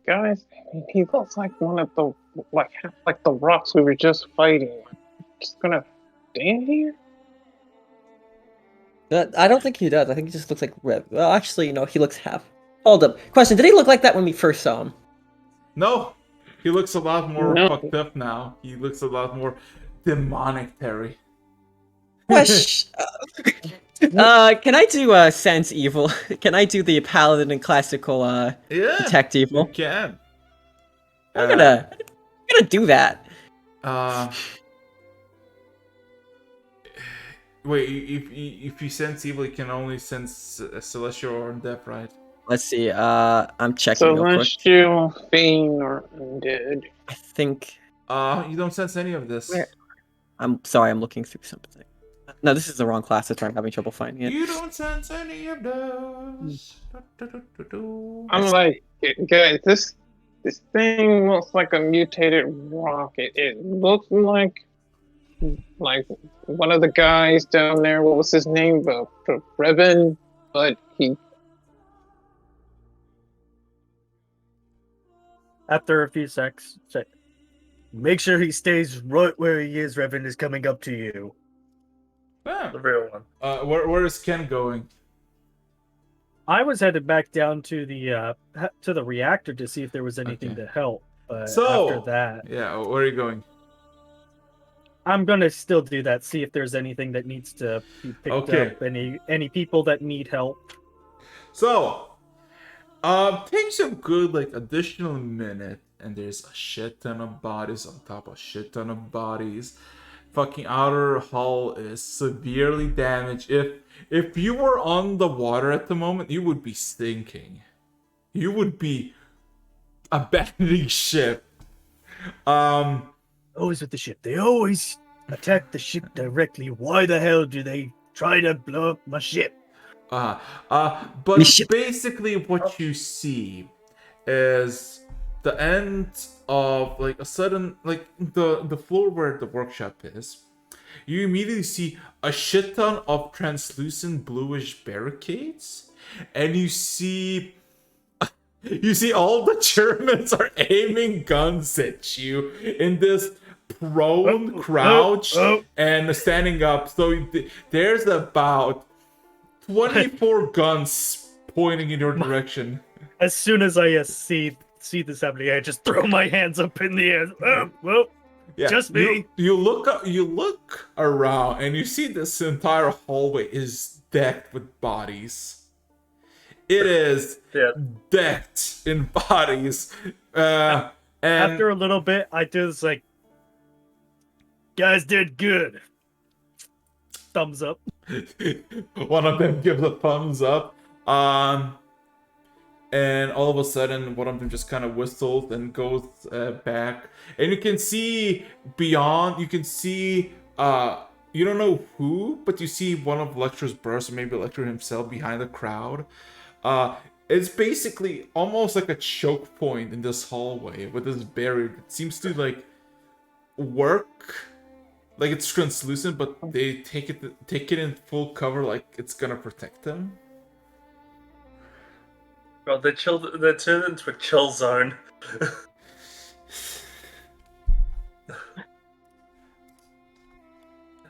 S6: Guys, he looks like one of the like the rocks we were just fighting. Just gonna stand here?
S2: I don't think he does. I think he just looks like Rev. Well, actually, no, he looks half. Hold up. Question: did he look like that when we first saw him?
S1: No, he looks a lot more
S6: No.
S1: fucked up now. He looks a lot more demonic, Terry.
S2: Wesh. Can I do sense evil? Can I do the paladin and classical
S1: Yeah,
S2: detect
S1: you
S2: evil?
S1: can.
S2: I'm gonna do that.
S1: Wait, if you sense evil, you can only sense celestial or undead, right?
S2: Let's see. I'm checking real quick.
S6: Celestial, fiend, or undead.
S2: I think.
S1: You don't sense any of this.
S2: Where? I'm sorry. I'm looking through something. No, this is the wrong class. That's why I'm having trouble finding it.
S1: You don't sense any of those.
S6: I'm like, guys, this thing looks like a mutated rock. It looks like one of the guys down there. What was his name? Revan, but he.
S5: After a few secs, say, make sure he stays right where he is. Revan is coming up to you.
S1: Ah.
S3: The real one.
S1: Where is Ken going?
S5: I was headed back down to the reactor to see if there was anything
S1: Okay.
S5: to help. But
S1: So
S5: after that,
S1: yeah, where are you going?
S5: I'm gonna still do that. See if there's anything that needs to be picked
S1: Okay.
S5: up. Any people that need help.
S1: So, takes a good additional minute, and there's a shit ton of bodies on top of a shit ton of bodies. Fucking outer hull is severely damaged. If you were on the water at the moment, you would be stinking. You would be abandoning ship.
S5: Always with the ship. They always attack the ship directly. Why the hell do they try to blow up my ship?
S1: But
S2: We should-
S1: basically what you see is the end of a sudden the floor where the workshop is. You immediately see a shit ton of translucent bluish barricades, and you see all the Germans are aiming guns at you in this prone, crouched, and standing up. So there's about 24 guns pointing in your direction.
S5: As soon as I see this happening, I just throw my hands up in the air. Oh, well,
S1: Yeah,
S5: just me.
S1: You look around and you see this entire hallway is decked with bodies. It is decked in bodies. And
S5: After a little bit, I do this guys did good. Thumbs up.
S1: one of them gives a thumbs up. And all of a sudden, one of them just kind of whistles and goes back. And you can see beyond, you can see, you don't know who, but you see one of Lecter's brothers, or maybe Lecter himself, behind the crowd. It's basically almost like a choke point in this hallway with this barrier. It seems to work. Like it's translucent, but they take it in full cover, like it's gonna protect them.
S3: God, they're turned into a chill zone.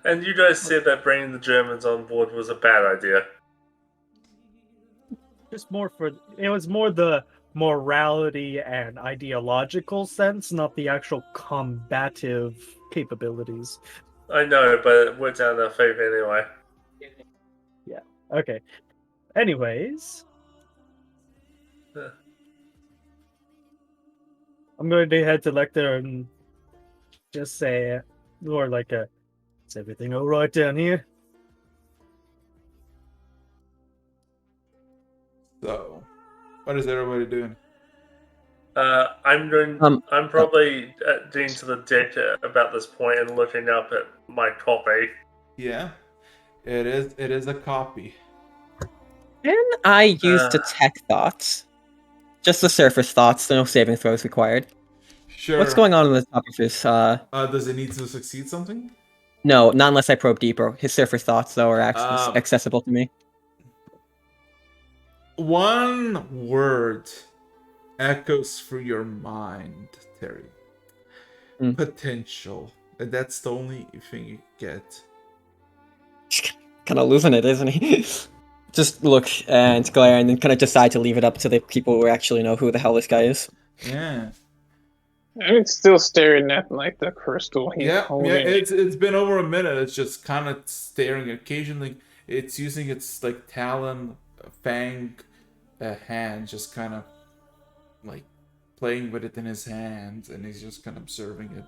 S3: And you guys said that bringing the Germans on board was a bad idea.
S5: It was more the morality and ideological sense, not the actual combative capabilities.
S3: I know, but it worked out in our favor anyway.
S5: Yeah. Okay. Anyways,
S3: Yeah.
S5: I'm going to head to Lecter and just say, or is everything all right down here?
S1: So, what is everybody doing?
S3: I'm probably getting to the deck about this point and looking up at my copy.
S1: Yeah, it is a copy.
S2: Can I use detect thoughts? Just the surface thoughts, no saving throws required.
S1: Sure.
S2: What's going on the top of his,
S1: Does it need to succeed something?
S2: No, not unless I probe deeper. His surface thoughts, though, are accessible to me.
S1: One word echoes through your mind, Terry.
S2: Mm.
S1: Potential. And that's the only thing you get.
S2: Kind of losing it, isn't he? Just look and glare and then kind of decide to leave it up to the people who actually know who the hell this guy is.
S1: Yeah.
S6: I'm still staring at like the crystal he's
S1: Yeah,
S6: holding.
S1: it's been over a minute. It's just kind of staring. Occasionally, it's using its like talon, fang, hand, just kind of like playing with it in his hands, and he's just kind of observing it.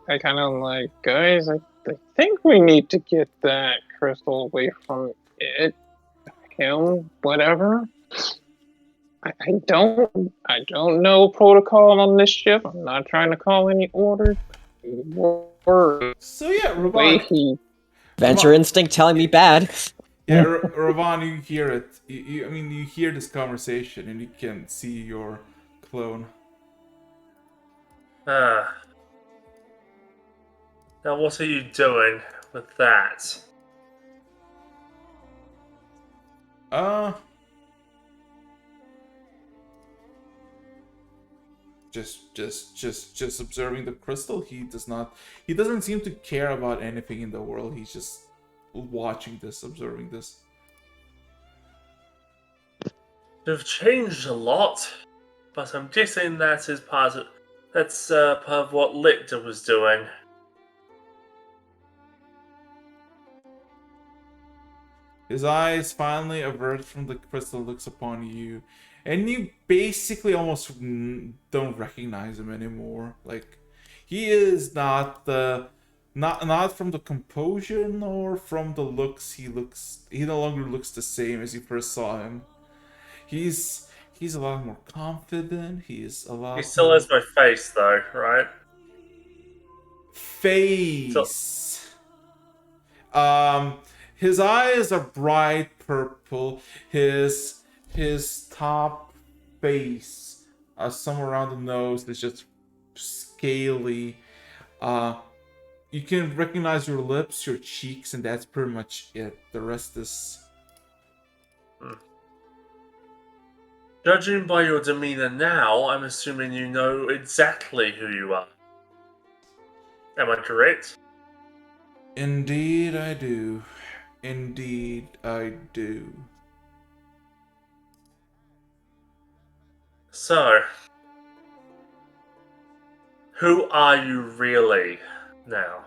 S6: I kind of like, guys, I think we need to get that crystal away from it, him, whatever. I don't know protocol on this ship. I'm not trying to call any orders.
S1: So yeah,
S6: The way
S1: Ravan.
S6: he
S2: Venture instinct telling me bad.
S1: Yeah, Ravan, you hear it. I mean, you hear this conversation, and you can see your clone.
S3: Now, what are you doing with that?
S1: Just observing the crystal. He doesn't seem to care about anything in the world. He's just watching this, observing this.
S3: You've changed a lot, but I'm guessing that is part of what Lictor was doing.
S1: His eyes finally avert from the crystal, looks upon you, and you basically almost don't recognize him anymore. Like, he is not from the composure nor from the looks. He no longer looks the same as you first saw him. He's a lot more confident. He's a lot.
S3: He still has my face, though, right?
S1: Face. His eyes are bright purple. His top face, somewhere around the nose, is just scaly. You can recognize your lips, your cheeks, and that's pretty much it. The rest is.
S3: Judging by your demeanor now, I'm assuming you know exactly who you are. Am I correct?
S1: Indeed, I do. Indeed, I do.
S3: So, who are you really now?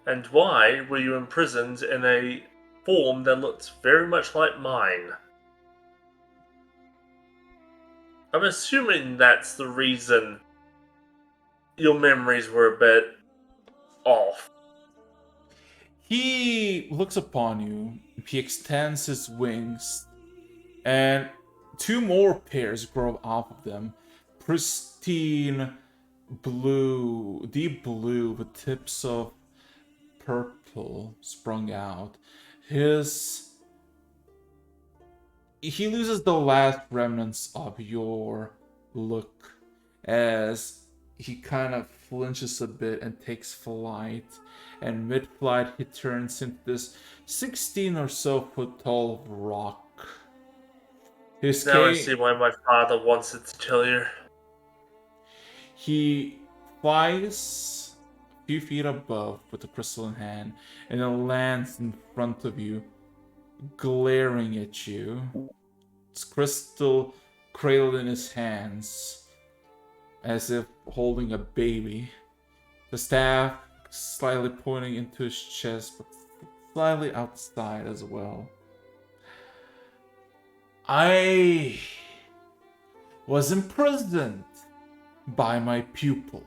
S3: And why were you imprisoned in a form that looked very much like mine? I'm assuming that's the reason your memories were a bit off.
S1: He looks upon you. He extends his wings, and two more pairs grow off of them. Pristine blue, deep blue, with tips of purple sprung out. He loses the last remnants of your look as he kind of flinches a bit and takes flight. And mid-flight, he turns into this 16 or so foot tall rock.
S3: Now I see why my father wanted to kill you.
S1: He flies a few feet above with the crystal in hand, and then lands in front of you, glaring at you. Its crystal cradled in his hands, as if holding a baby. The staff slightly pointing into his chest, but slightly outside as well. I was imprisoned by my pupil.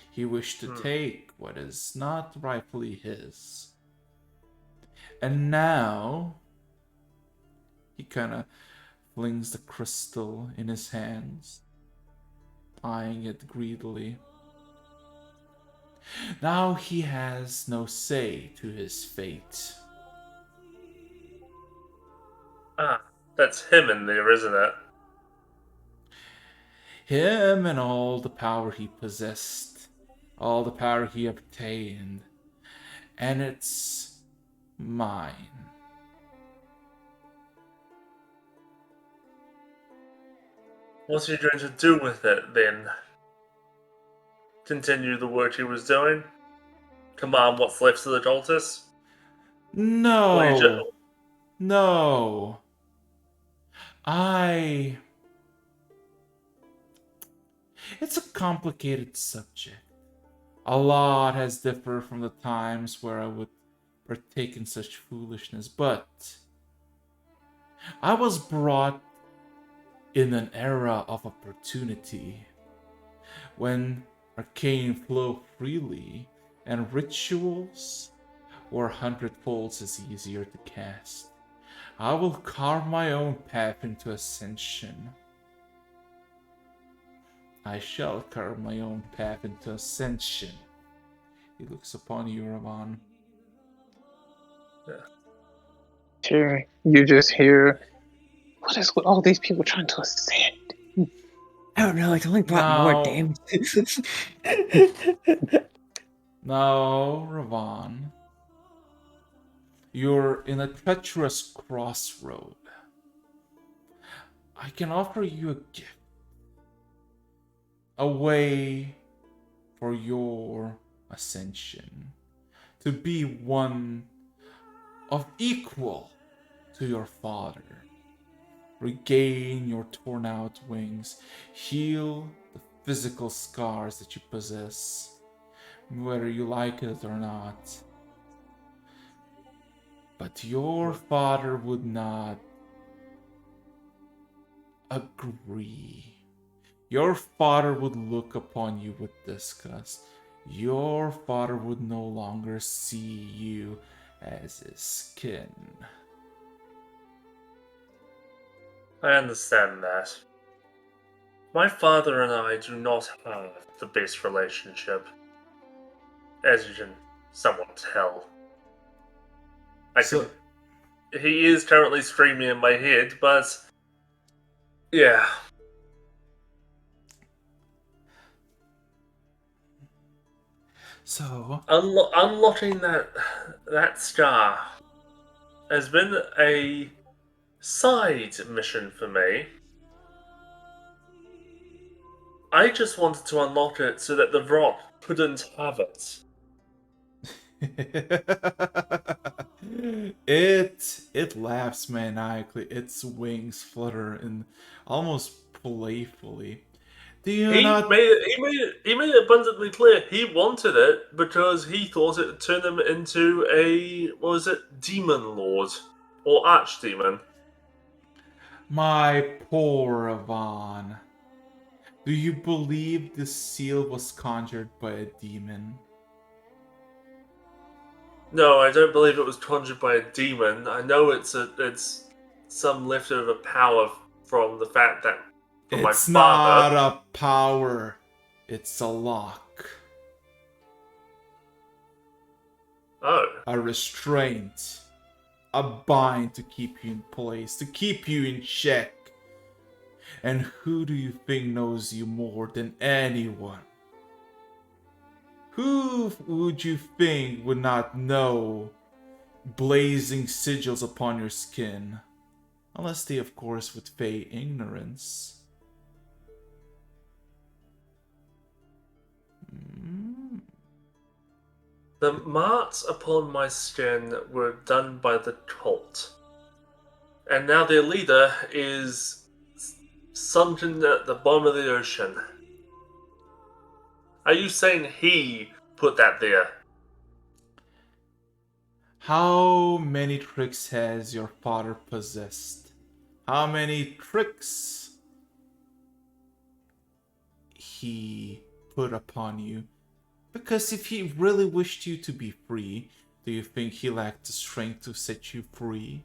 S1: He wished to take what is not rightfully his. And now he kind of flings the crystal in his hands, eyeing it greedily. Now he has no say to his fate.
S3: Ah, that's him in there, isn't it?
S1: Him and all the power he possessed, all the power he obtained, and it's mine.
S3: What's he going to do with it, then? Continue the work he was doing? Command what's left of the Doltus?
S1: No, no. It's a complicated subject. A lot has differed from the times where I would partake in such foolishness, but I was brought in an era of opportunity when arcane flow freely and rituals were 100 folds as easier to cast. I will carve my own path into ascension. I shall carve my own path into ascension. He looks upon you, Ravan.
S6: Terry, you just hear, what is with all these people trying to ascend?
S2: I don't know. It's only brought more
S1: Now-
S2: damage.
S1: Now, Ravan, you're in a treacherous crossroad. I can offer you a gift. A way for your ascension. To be one of equal to your father. Regain your torn out wings. Heal the physical scars that you possess, whether you like it or not. But your father would not agree. Your father would look upon you with disgust. Your father would no longer see you as his kin.
S3: I understand that. My father and I do not have the best relationship, as you can somewhat tell. He is currently screaming in my head, but yeah.
S1: So,
S3: Unlocking that scar has been a side mission for me. I just wanted to unlock it so that the Rock couldn't have it.
S1: it laughs maniacally. Its wings flutter and almost playfully. Do you
S3: He
S1: not?
S3: made it abundantly clear he wanted it because he thought it would turn him into a demon lord or archdemon.
S1: My poor Avon. Do you believe this seal was conjured by a demon?
S3: No, I don't believe it was conjured by a demon. I know it's some leftover power from the fact that from my
S1: It's
S3: father.
S1: not a power. It's a lock.
S3: Oh,
S1: A restraint. A bind to keep you in place, to keep you in check. And who do you think knows you more than anyone? Who would you think would not know blazing sigils upon your skin? Unless they, of course, would feign ignorance.
S3: the marks upon my skin were done by the cult, and now their leader is sunken at the bottom of the ocean. Are you saying he put that there?
S1: How many tricks has your father possessed? How many tricks he put upon you? Because if he really wished you to be free, do you think he lacked the strength to set you free?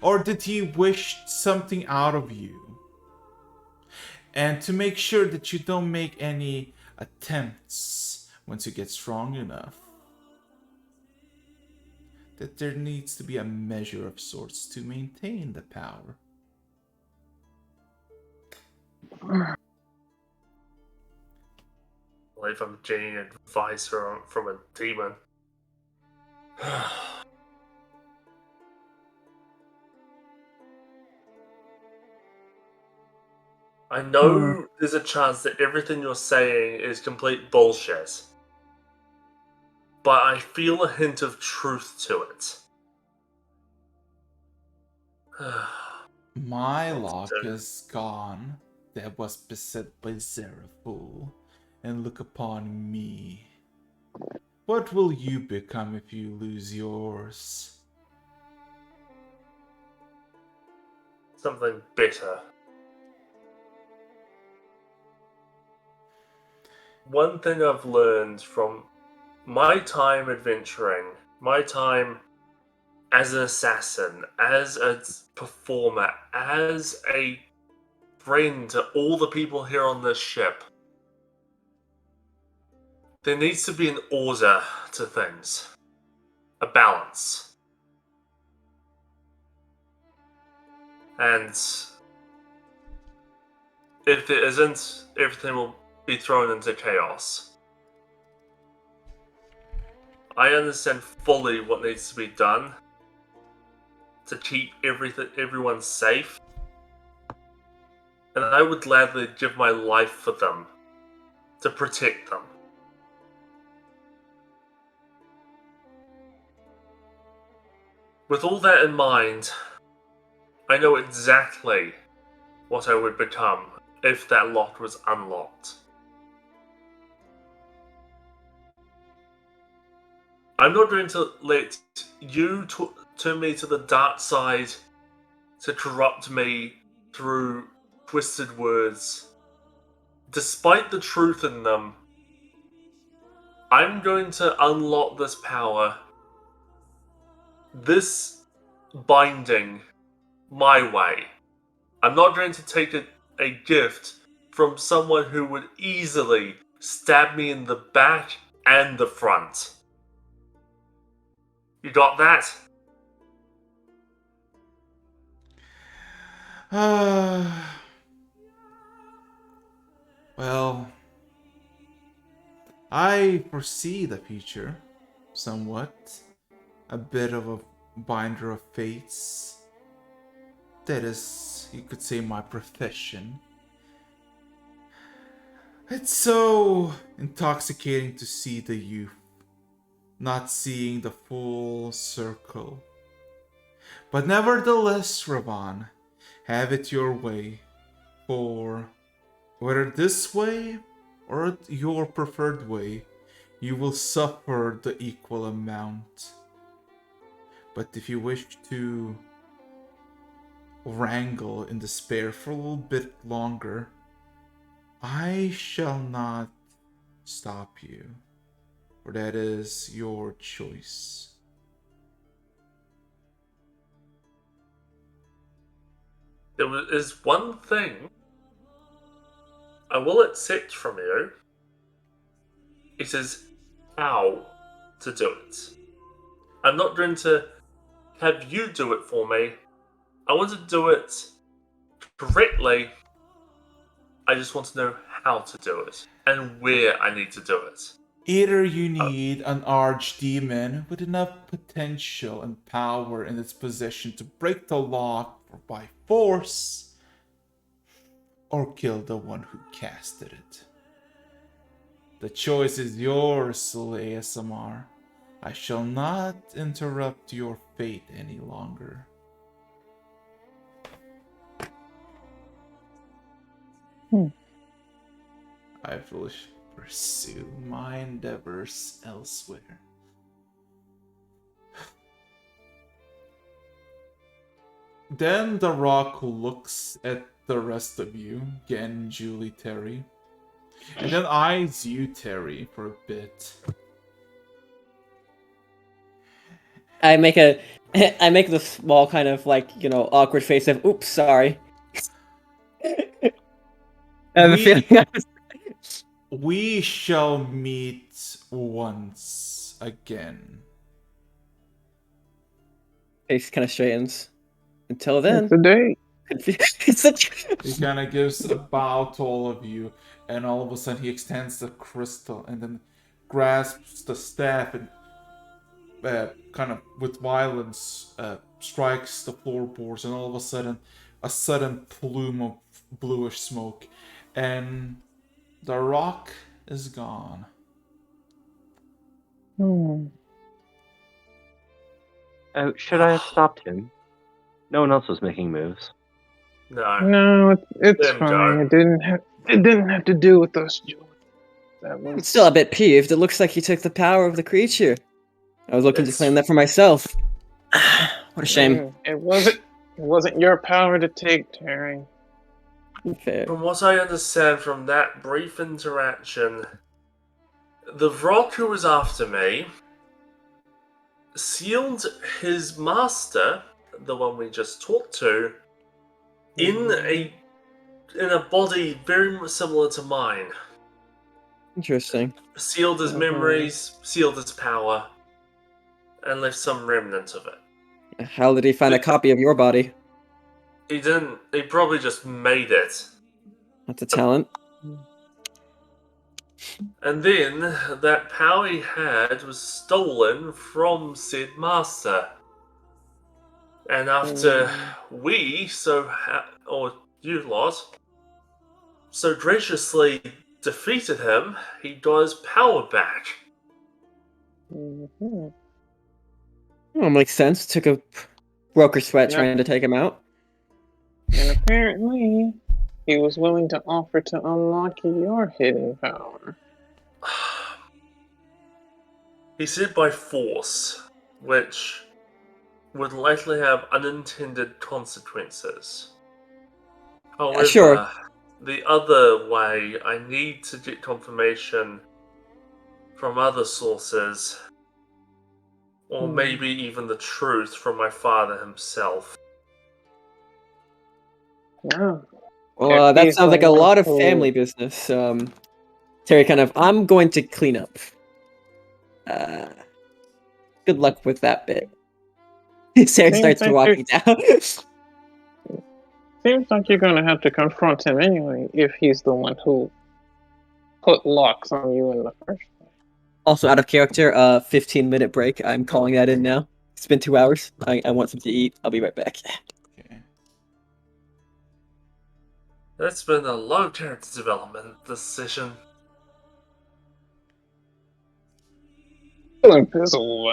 S1: Or did he wish something out of you? And to make sure that you don't make any attempts once you get strong enough, that there needs to be a measure of sorts to maintain the power.
S3: Well, if I'm getting advice from a demon. I know there's a chance that everything you're saying is complete bullshit. But I feel a hint of truth to it.
S1: My luck is gone that was beset by Zera'thul, and look upon me. What will you become if you lose yours?
S3: Something bitter. One thing I've learned from my time adventuring, my time as an assassin, as a performer, as a friend to all the people here on this ship, there needs to be an order to things. A balance. And if it isn't, everything will be thrown into chaos. I understand fully what needs to be done to keep everyone safe, and I would gladly give my life for them, to protect them. With all that in mind, I know exactly what I would become if that lock was unlocked. I'm not going to let you turn me to the dark side to corrupt me through twisted words. Despite the truth in them, I'm going to unlock this power, this binding, my way. I'm not going to take a gift from someone who would easily stab me in the back and the front. You got that?
S1: Well, I foresee the future somewhat. A bit of a binder of fates. That is, you could say, my profession. It's so intoxicating to see the youth, not seeing the full circle. But nevertheless, Ravan, have it your way, for whether this way or your preferred way, you will suffer the equal amount. But if you wish to wrangle in despair for a little bit longer, I shall not stop you, for that is your choice.
S3: There is one thing I will accept from you. It is how to do it. I'm not going to have you do it for me. I want to do it correctly. I just want to know how to do it and where I need to do it.
S1: Either you need an archdemon with enough potential and power in its possession to break the lock by force, or kill the one who casted it. The choice is yours, ASMR. I shall not interrupt your fate any longer. I will pursue my endeavors elsewhere. Then the rock looks at the rest of you, again, Julie, Terry, and then eyes you, Terry, for a bit.
S2: I make a I make the small kind of like, awkward face of, oops, sorry. I have a feeling
S1: We shall meet once again.
S2: face kind of straightens. Until then,
S6: It's a date.
S2: it's such.
S1: He kind of gives a bow to all of you, and all of a sudden he extends the crystal and then grasps the staff and kind of with violence strikes the floorboards, and all of a sudden plume of bluish smoke, and the rock is gone.
S6: Hmm.
S7: Oh, should I have stopped him? No one else was making moves.
S3: No.
S6: No, it's
S3: Let him
S6: fine.
S3: go.
S6: It didn't have to do with us, Joy. That
S2: I'm
S6: was
S2: still a bit peeved. It looks like he took the power of the creature. I was looking to
S3: It's-
S2: claim that for myself. What a shame.
S6: It wasn't your power to take, Terry.
S2: Fair.
S3: From what I understand from that brief interaction, the rock who was after me sealed his master, the one we just talked to, in a body very similar to mine.
S2: Interesting.
S3: Sealed his
S6: Mhm.
S3: memories, sealed his power, and left some remnant of it.
S2: How did he find a copy of your body?
S3: He didn't. He probably just made it.
S2: That's a talent.
S3: And then that power he had was stolen from said master. And after or you lot, so graciously defeated him, he got his power back.
S6: Mhm.
S2: Oh, makes sense. Took a broker sweat
S6: Yep.
S2: trying to take him out.
S6: And apparently, he was willing to offer to unlock your hidden power.
S3: He said by force, which would likely have unintended consequences. However,
S2: Sure.
S3: the other way, I need to get confirmation from other sources, or maybe even the truth from my father himself.
S6: No.
S2: Well,
S6: If
S2: that
S6: he's
S2: sounds
S6: the
S2: like a
S6: one
S2: lot of
S6: who-
S2: family business. Terry kind of, I'm going to clean up. Good luck with that bit. Sarah
S6: Seems
S2: starts
S6: like
S2: walking down.
S6: Seems like you're gonna have to confront him anyway if he's the one who put locks on you in the first place.
S2: Also out of character, 15-minute break. I'm calling that in now. It's been 2 hours. I want something to eat. I'll be right back.
S1: Okay.
S3: That's been a low character development this session.
S6: Invisible.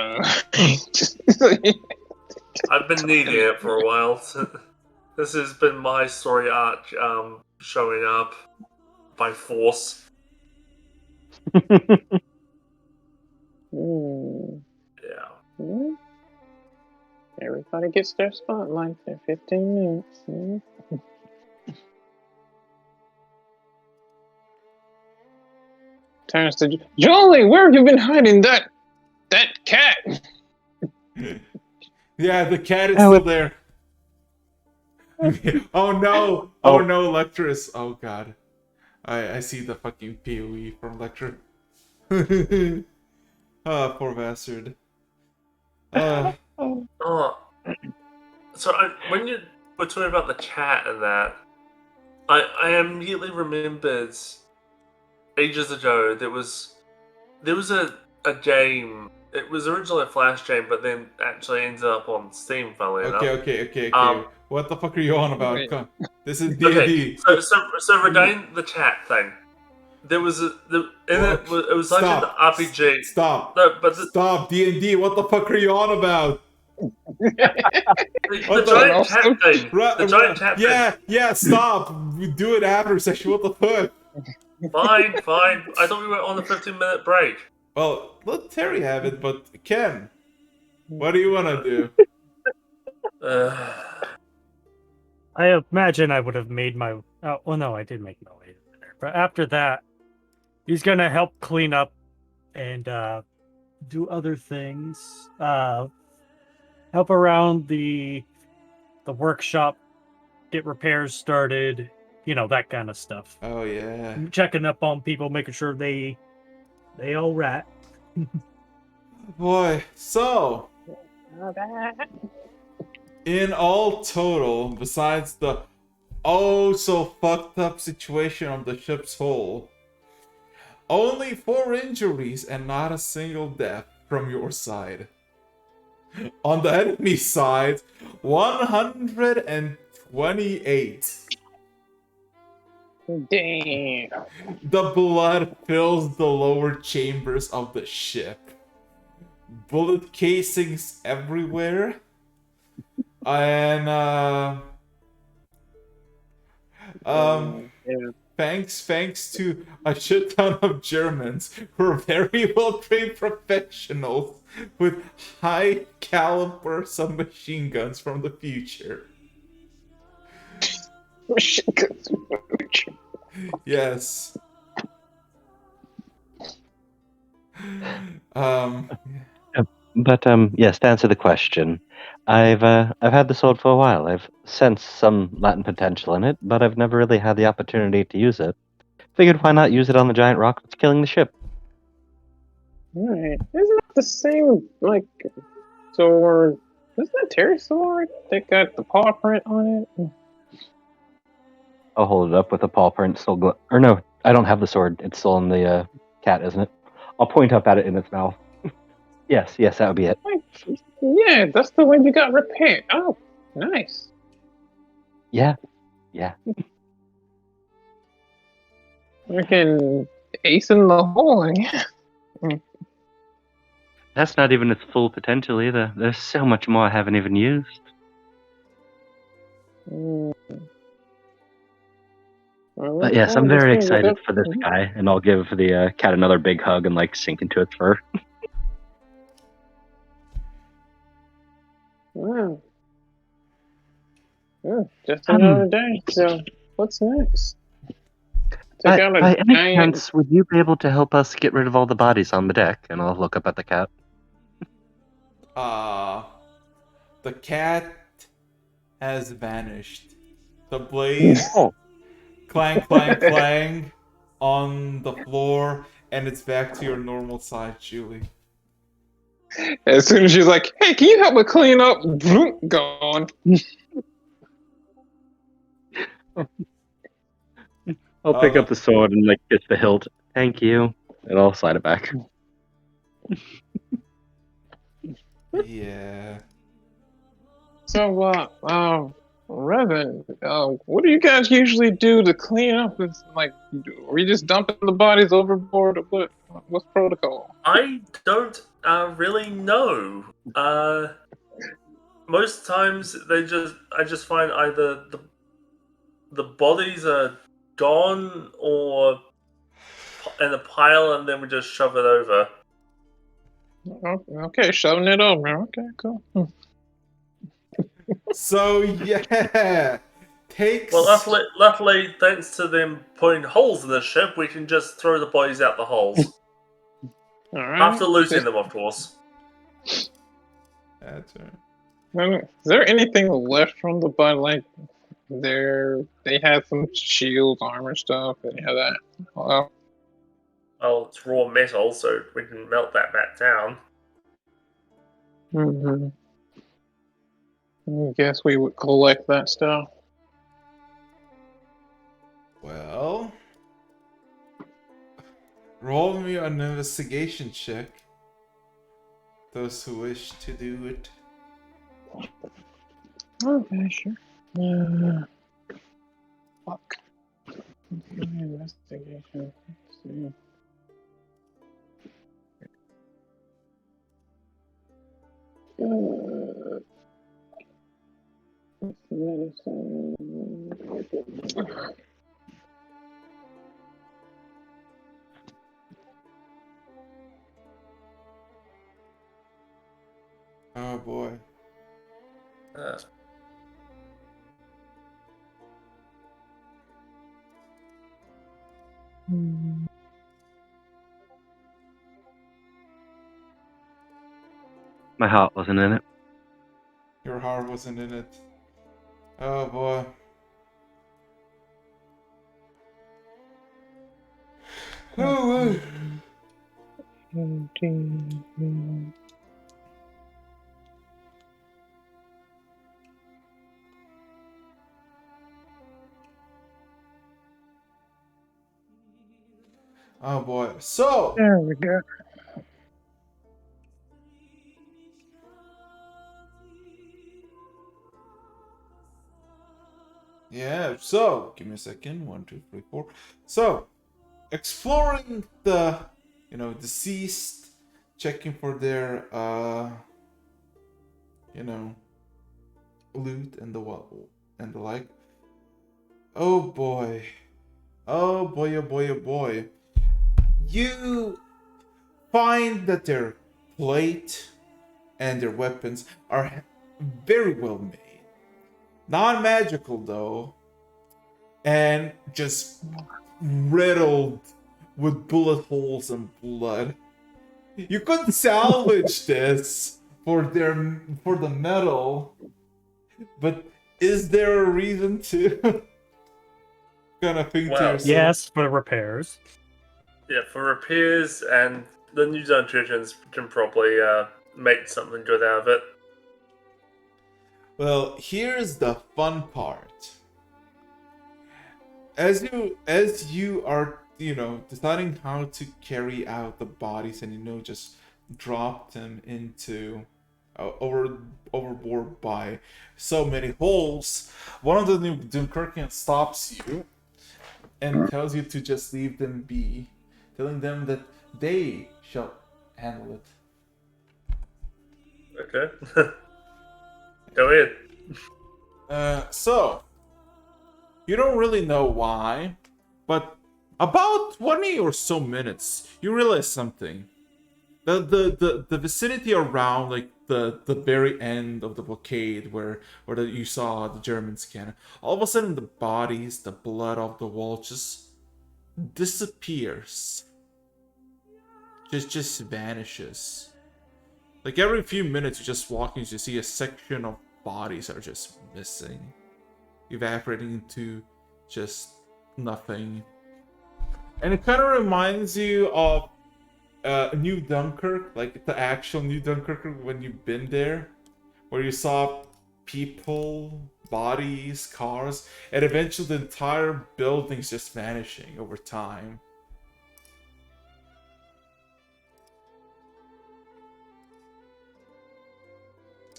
S3: I've been needing it for a while. This has been my story arc showing up by force.
S6: Hmm.
S3: Yeah.
S6: Hmm. Everybody gets their spotlight in 15 minutes. Hmm. Turns to Jolie, where have you been hiding that cat?
S1: Yeah, the cat is
S7: Oh,
S1: still there. Oh no! Oh no, Lectress! Oh god. I see the fucking PoE from Lectre. Ah, poor bastard.
S3: Oh, so when you were talking about the cat and that, I immediately remembered ages ago there was a game. It was originally a Flash game, but then actually ended up on Steam. Funnily enough.
S1: Okay.
S3: Um,
S1: What the fuck are you on about?
S6: Wait.
S1: Come. This is
S3: Okay,
S1: D&D.
S3: so regarding the chat thing, there was it was like an
S1: Stop.
S3: RPG.
S1: Stop.
S3: No, but
S1: Stop. D&D. What the fuck are you on about?
S3: the
S1: What the-
S3: giant cat thing. The giant cat
S1: Yeah, stop. We do it after session. What the fuck?
S3: thing. Fine. I thought we were on a 15-minute break.
S1: Well, let Terry have it, but Ken, what do you want to do?
S5: I imagine I would have made my. Oh, well, no, I did make my way there. But after that, he's gonna help clean up and do other things. help around the workshop, get repairs started, that kind of stuff.
S1: Oh yeah.
S5: Checking up on people, making sure they all right.
S1: Boy, so
S6: Not bad.
S1: in all total, besides the oh so fucked up situation on the ship's hull, only 4 injuries and not a single death from your side. On the enemy side, 128.
S6: Damn.
S1: The blood fills the lower chambers of the ship. Bullet casings everywhere. And
S6: Yeah.
S1: thanks to a shit ton of Germans who are very well trained professionals with high caliber submachine guns from the future. Yes.
S7: But yes, to answer the question, I've had the sword for a while. I've sensed some latent potential in it, but I've never really had the opportunity to use it. Figured why not use it on the giant rock that's killing the ship?
S6: Alright. Isn't that the same, like, sword? Isn't that Terry's sword? They got the paw print on it?
S7: I'll hold it up with a paw print still or no, I don't have the sword. It's still in the cat, isn't it? I'll point up at it in its mouth. Yes, that would be it.
S6: Yeah, that's the one you got repaired. Oh, nice.
S7: Yeah.
S6: Freaking acing the hole, yeah.
S7: That's not even its full potential either. There's so much more I haven't even used.
S6: Mm.
S7: But yes, I'm very excited for this guy, and I'll give the cat another big hug and sink into its fur.
S6: Wow. Yeah, just another day. So, what's next? Take out a
S7: By any
S6: giant.
S7: chance, would you be able to help us get rid of all the bodies on the deck? And I'll look up at the cat.
S1: The cat has vanished. The blades clang, clang, clang on the floor, and it's back to your normal size, Julie.
S6: As soon as she's like, "Hey, can you help me clean up?" Vroom, gone.
S7: I'll pick up the sword and kiss the hilt. Thank you, and I'll slide it back.
S1: Yeah.
S6: So, Revan, what do you guys usually do to clean up? Are we just dumping the bodies overboard, or what's protocol?
S3: I don't really know. Most times I just find either the bodies are gone or in a pile, and then we just shove it over.
S6: Okay, shoving it over. Okay, cool.
S1: So yeah, takes.
S3: Well, luckily, thanks to them putting holes in the ship, we can just throw the bodies out the holes.
S6: All right.
S3: After looting them, of course.
S1: That's right.
S6: Is there anything left from the body? They had some shield armor stuff. They had that.
S3: Well, it's raw metal, so we can melt that back down.
S6: Mm-hmm. I guess we would collect that stuff.
S1: Well, roll me an investigation check. Those who wish to do it.
S6: Okay, sure. Fuck. Investigation. Let's see. Medicine.
S1: Oh boy.
S7: My heart wasn't in it.
S1: Your heart wasn't in it. Oh boy. Oh boy. Oh boy. So
S6: There we go.
S1: yeah, so give me a second. 1, 2, 3, 4. So exploring the deceased, checking for their loot and the like. Oh boy. Oh boy, oh boy, oh boy. You find that their plate and their weapons are very well made. Non-magical though, and just riddled with bullet holes and blood. You could salvage this for the metal, but is there a reason to? Kind of think to
S3: Well,
S1: yourself.
S5: Yes, for repairs.
S3: Yeah, for repairs, and the New Dungeons can probably make something good out of it.
S1: Well, here's the fun part. As you are, deciding how to carry out the bodies and just drop them into overboard by so many holes, one of the new Dunkerkians stops you and tells you to just leave them be, telling them that they shall handle it.
S3: Okay. Go ahead.
S1: So you don't really know why, but about 20 or so minutes, you realize something. The vicinity around like the very end of the blockade where you saw the Germans cannon, all of a sudden the bodies, the blood off the wall just disappears. Just vanishes. Like every few minutes you're just walking, you see a section of bodies are just missing, evaporating into just nothing. And it kind of reminds you of New Dunkirk, like the actual New Dunkirk when you've been there, where you saw people, bodies, cars, and eventually the entire building's just vanishing over time.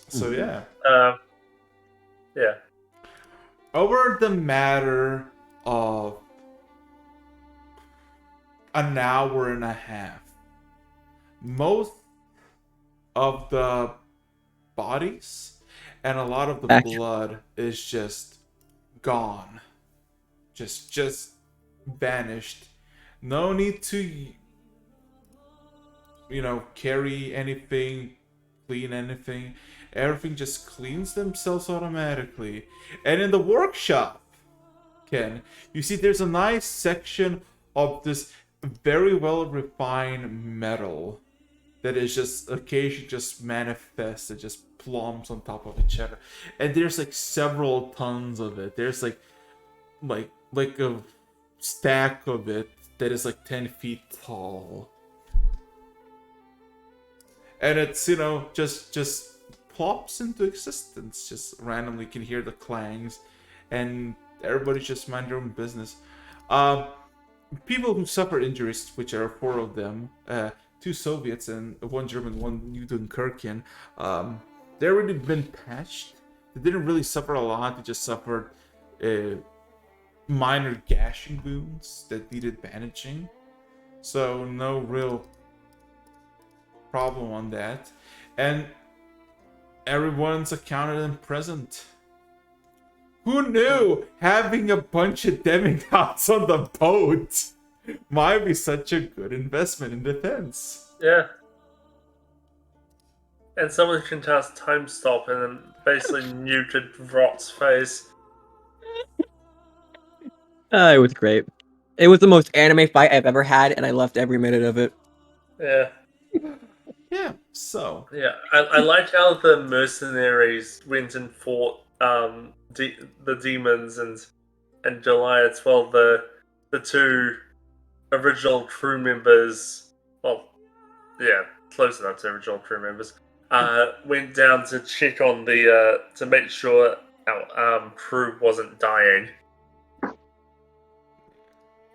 S1: So yeah.
S3: Yeah.
S1: Over the matter of an hour and a half, most of the bodies and a lot of the blood is just gone. Just vanished. No need to carry anything, clean anything. Everything just cleans themselves automatically. And in the workshop, Ken, you see there's a nice section of this very well refined metal that is just occasionally just manifests, it just plumps on top of each other. And there's like several tons of it. There's like a stack of it that is like 10 feet tall. And it's, just plops into existence. Just randomly can hear the clangs, and everybody's just mind their own business. People who suffer injuries, which are 4 of them, 2 Soviets and 1 German, 1 New Dunkerkian, they already been patched. They didn't really suffer a lot. They just suffered minor gashing wounds that needed bandaging. So no real problem on that. And everyone's accounted and present. Who knew having a bunch of demigods on the boat might be such a good investment in defense?
S3: Yeah. And someone can cast time stop and then basically muted Rot's face.
S2: It was great. It was the most anime fight I've ever had, and I loved every minute of it.
S3: Yeah.
S1: Yeah. So,
S3: Yeah, I like how the mercenaries went and fought the demons and Goliaths, while the two original crew members, well, yeah, close enough to original crew members, went down to check on the to make sure our crew wasn't dying.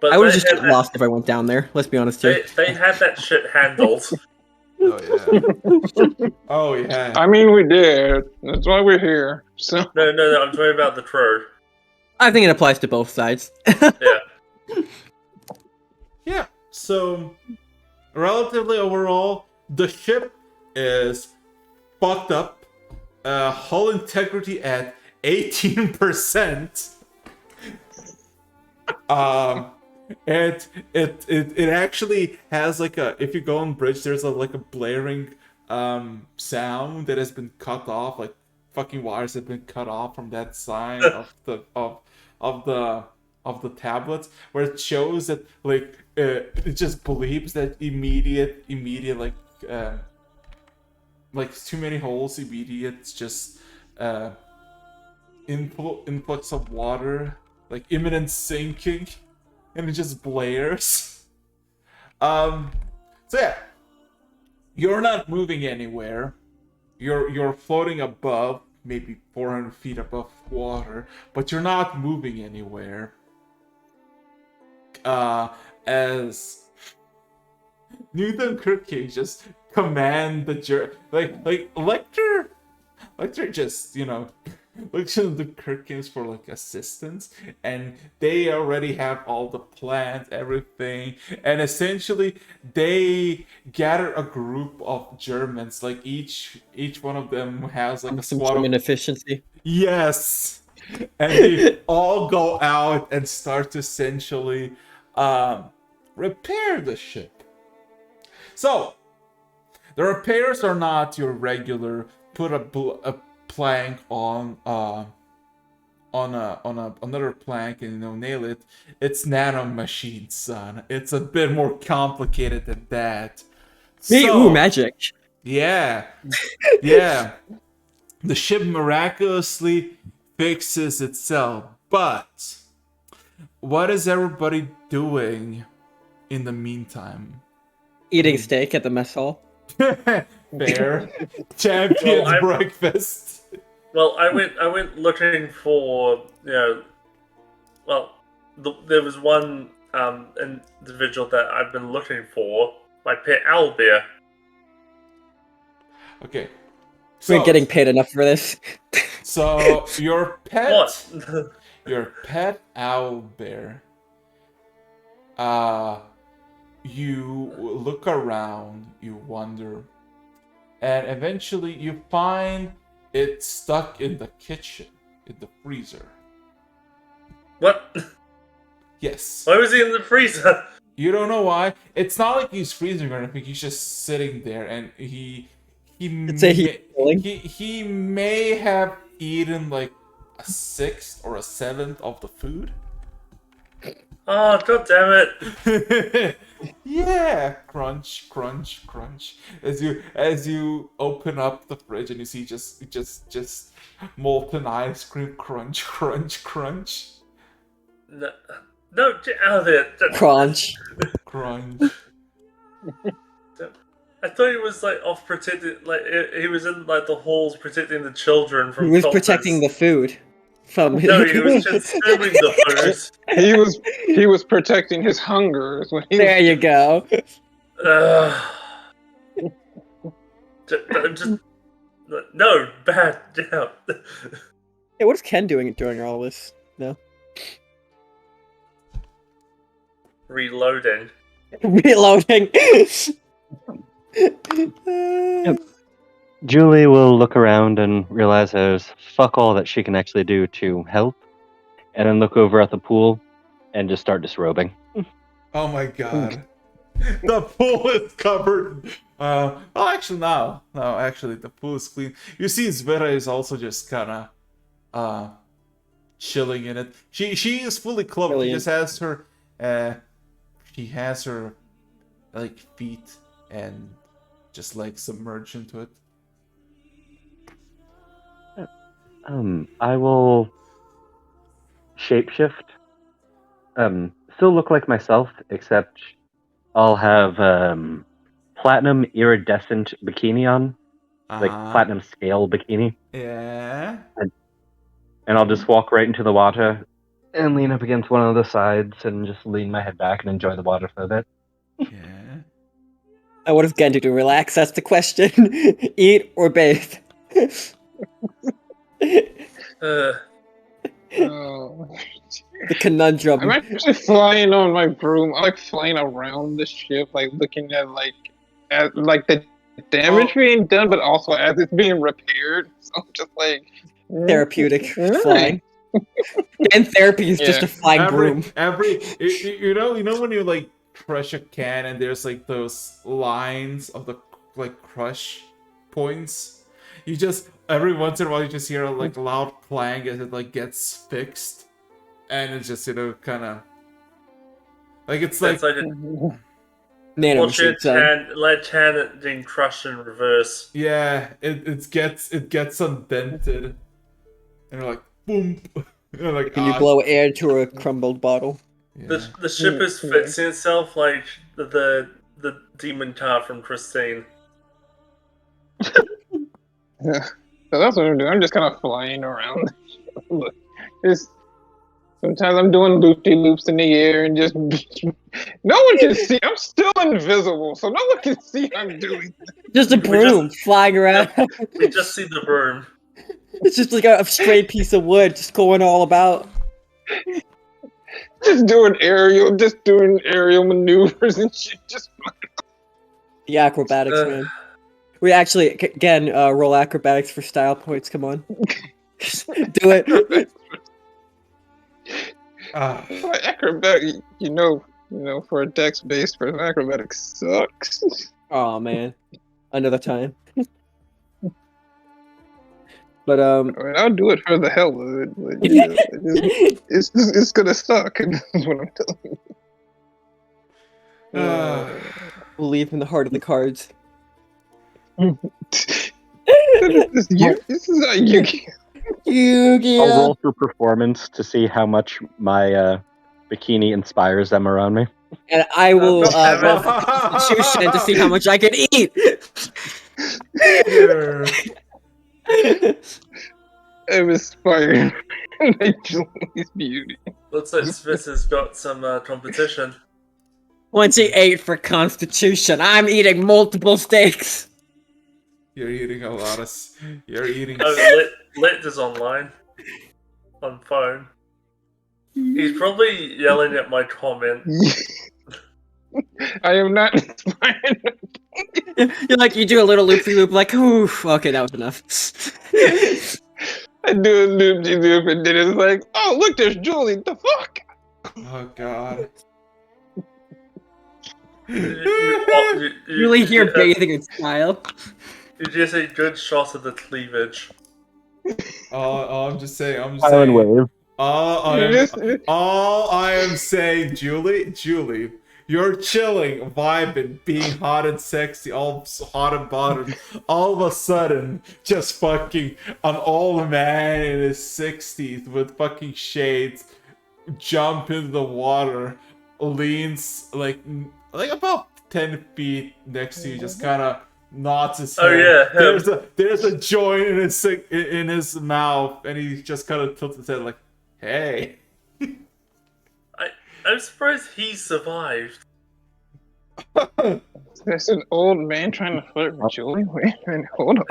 S3: But
S2: I would
S3: they
S2: just
S3: had
S2: get
S3: that,
S2: lost if I went down there. Let's be honest here.
S3: they had that shit handled.
S1: oh yeah. Oh yeah.
S6: I mean, we did. That's why we're here. So
S3: No, I'm talking about the crew.
S2: I think it applies to both sides.
S3: Yeah.
S1: Yeah. So, relatively overall, the ship is fucked up. Hull integrity at 18%. It actually has like a, if you go on bridge, there's like a blaring sound that has been cut off, like fucking wires have been cut off from that side of the tablets, where it shows that like it just believes that immediate like too many holes, immediate just influx of water, like imminent sinking, and it just blares. So yeah, you're not moving anywhere. You're floating above, maybe 400 feet above water, but you're not moving anywhere. As Newton Kirkcage just command the like Lecter just, looks at the Kirkins for like assistance, and they already have all the plans, everything, and essentially they gather a group of Germans, like each one of them has like a
S2: Some
S1: squad
S2: human
S1: of,
S2: efficiency.
S1: yes, and they all go out and start to essentially repair the ship. So the repairs are not your regular put a plank on another plank and nail it. It's nano machines, son. It's a bit more complicated than that.
S2: Ooh, magic.
S1: Yeah. Yeah. The ship miraculously fixes itself, but what is everybody doing in the meantime?
S2: Eating steak at the mess hall.
S1: Fair. Champions breakfast.
S3: Well, I went looking for, there was one individual that I've been looking for, my pet owl bear.
S1: Okay.
S2: We're getting paid enough for this.
S1: So your pet,
S3: What?
S1: your pet owl bear. You look around, you wonder, and eventually you find it stuck in the kitchen, in the freezer.
S3: What?
S1: Yes.
S3: Why was he in the freezer?
S1: You don't know why. It's not like he's freezing or anything. He's just sitting there, and he may have eaten like a sixth or a seventh of the food.
S3: Oh, god damn it!
S1: Yeah, crunch, crunch, crunch. As you open up the fridge and you see just molten ice cream, crunch, crunch, crunch.
S3: No, get out of there!
S2: Crunch.
S1: Crunch.
S3: I thought he was like off protecting, like he was in like the halls protecting the children from.
S2: He was
S3: cultists.
S2: protecting the food from.
S3: No, he was consuming the food.
S6: he was protecting his hunger. Is when he
S2: There you go.
S3: Just no, bad down.
S2: Hey, what is Ken doing during all this? No.
S3: Reloading.
S2: Reloading.
S7: Julie will look around and realize there's fuck all that she can actually do to help, and then look over at the pool and just start disrobing.
S1: Oh my god. The pool is covered. Actually, no. No, actually, the pool is clean. You see, Zvera is also just kind of chilling in it. She is fully clothed.
S2: Brilliant.
S1: She just has her, like feet and just like submerge into it.
S7: I will shapeshift. Still look like myself, except I'll have platinum iridescent bikini on, like platinum scale bikini,
S1: Yeah.
S7: and I'll just walk right into the water and lean up against one of the sides and just lean my head back and enjoy the water for a bit.
S1: Yeah.
S2: What if Genji to relax? That's the question. Eat or bathe?
S6: Oh.
S2: The conundrum.
S6: I'm actually flying on my broom. I like flying around the ship, like looking at the damage being done, but also as it's being repaired. So I'm just like
S2: Therapeutic
S6: nice.
S2: flying. And therapy is just
S6: Yeah.
S2: a flying broom.
S1: You know when you like crush a can and there's like those lines of the like crush points. You just every once in a while you just hear a like loud clang as it like gets fixed, and it's just kind of like it's like.
S2: Nano
S3: Watch
S2: machine,
S3: it,
S2: son.
S3: let Chan then crush in reverse.
S1: Yeah, it gets undented, and you're like boom. You're like,
S2: Can you blow air into a crumbled bottle?
S1: Yeah.
S3: The ship is fixing itself like the demon car from Christine.
S6: Yeah. So that's what I'm doing. I'm just kind of flying around. Just sometimes I'm doing loop-de-loops in the air and just no one can see. I'm still invisible, so no one can see I'm doing this.
S2: Just a broom flying around.
S3: We just see the broom.
S2: It's just like a straight piece of wood just going all about.
S6: Just doing aerial maneuvers and shit. Just
S2: The acrobatics, man. We actually, again, roll acrobatics for style points. Come on. Do it.
S6: acrobatic, for a dex based person, acrobatics sucks.
S2: Oh man, another time. But
S6: I mean, I'll do it for the hell of it. But, it's gonna suck. Is what I'm telling you.
S2: Believe in the heart of the cards.
S6: This is not Yu-Gi-Oh!
S7: I'll roll for performance to see how much my bikini inspires them around me.
S2: And I will roll for Constitution to see how much I can eat.
S6: I'm inspired by Julie's beauty.
S3: Looks like Smith has got some competition.
S2: Once he ate for Constitution, I'm eating multiple steaks.
S1: You're eating a lot of. You're eating.
S3: Lit is online. On phone. He's probably yelling at my comment.
S6: I am not inspired.
S2: You do a little loop-de-loop, like, oof, okay, that was enough.
S6: I do a loop-de-loop, and then it's like, oh, look, there's Julie. The fuck?
S1: Oh god.
S2: You really hear bathing in style.
S3: You just a good shot of the cleavage.
S1: I'm just saying.
S7: Island wave.
S1: All I am saying, Julie, you're chilling, vibing, being hot and sexy, all hot and bothered. All of a sudden, just fucking an old man in his 60s with fucking shades, jump into the water, leans like about 10 feet next to you, just kind of nods his head.
S3: Oh yeah,
S1: there's a joint in his mouth, and he just kind of tilts his head like, "Hey."
S3: I'm surprised he survived.
S6: There's an old man trying to flirt with Julie. Wait a minute, hold on.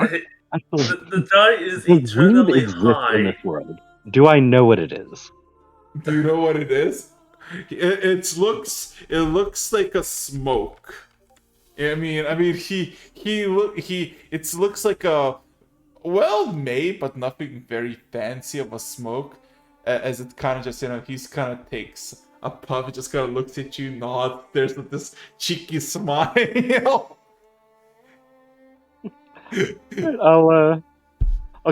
S3: The guy is
S7: The weed
S3: eternally
S7: exists
S3: high.
S7: in this world. Do I know what it is?
S1: Do you know what it is? It looks like a smoke. I mean, it looks like a well-made but nothing very fancy of a smoke. As it kind of just he's kind of takes a puff, he just kind of looks at you, nods. There's this cheeky smile.
S7: I'll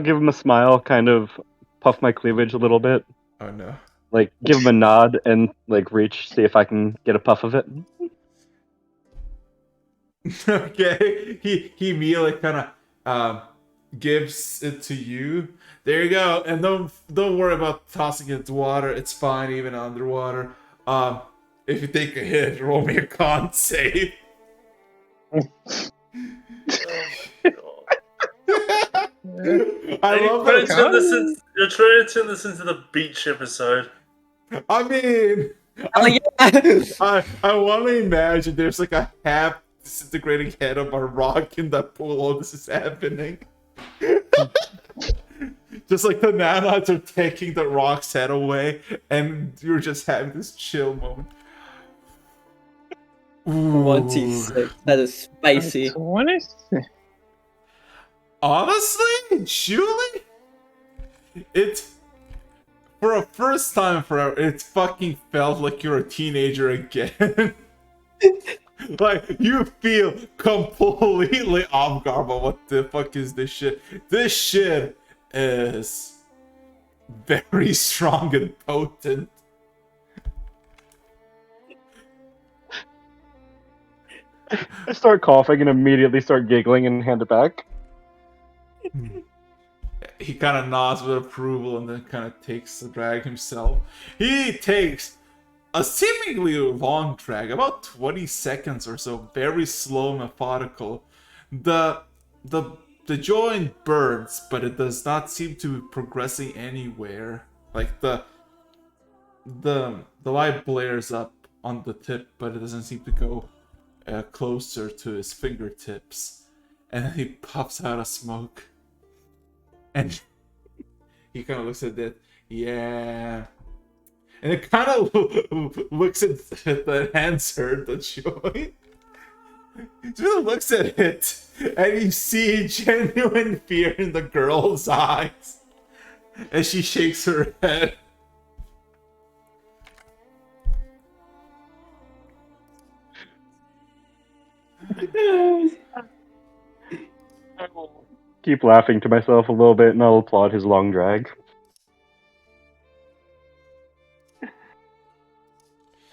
S7: give him a smile, kind of puff my cleavage a little bit.
S1: Oh no.
S7: Like, give him a nod and, like, reach, see if I can get a puff of it.
S1: Okay, he immediately kind of gives it to you. There you go, and don't worry about tossing it into water. It's fine even underwater. If you take a hit, roll me a con save. I love
S3: You're
S1: that.
S3: trying to turn this into the beach episode.
S1: I mean,
S2: Oh yeah.
S1: I want to imagine there's like a half disintegrating head of a rock in that pool while this is happening. Just like the nanites are taking the rock's head away, and you're just having this chill moment. Ooh.
S2: 26. That is spicy.
S6: 26.
S1: Honestly, Julie, it's for a first time forever. It fucking felt like you're a teenager again. Like you feel completely off guard about what the fuck is this shit. This shit is very strong and potent.
S7: I start coughing and immediately start giggling and hand it back.
S1: He kind of nods with approval and then kind of takes the drag himself. He takes a seemingly long drag, about 20 seconds or so, very slow, methodical. The joint burns, but it does not seem to be progressing anywhere. Like the light blares up on the tip, but it doesn't seem to go closer to his fingertips. And then he puffs out a smoke. And he kind of looks at it, yeah. And it kind of looks at the answer, the joy. Just looks at it, and you see genuine fear in the girl's eyes. And she shakes her head.
S7: I will keep laughing to myself a little bit, and I'll applaud his long drag.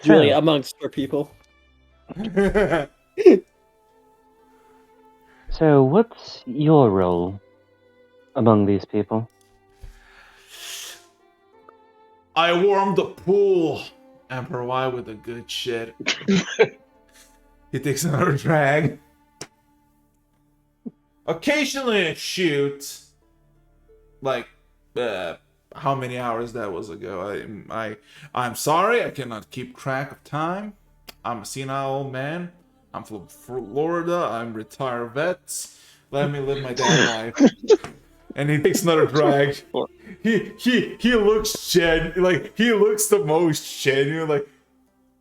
S2: Really,
S7: So-
S2: amongst your people.
S7: So, what's your role among these people?
S1: I warm the pool and provide with the good shit. He takes another drag. Occasionally I shoot. Like, how many hours that was ago? I'm sorry, I cannot keep track of time. I'm a senile old man. I'm from Florida. I'm retired vet. Let me live my damn life. And he takes another drag. He looks he looks the most genuine. Like,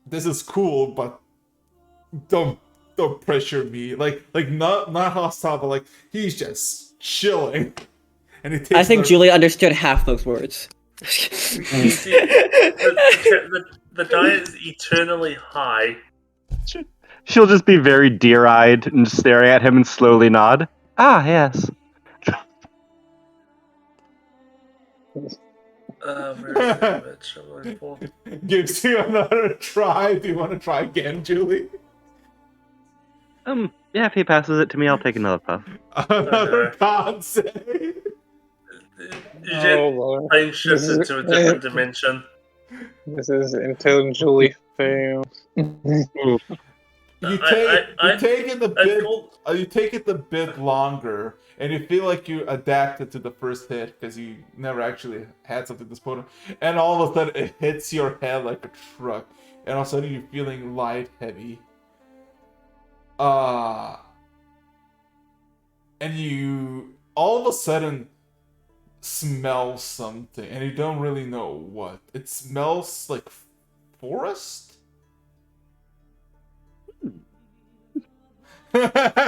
S1: this is cool, but don't pressure me. Like not hostile, but like he's just chilling. And he takes
S2: I think
S1: another-
S2: Julie understood half those words.
S3: You see, the diet is eternally high.
S7: She'll just be very deer-eyed and staring at him and slowly nod. Ah, yes.
S3: Where is that bitch I'm looking for?
S1: gives you another try. Do you want to try again, Julie?
S7: Yeah, if he passes it to me, I'll take another puff.
S1: Another
S3: Okay.
S1: con save.
S3: You
S6: Oh
S3: just
S6: lord.
S3: plane shifts into a different dimension.
S6: This is until Julie fails.
S1: You
S3: I
S1: take it a
S3: I
S1: bit.
S3: told-
S1: You take it a bit longer, and you feel like you adapted to the first hit because you never actually had something this potent. And all of a sudden, it hits your head like a truck, and all of a sudden you're feeling light, heavy. And you all of a sudden smell something, and you don't really know what. It smells like forest.
S6: What?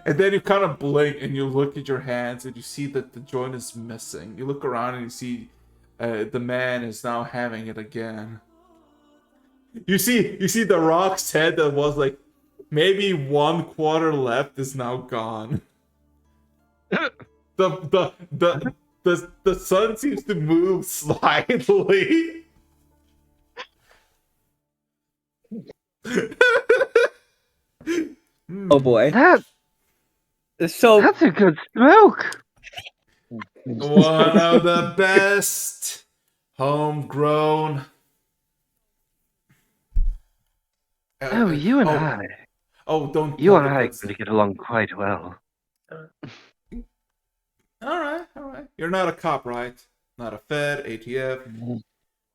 S1: And then you kind of blink and you look at your hands and you see that the joint is missing. You look around and you see the man is now having it again. You see the rock's head that was like maybe 1/4 left is now gone. The sun seems to move slightly.
S2: Oh boy.
S7: That
S2: So
S7: that's a good smoke.
S1: One of the best homegrown.
S7: Oh, you and
S1: oh,
S7: I.
S1: Oh, don't
S7: You
S1: tell
S7: and
S1: the
S7: I are
S1: folks.
S7: going to get along quite well.
S1: All right, all right. You're not a cop, right? Not a Fed, ATF,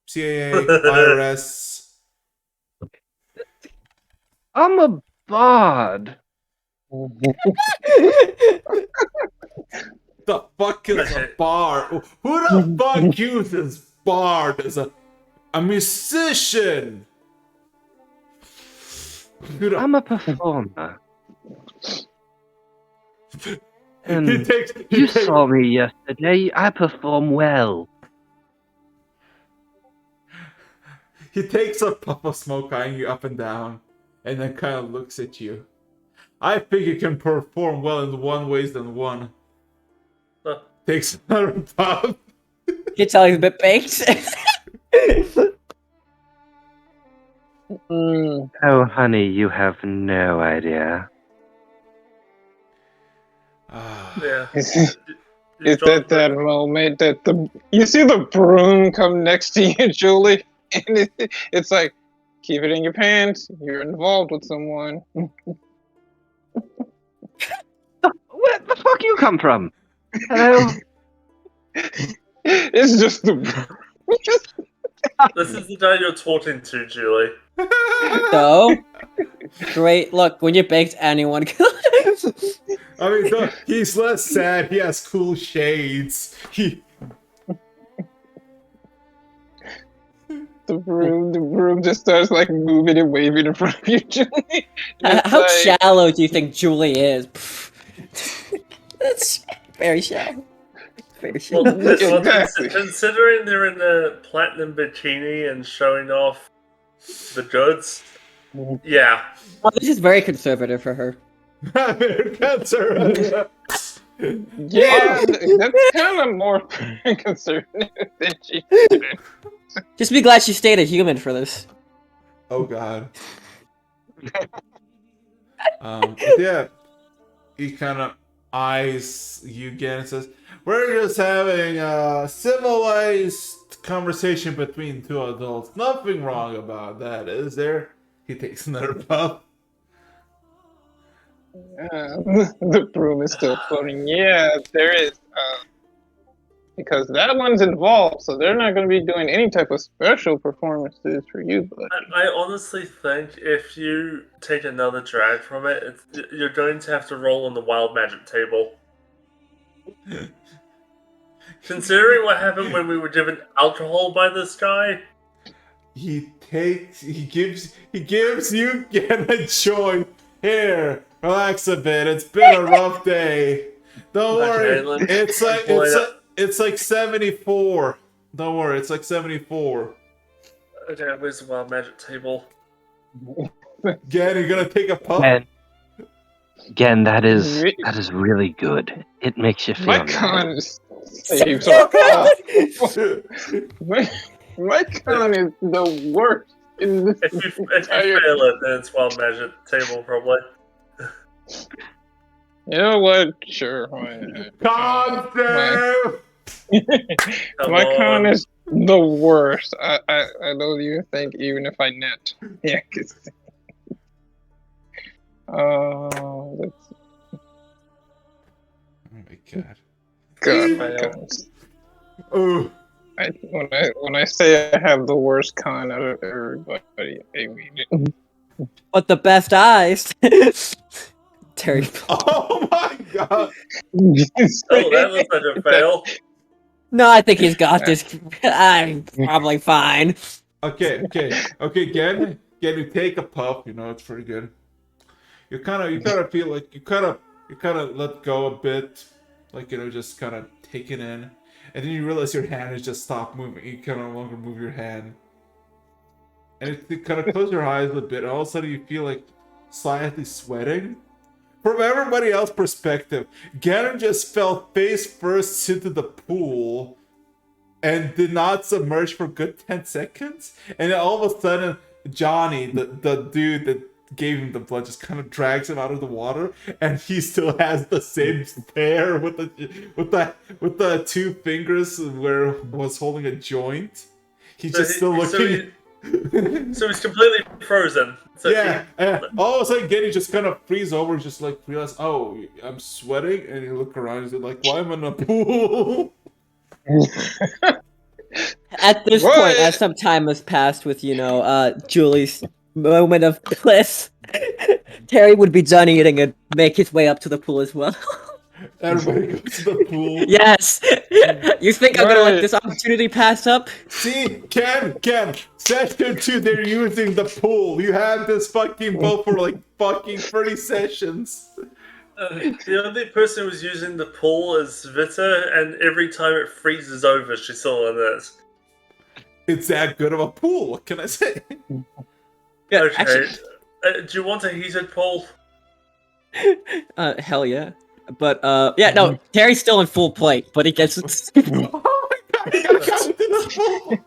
S1: CAA, IRS.
S7: I'm a bard.
S1: The fuck is a
S3: Okay.
S1: bar? Who the fuck uses bard as a musician? Who the-
S7: I'm a performer.
S1: he
S7: And
S1: takes.
S7: you saw me yesterday. I perform well.
S1: He takes a puff of smoke, eyeing you up and down, and then kind of looks at you. I think you can perform well in one ways than one.
S3: Huh.
S1: Takes another puff.
S2: you can tell he's a bit baked.
S6: Mm,
S7: Oh, honey, you have no idea.
S1: Ah.
S3: Yeah.
S6: is
S3: You
S6: is
S3: dropped
S6: that moment that you see the broom come next to you, Julie, and it's like, keep it in your pants. You're involved with someone.
S7: Where the fuck you come from? Hello?
S6: It's just the broom.
S3: This is the guy you're talking to, Julie.
S2: So great. Look, when you're baked, anyone can.
S1: I mean, he's less sad. He has cool shades.
S6: The broom just starts like moving and waving in front of you, Julie. It's
S2: How
S6: like,
S2: shallow do you think Julie is? That's very shallow. Very shallow.
S3: Well,
S6: Exactly.
S3: considering they're in a platinum bikini and showing off the goods, yeah.
S2: Well, this is very conservative for her.
S1: Cancer.
S6: yeah, that's kind of more conservative than she.
S2: Just be glad she stayed a human for this.
S1: Oh god. But yeah, he kind of eyes you again and says, "We're just having a civilized conversation between two adults. Nothing wrong about that, is there?" He takes another puff.
S6: The broom is still floating. Yeah, there is. Because that one's involved, so they're not going to be doing any type of special performances for you, but
S3: I honestly think if you take another drag from it, you're going to have to roll on the wild magic table. Considering what happened when we were given alcohol by this guy,
S1: He gives you again a joy. Here, relax a bit. It's been a rough day. Don't worry.
S3: Okay, let me-
S1: It's like 74. Don't worry, it's like 74.
S3: okay, where's the wild magic table?
S1: Again, you're gonna take a puff.
S7: Again, that is really good. It makes you feel
S6: my
S7: nice.
S6: con is saves are awful. My con is the worst in this
S3: If you
S6: entire.
S3: fail it, then it's wild magic table, probably.
S6: You know what? Sure. Why not?
S1: Con save!
S3: Come
S6: My con
S3: on.
S6: is the worst. I don't even think even if I net. Yeah. Let's
S1: Oh my god.
S6: God, my
S3: Fail.
S6: cons.
S1: Ooh.
S6: When I say I have the worst con out of everybody, I mean it.
S2: But the best eyes. Terry.
S1: Oh my god.
S3: Oh, that looks like a fail.
S2: No, I think he's got this. I'm probably fine.
S1: Okay. Again, you take a puff. You know it's pretty good. You kind of feel like you kind of let go a bit, like just kind of take it in, and then you realize your hand has just stopped moving. You can no longer move your hand, and you kind of close your eyes a bit. And all of a sudden, you feel like slightly sweating. From everybody else's perspective, Ganon just fell face first into the pool and did not submerge for a good 10 seconds. And then all of a sudden, Johnny, the dude that gave him the blood, just kind of drags him out of the water, and he still has the same stare with the two fingers where was holding a joint. He's
S3: So
S1: just
S3: he-
S1: still
S3: so
S1: looking.
S3: So he's completely frozen. So
S1: Yeah, all of a sudden, Getty just kind of freeze over, just like realize, oh, I'm sweating, and you look around, and he's like, why am I in a pool?
S2: At this
S6: What?
S2: point, as some time has passed with, Julie's moment of bliss, Terry would be done eating and make his way up to the pool as well.
S1: Everybody goes to the pool.
S2: Yes! You think I'm gonna let
S6: Right.
S2: this opportunity pass up?
S1: See, Ken, session 2, they're using the pool. You had this fucking boat for like fucking 30 sessions.
S3: the only person who's using the pool is Vita, and every time it freezes over, she's still in it.
S1: It's that good of a pool, what can I say?
S2: Yeah,
S3: Okay.
S2: actually,
S3: Do you want a heated pool?
S2: hell yeah. But, yeah, no, Terry's still in full plate, but he gets...
S1: Oh my god, I got into the pool!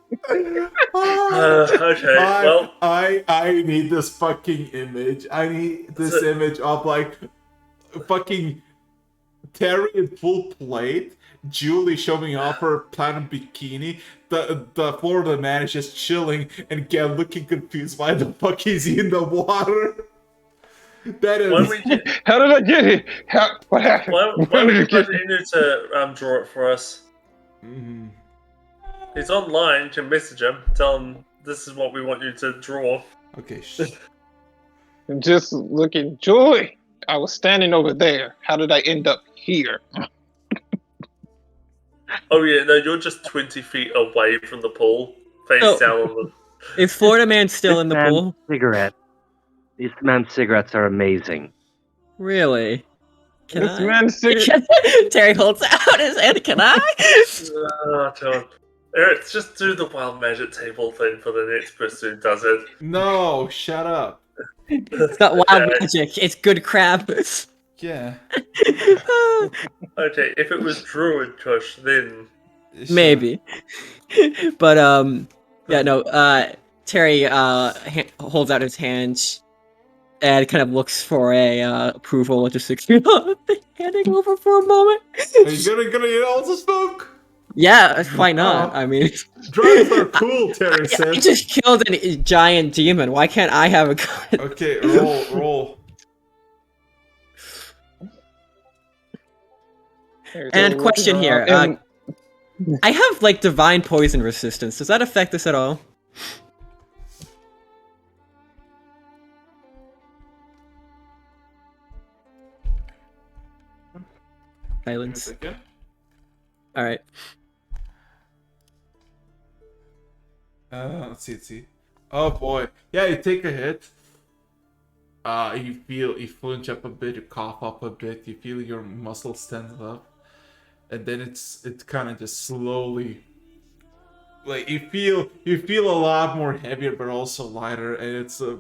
S3: Okay, well,
S1: I need this fucking image. I need this image of like fucking Terry in full plate, Julie showing off her platinum bikini, the Florida man is just chilling and looking confused why the fuck is he in the water. That
S3: why
S1: is
S3: don't we,
S6: How did I get here? What happened?
S3: why
S6: How
S3: don't
S6: did
S3: we
S6: I
S3: get
S6: get here?
S3: Inu to draw it for us?
S1: Mhm.
S3: He's online, you can message him, tell him this is what we want you to draw.
S1: Okay,
S6: I'm just looking. Julie, I was standing over there. How did I end up here?
S3: Oh yeah, no, you're just 20 feet away from the pool, face
S2: Oh.
S3: down on the...
S2: Is Florida Man still in the
S7: man's
S2: pool?
S7: Cigarette. These man's cigarettes are amazing.
S2: Really? Can
S6: This
S2: I?
S6: man's sitting.
S2: Terry holds out his hand. Can I?
S3: Oh, God. Eric, just do the wild magic table thing for the next person who does it.
S1: no, shut up.
S2: It's not wild magic. It's good crab.
S1: Yeah.
S3: Okay, if it was Druid Kush, then...
S2: Maybe. But yeah, no. Terry holds out his hand and kind of looks for a approval, just like, handing over for a moment.
S1: Are you gonna also smoke?
S2: Yeah, why not?
S1: Oh.
S2: I mean,
S1: Drugs are cool, Terry
S2: I
S1: said.
S2: just killed a giant demon. Why can't I have a gun?
S1: Okay, roll.
S2: And question here. I have like divine poison resistance. Does that affect this at all? Silence. All right.
S1: Let's see. Oh boy. Yeah, you take a hit. You flinch up a bit, you cough up a bit, you feel your muscles stand up. And then it's kind of just slowly, like you feel a lot more heavier, but also lighter, and it's a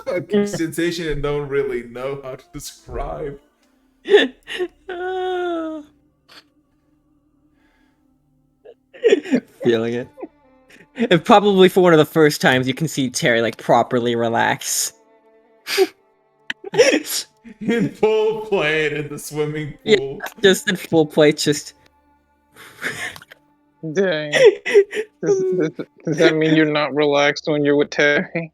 S1: fucking sensation I don't really know how to describe.
S2: Feeling it. And probably for one of the first times you can see Terry like properly relax.
S1: In full play in the swimming pool.
S2: Just in full plate, just
S6: Dang. Does that mean you're not relaxed when you're with Terry?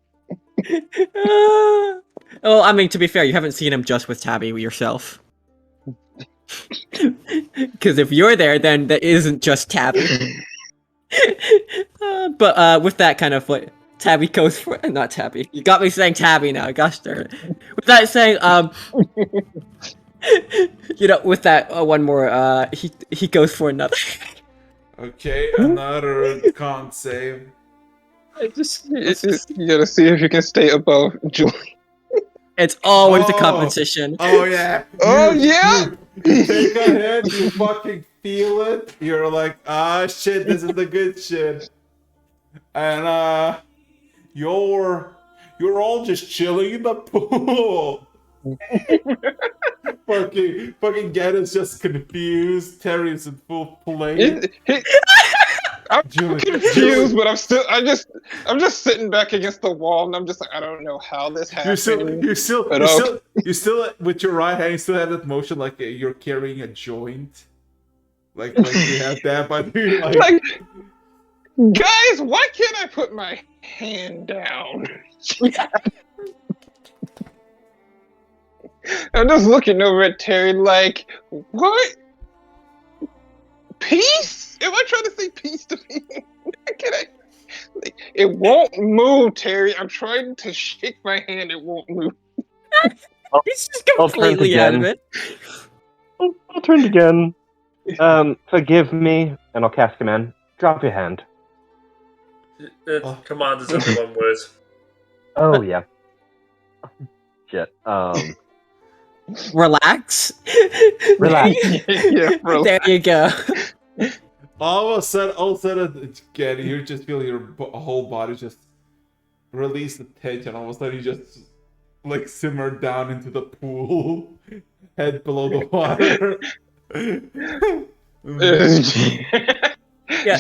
S2: Well, I mean, to be fair, you haven't seen him just with Tabby yourself. Because if you're there, then that isn't just Tabby. But with that kind of like, Tabby goes for not Tabby. You got me saying Tabby now. Gosh darn it. With that saying, with that one more, he goes for another.
S1: Okay, another con save.
S6: You gotta see if you can stay above Julie.
S2: It's always a
S1: Oh.
S2: competition.
S1: Oh yeah.
S6: Oh, yeah!
S1: You take a hit, you fucking feel it. You're like, ah shit, this is the good shit. And you're all just chilling in the pool. fucking Get is just confused. Terry's in full play.
S6: I'm
S1: Julie,
S6: confused, but I'm just sitting back against the wall, and I'm just like, I don't know how this happened.
S1: you still with your right hand, you still have that motion like you're carrying a joint, like you have that, but you're
S6: Like, guys, why can't I put my hand down? I'm just looking over at Terry like, what? Peace? Am I trying to say peace to people? Can I? Like, it won't move, Terry. I'm trying to shake my hand. It won't move.
S2: He's just
S7: I'll turn
S2: completely out of
S7: again.
S2: it.
S7: I'll turn again. Forgive me, and I'll cast command. Drop your hand.
S3: Command is only one word.
S7: Oh yeah. Shit.
S2: Relax.
S7: Relax.
S6: Yeah,
S2: There you go.
S1: all of a sudden, again, you just feel your whole body just release the tension. All of a sudden, you just like simmer down into the pool, head below the water.
S2: Yeah.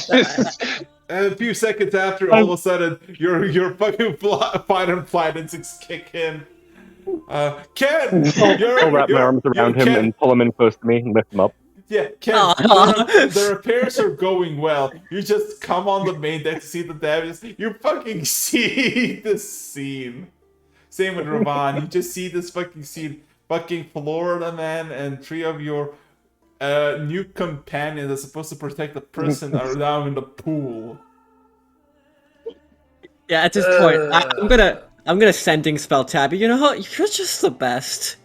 S1: And a few seconds after, all of a sudden, your fucking fight and flight instincts kick in. Ken,
S7: I'll wrap my arms around him and pull him in close to me and lift him up.
S1: Yeah, Ken, the repairs are going well. You just come on the main deck to see the damage. You fucking see this scene. Same with Ravan. You just see this fucking scene. Fucking Florida man and 3 of your new companions that's supposed to protect the person are down in the pool.
S2: Yeah, at this point, I'm gonna sending spell Tabby. You know what? You're just the best.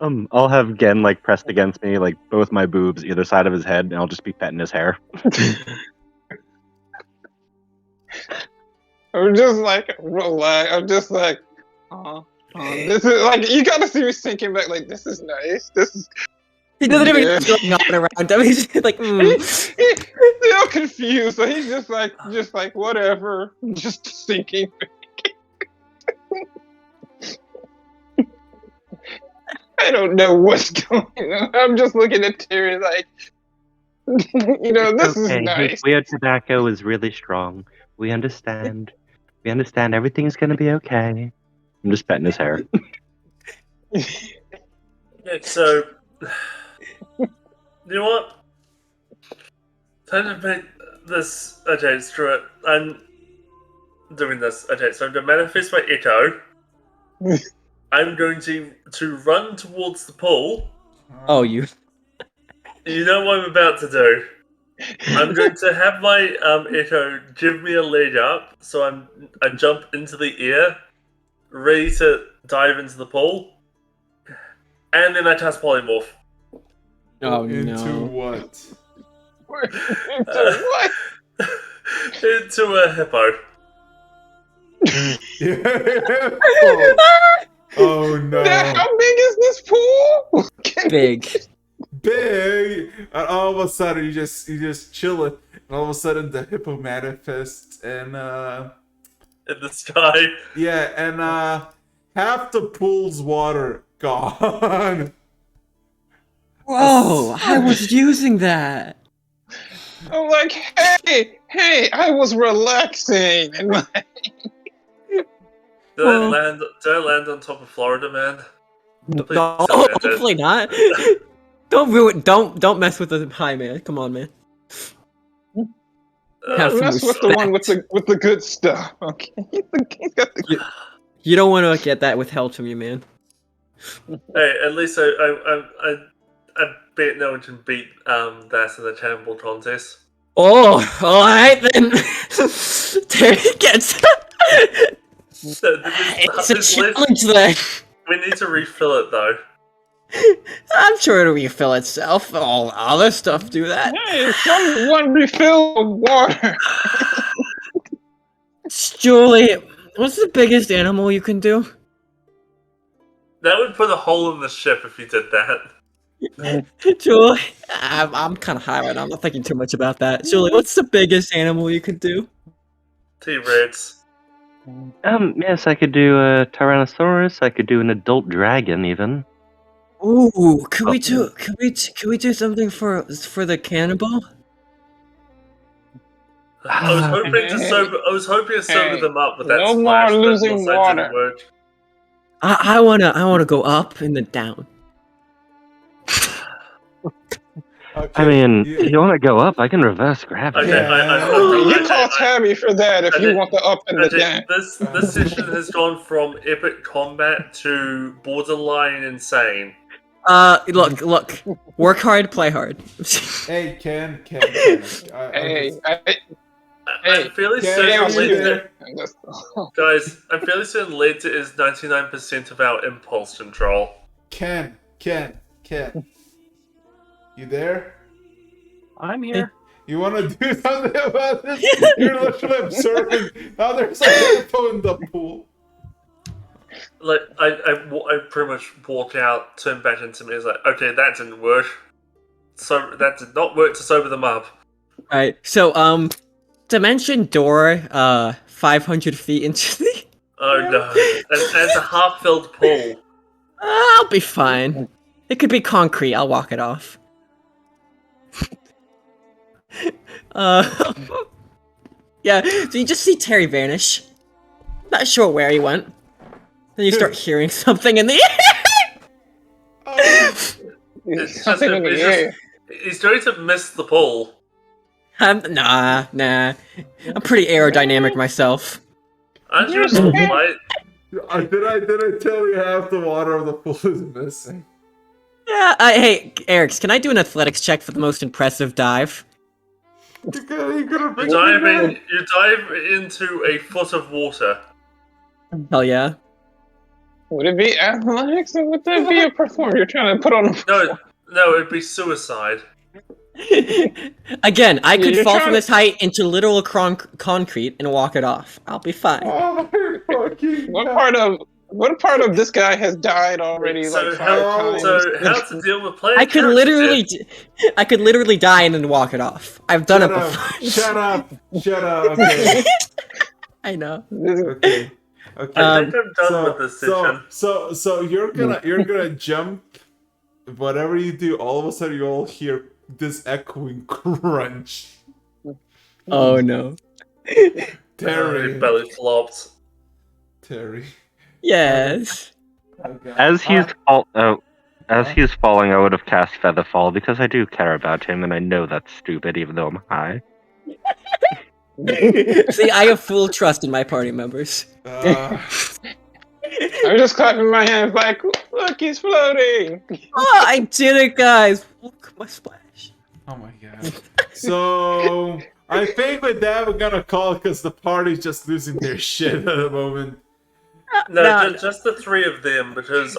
S7: I'll have Gen like pressed against me, like both my boobs, either side of his head, and I'll just be petting his hair.
S6: I'm just like, relax. I'm just like, this is like, you gotta see me sinking back. Like, this is nice. This is.
S2: He doesn't even know what's going on around him. He's just like,
S6: He's still confused. So he's just like, whatever. Just sinking. I don't know what's going on. I'm just looking at Terry like, this is nice.
S7: His weird tobacco is really strong. We understand. We understand everything's gonna be okay. I'm just petting his hair.
S3: Yeah, so, you know what? Time to make this. Okay, screw it. I'm doing this. Okay, so I'm going to manifest my echo. I'm going to run towards the pool.
S2: oh, you.
S3: You know what I'm about to do. I'm going to have my echo give me a leg up, so I jump into the air, ready to dive into the pool, and then I cast polymorph.
S2: Oh
S1: Into
S2: no.
S1: what?
S6: Into what?
S3: Into a hippo.
S1: Oh no.
S6: Now, how big is this pool?
S2: Big.
S1: Big, and all of a sudden you just chill it, and all of a sudden the hippo manifests and
S3: In the sky.
S1: yeah, and half the pool's water gone.
S2: Whoa, I was using that.
S6: I'm like, hey, I was relaxing. And like,
S3: Did I land on top of Florida, man? Please
S2: No,
S3: tell me I did.
S2: hopefully not. Don't ruin. Don't mess with the high man. Come on, man. Have some
S6: that's with the one with
S2: respect.
S6: the good stuff. Okay, he's got the.
S2: You don't want to get that withheld from you, man.
S3: Hey, at least I bet no one can beat that in the cannonball contest.
S2: Oh, all right then. Terry gets. It's a challenge then.
S3: We need to refill it though.
S2: I'm sure it'll refill itself. All other stuff do that.
S6: Hey, someone refill the water.
S2: Julie, what's the biggest animal you can do?
S3: That would put a hole in the ship if you did that.
S2: Julie, I'm kind of high right now. I'm not thinking too much about that. Julie, what's the biggest animal you can do?
S3: T-Rex.
S7: Yes, I could do a Tyrannosaurus. I could do an adult dragon, even.
S2: Ooh, can we do something for the cannibal?
S3: I was hoping to sober
S6: Hey,
S3: them up with that
S6: no more
S3: splash, but it
S6: losing
S3: looks like it
S6: water.
S3: didn't work.
S2: I wanna go up and then down.
S1: Okay.
S7: I mean, if you want to go up, I can reverse gravity.
S3: Okay,
S6: You call Tabby for that if you want the up and the down.
S3: This session has gone from epic combat to borderline insane.
S2: Look. Work hard, play hard.
S1: Hey, Ken.
S6: Hey,
S3: I'm fairly
S1: Ken,
S3: certain
S1: are you
S3: Lenta,
S1: there?
S3: guys. I'm fairly certain Lenta is 99% of our impulse control.
S1: Ken. You there?
S5: I'm here.
S1: You want to do something about this? You're literally observing. Now there's a hippo in the pool.
S3: Like I pretty much walk out, turn back into me. It's like, okay, that didn't work. So that did not work to sober them up.
S2: Alright, so dimension door 500 feet into the
S3: Oh no, and it's a half-filled pool.
S2: I'll be fine. It could be concrete, I'll walk it off. Yeah, so you just see Terry vanish. Not sure where he went. Then you start hearing something in the air.
S3: It's
S6: Something in the air.
S3: He's going to miss the pool.
S2: Nah. I'm pretty aerodynamic myself.
S3: Aren't you a small light?
S1: Did I tell you half the water of the pool is missing?
S2: Yeah, hey, Erics, can I do an athletics check for the most impressive dive?
S3: You dive into a foot of water.
S2: Hell yeah.
S6: Would it be athletics or would that be a performance you're trying to put on?
S3: No, it'd be suicide.
S2: Again, I could
S6: You're
S2: fall
S6: trying
S2: from
S6: to-
S2: this height into literal concrete and walk it off. I'll be fine.
S1: Oh my fucking
S6: What part of this guy has died already?
S3: So
S6: like
S3: how
S6: 5 times?
S3: how to deal with playing?
S2: I could literally die and then walk it off. I've done it before.
S1: Shut up. Okay.
S2: I know.
S1: Okay.
S3: I think I'm done with this session.
S1: So you're gonna jump. Whatever you do, all of a sudden you'll hear this echoing crunch.
S2: Oh no.
S1: Terry.
S3: Your belly flopped.
S1: Terry.
S2: Yes.
S1: Okay.
S7: As he's falling, I would have cast Featherfall because I do care about him, and I know that's stupid, even though I'm high.
S2: See, I have full trust in my party members.
S6: I'm just clapping my hands like, look, he's floating.
S2: Oh, I did it, guys! Look, my splash.
S1: Oh my god. So I think with that we're gonna call it because the party's just losing their shit at the moment.
S3: No, just the three of them because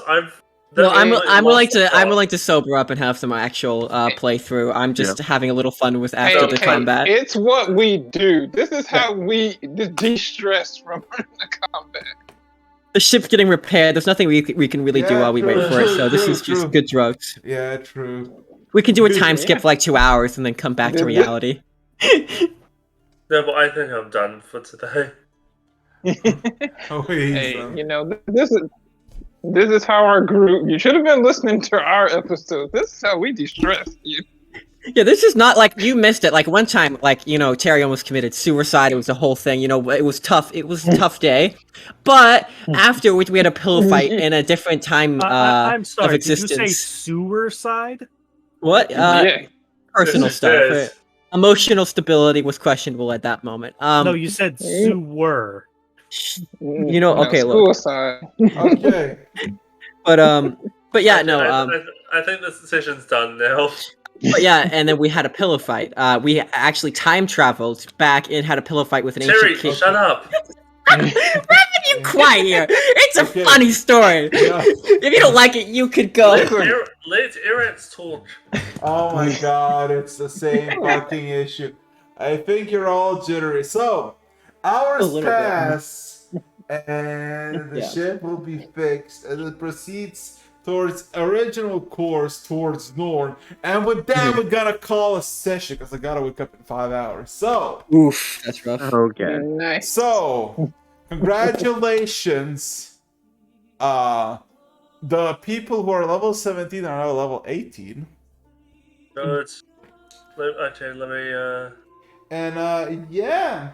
S2: No, I'm willing to sober up and have some actual playthrough. I'm just having a little fun with after the combat.
S6: It's what we do. This is how we de-stress from the combat.
S2: The ship's getting repaired. There's nothing we can really do while we wait for it. So this is just good drugs.
S1: Yeah, true.
S2: We can do a time skip for like 2 hours and then come back to reality.
S3: No, but I think I'm done for today.
S1: Oh, wait,
S6: Hey, you know, this is how our group. You should have been listening to our episodes. This is how we de-stress you.
S2: Yeah, this is not like you missed it. Like one time, like Terry almost committed suicide. It was a whole thing. It was tough. It was a tough day, but afterwards we had a pillow fight in a different time
S5: I'm sorry.
S2: of
S5: Did you
S2: existence.
S5: say sewer side?
S2: What?
S6: Yeah.
S2: Personal stuff.
S3: Yes.
S2: Emotional stability was questionable at that moment.
S5: No, you said sewer.
S2: Okay, look.
S6: Suicide.
S1: Okay.
S2: But yeah, no.
S3: I think this decision's done now.
S2: But yeah, and then we had a pillow fight. We actually time traveled back and had a pillow fight with an
S3: Terry,
S2: ancient king.
S3: shut up.
S2: Rapid, you quiet here. It's a
S1: Okay.
S2: funny story.
S1: Yeah.
S2: If you don't like it, you could go.
S3: Let Eric's talk.
S1: Oh my god, it's the same fucking issue. I think you're all jittery. So, hours
S2: little bit.
S1: pass, and the
S2: Yeah.
S1: ship will be fixed, and it proceeds towards original course towards Norn. And with that, we're gonna call a session because I gotta wake up in 5 hours. So,
S2: Oof, that's rough.
S7: Okay.
S6: Nice.
S1: congratulations. the people who are level 17 are now level 18.
S3: Good. Okay, let me.
S1: And yeah,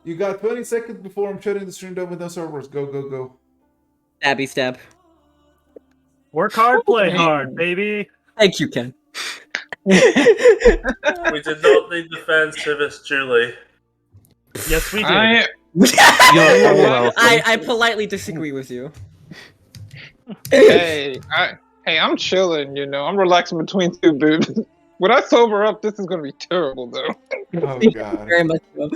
S1: you got 20 seconds before I'm shutting the stream down with no servers. Go, go, go.
S2: Stabby stab.
S5: Work hard, play hard, baby.
S2: Thank you, Ken.
S3: We did not need the fan service, Julie.
S5: Yes, we did.
S2: I politely disagree with you.
S6: Hey, I'm chilling. I'm relaxing between two boobs. When I sober up, this is gonna be terrible, though.
S1: Oh, God.
S2: Very much so.